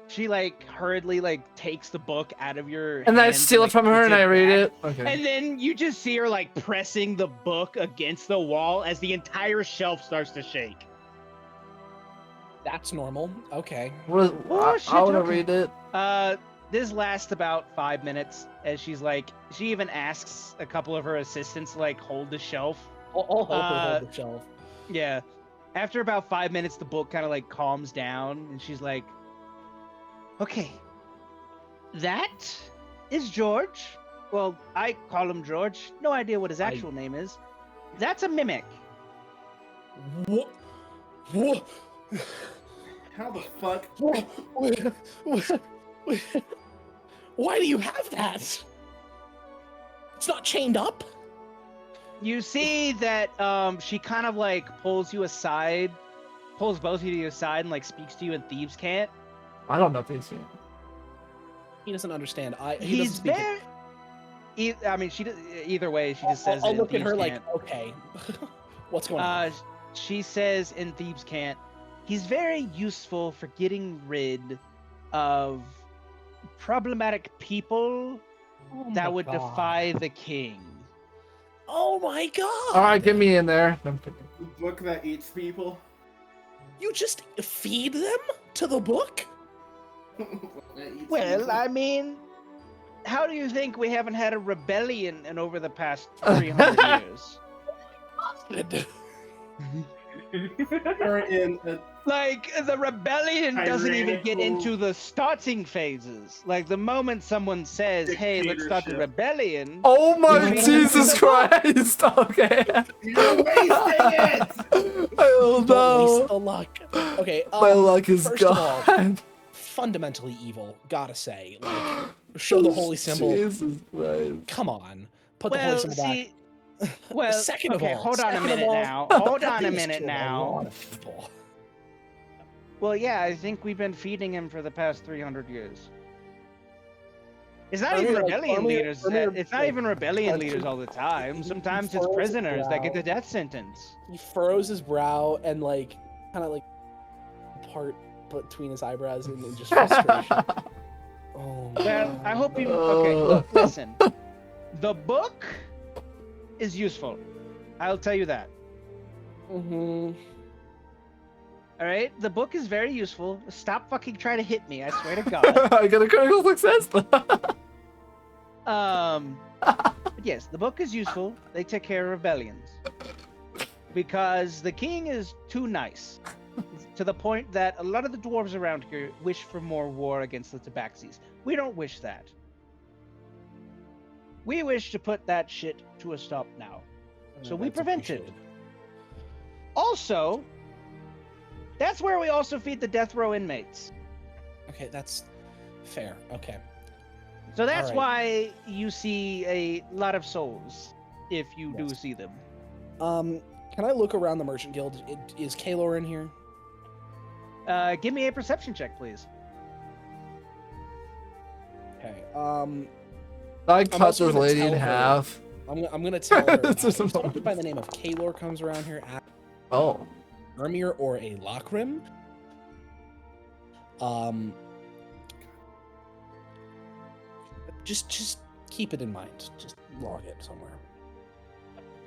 She like hurriedly like takes the book out of your And I hand steal it like, from her puts and I read back. it. Okay. And then you just see her like pressing the book against the wall as the entire shelf starts to shake. That's normal. Okay. What is, Oh, shit, I want to okay. read it. This lasts about 5 minutes as she even asks a couple of her assistants to like hold the shelf. I'll help her hold the shelf. Yeah. After about 5 minutes, the book kind of like calms down and she's like, okay, that is George. Well, I call him George. No idea what his actual name is. That's a mimic. What? What? How the fuck? Why do you have that? It's not chained up. You see that she kind of like pulls you aside, pulls both of you aside, and like speaks to you in thieves' cant. I don't know if he's. He doesn't understand. He He's doesn't speak very. I mean, either way, she just says. I'll it in look at thieves' her like, cant. okay, what's going on? She says in thieves' cant, he's very useful for getting rid of problematic people Oh that my would God. defy the king. Oh my God! All right, get me in there. No, I'm kidding. Book that eats people. You just feed them to the book? Well, I mean, how do you think we haven't had a rebellion in over the past 300 years? Or in a Like, the rebellion doesn't even get Tyrannical- into the starting phases. Like, the moment someone says, hey, let's start the Dictatorship. rebellion, Oh my You're Jesus Christ! Okay. You're wasting it! Oh Don't waste no. the luck. Okay, My luck is first of all, gone. fundamentally evil, gotta say. Like, show the holy symbol. Jesus Christ. Come on. Put the well, holy symbol back. see, well, Second of okay, all, hold on a second of minute all, now. Hold that on a thing has minute killed a now. lot of people. Well, yeah, I think we've been feeding him for the past 300 years. It's not Army, even like, rebellion army- leaders. army- It's not like, even rebellion country- leaders all the time. he Sometimes it's furrows his prisoners that get brow. the death sentence. He furrows his brow and, like, kind of, like, part between his eyebrows and just frustration. Oh, Well, I hope you. Oh. Okay, look, listen. The book is useful. I'll tell you that. Mm-hmm. All right, the book is very useful. Stop fucking trying to hit me. I swear to God. I got a critical success. But yes, the book is useful. They take care of rebellions because the king is too nice, to the point that a lot of the dwarves around here wish for more war against the Tabaxis. We don't wish that. We wish to put that shit to a stop now. So we That's prevent it. appreciated. Also, that's where we also feed the death row inmates. Okay, that's fair. Okay. So that's Alright. why you see a lot of souls, if you do Yes. see them. Can I look around the merchant guild? Is Kaelor in here? Give me a perception check, please. Okay. I cut also this gonna lady in tell her- half. I'm gonna tell her. It's just a someone moment. by the name of Kaelor comes around here, at Oh. Ermir or a Lockrim. Just keep it in mind. Just log it somewhere.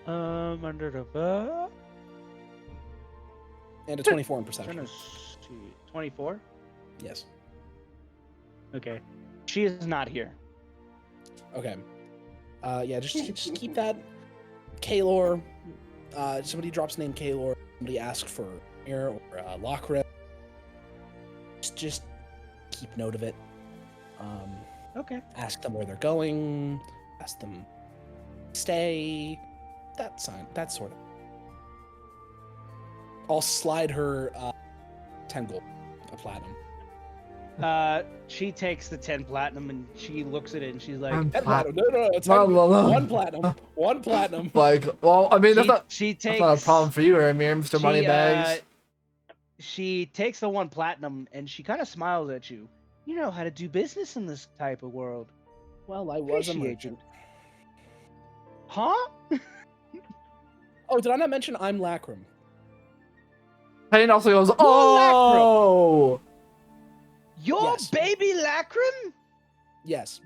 Under the book. And a 24 in perception. 24? Yes. Okay. She is not here. Okay. Yeah, just keep that. Kaelor. Somebody drops the name Kaelor. Somebody asks for Ermir or Lockrim. Just keep note of it. Okay. Ask them where they're going. Ask them stay. That sort of. I'll slide her 10 gold, a platinum. She takes the 10 platinum and she looks at it and she's like, I'm 10 plat- platinum. No, it's No, no, no. one platinum. One platinum. Like, well, I mean, that's she not takes a problem for you, Amir, Mr. Moneybags. She takes the 1 platinum and she kind of smiles at you. You know how to do business in this type of world. Well, I was a Appreciate merchant. Huh? Oh, did I not mention I'm Lacrim? Payne also goes, oh! Your Yes. baby Lacrim? Yes.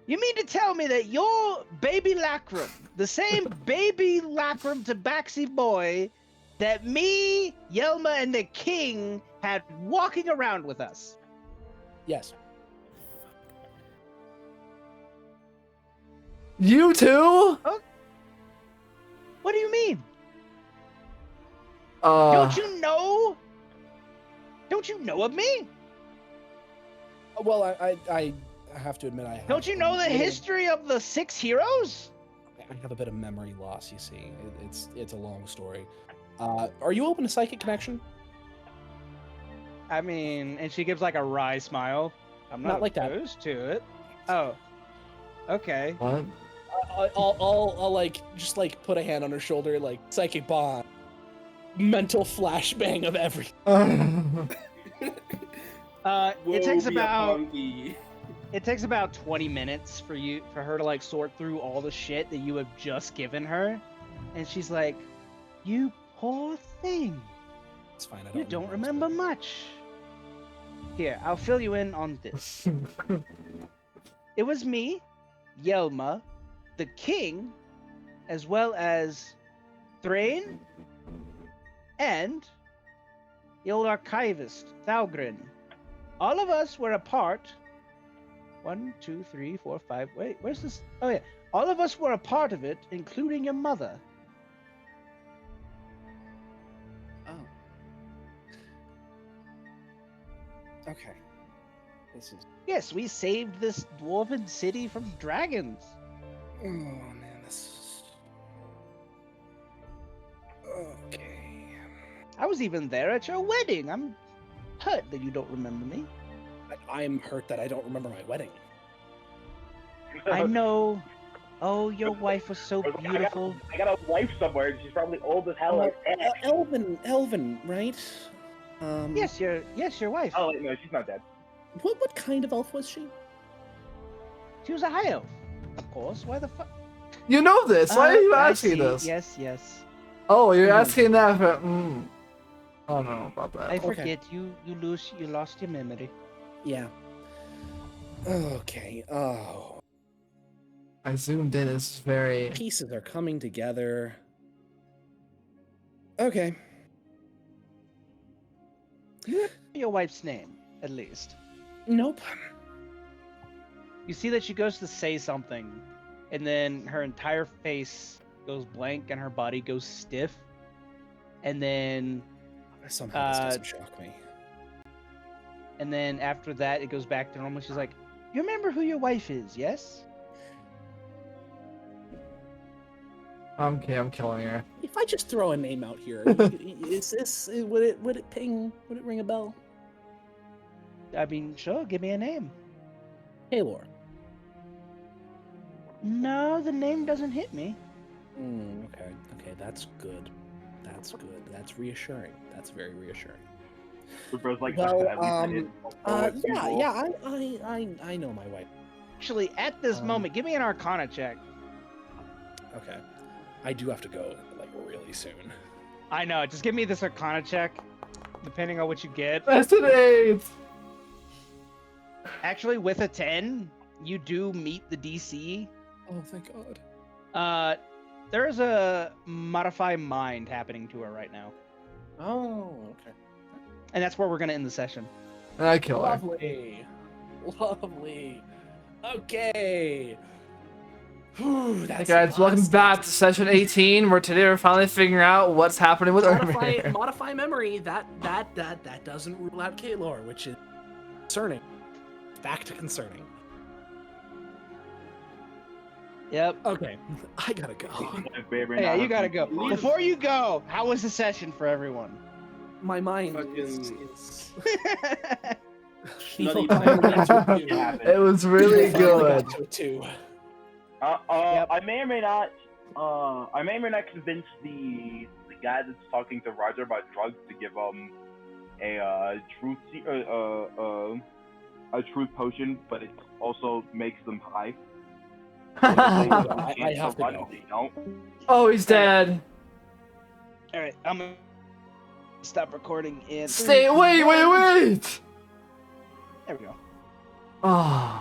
You mean to tell me that your baby Lacrim, the same baby Lacrim Tabaxi boy that me, Yelma, and the king had walking around with us? Yes. You too? What do you mean? Uh, Don't you know? Don't you know of me? Well, I have to admit I have Don't you know a the little- history of the 6 heroes? I have a bit of memory loss, you see. It's a long story. Are you open to Psychic Connection? I mean, and she gives like a wry smile. I'm Not not like that. opposed to it. Oh. Okay. what? I'll like just like put a hand on her shoulder, like psychic bond, mental flashbang of everything. It takes about 20 minutes for her to like sort through all the shit that you have just given her, and she's like, "You poor thing. It's fine. You don't remember much. Here, I'll fill you in on this. It was me, Yelma, the king, as well as Thrain, and the old archivist, Thalgrin. All of us were a part. 1, 2, 3, 4, 5. Wait, where's this? Oh, yeah. All of us were a part of it, including your mother. Oh. Okay. This is. Yes, we saved this dwarven city from dragons. Oh man, this is. Okay. I was even there at your wedding. I'm hurt that you don't remember me. I'm hurt that I don't remember my wedding. I know. Oh, your wife was so beautiful. I got a wife somewhere, and she's probably old as hell. Elvin, right? Yes, your wife. Oh wait, no, she's not dead. What kind of elf was she? She was a high elf, of course. Why the fuck? You know this. Why are you I asking see. this? Yes. Oh, you're asking that for. Oh no, about that. I forget. You lost your memory. Yeah. Okay. Oh. I zoomed in. It's very. Pieces are coming together. Okay. You have your wife's name, at least. Nope. You see that she goes to say something, and then her entire face goes blank and her body goes stiff, and then somehow this doesn't shock me. And then after that, it goes back to normal. She's like, "You remember who your wife is, yes?" Okay, I'm killing her. If I just throw a name out here, is this would it ping? Would it ring a bell? I mean, sure. Give me a name. Kaelor. No, the name doesn't hit me. Okay, that's good. That's good. That's reassuring. That's very reassuring. Like, well, yeah, I know my wife. Actually, at this moment, give me an Arcana check. Okay, I do have to go like really soon. I know. Just give me this Arcana check, depending on what you get. That's an 8. Actually, with a 10, you do meet the DC. Oh, thank God. There's a modify mind happening to her right now. Oh, okay. And that's where we're gonna end the session. I kill her. Lovely. Okay. Whew, Hey that's guys, welcome back to session 18, where today we're finally figuring out what's happening with Ermir. Modify memory. That doesn't rule out Kaelor, which is concerning. Back to concerning. Yep. Okay, I gotta go. Yeah, you gotta go. Before you go, how was the session for everyone? My mind is It was really good. I may or may not. I may or may not convince the guy that's talking to Roger about drugs to give a truth potion, but it also makes them high. I have to go. Oh, he's dead. All right, I'm gonna stop recording and Stay. Wait. there we go. Oh.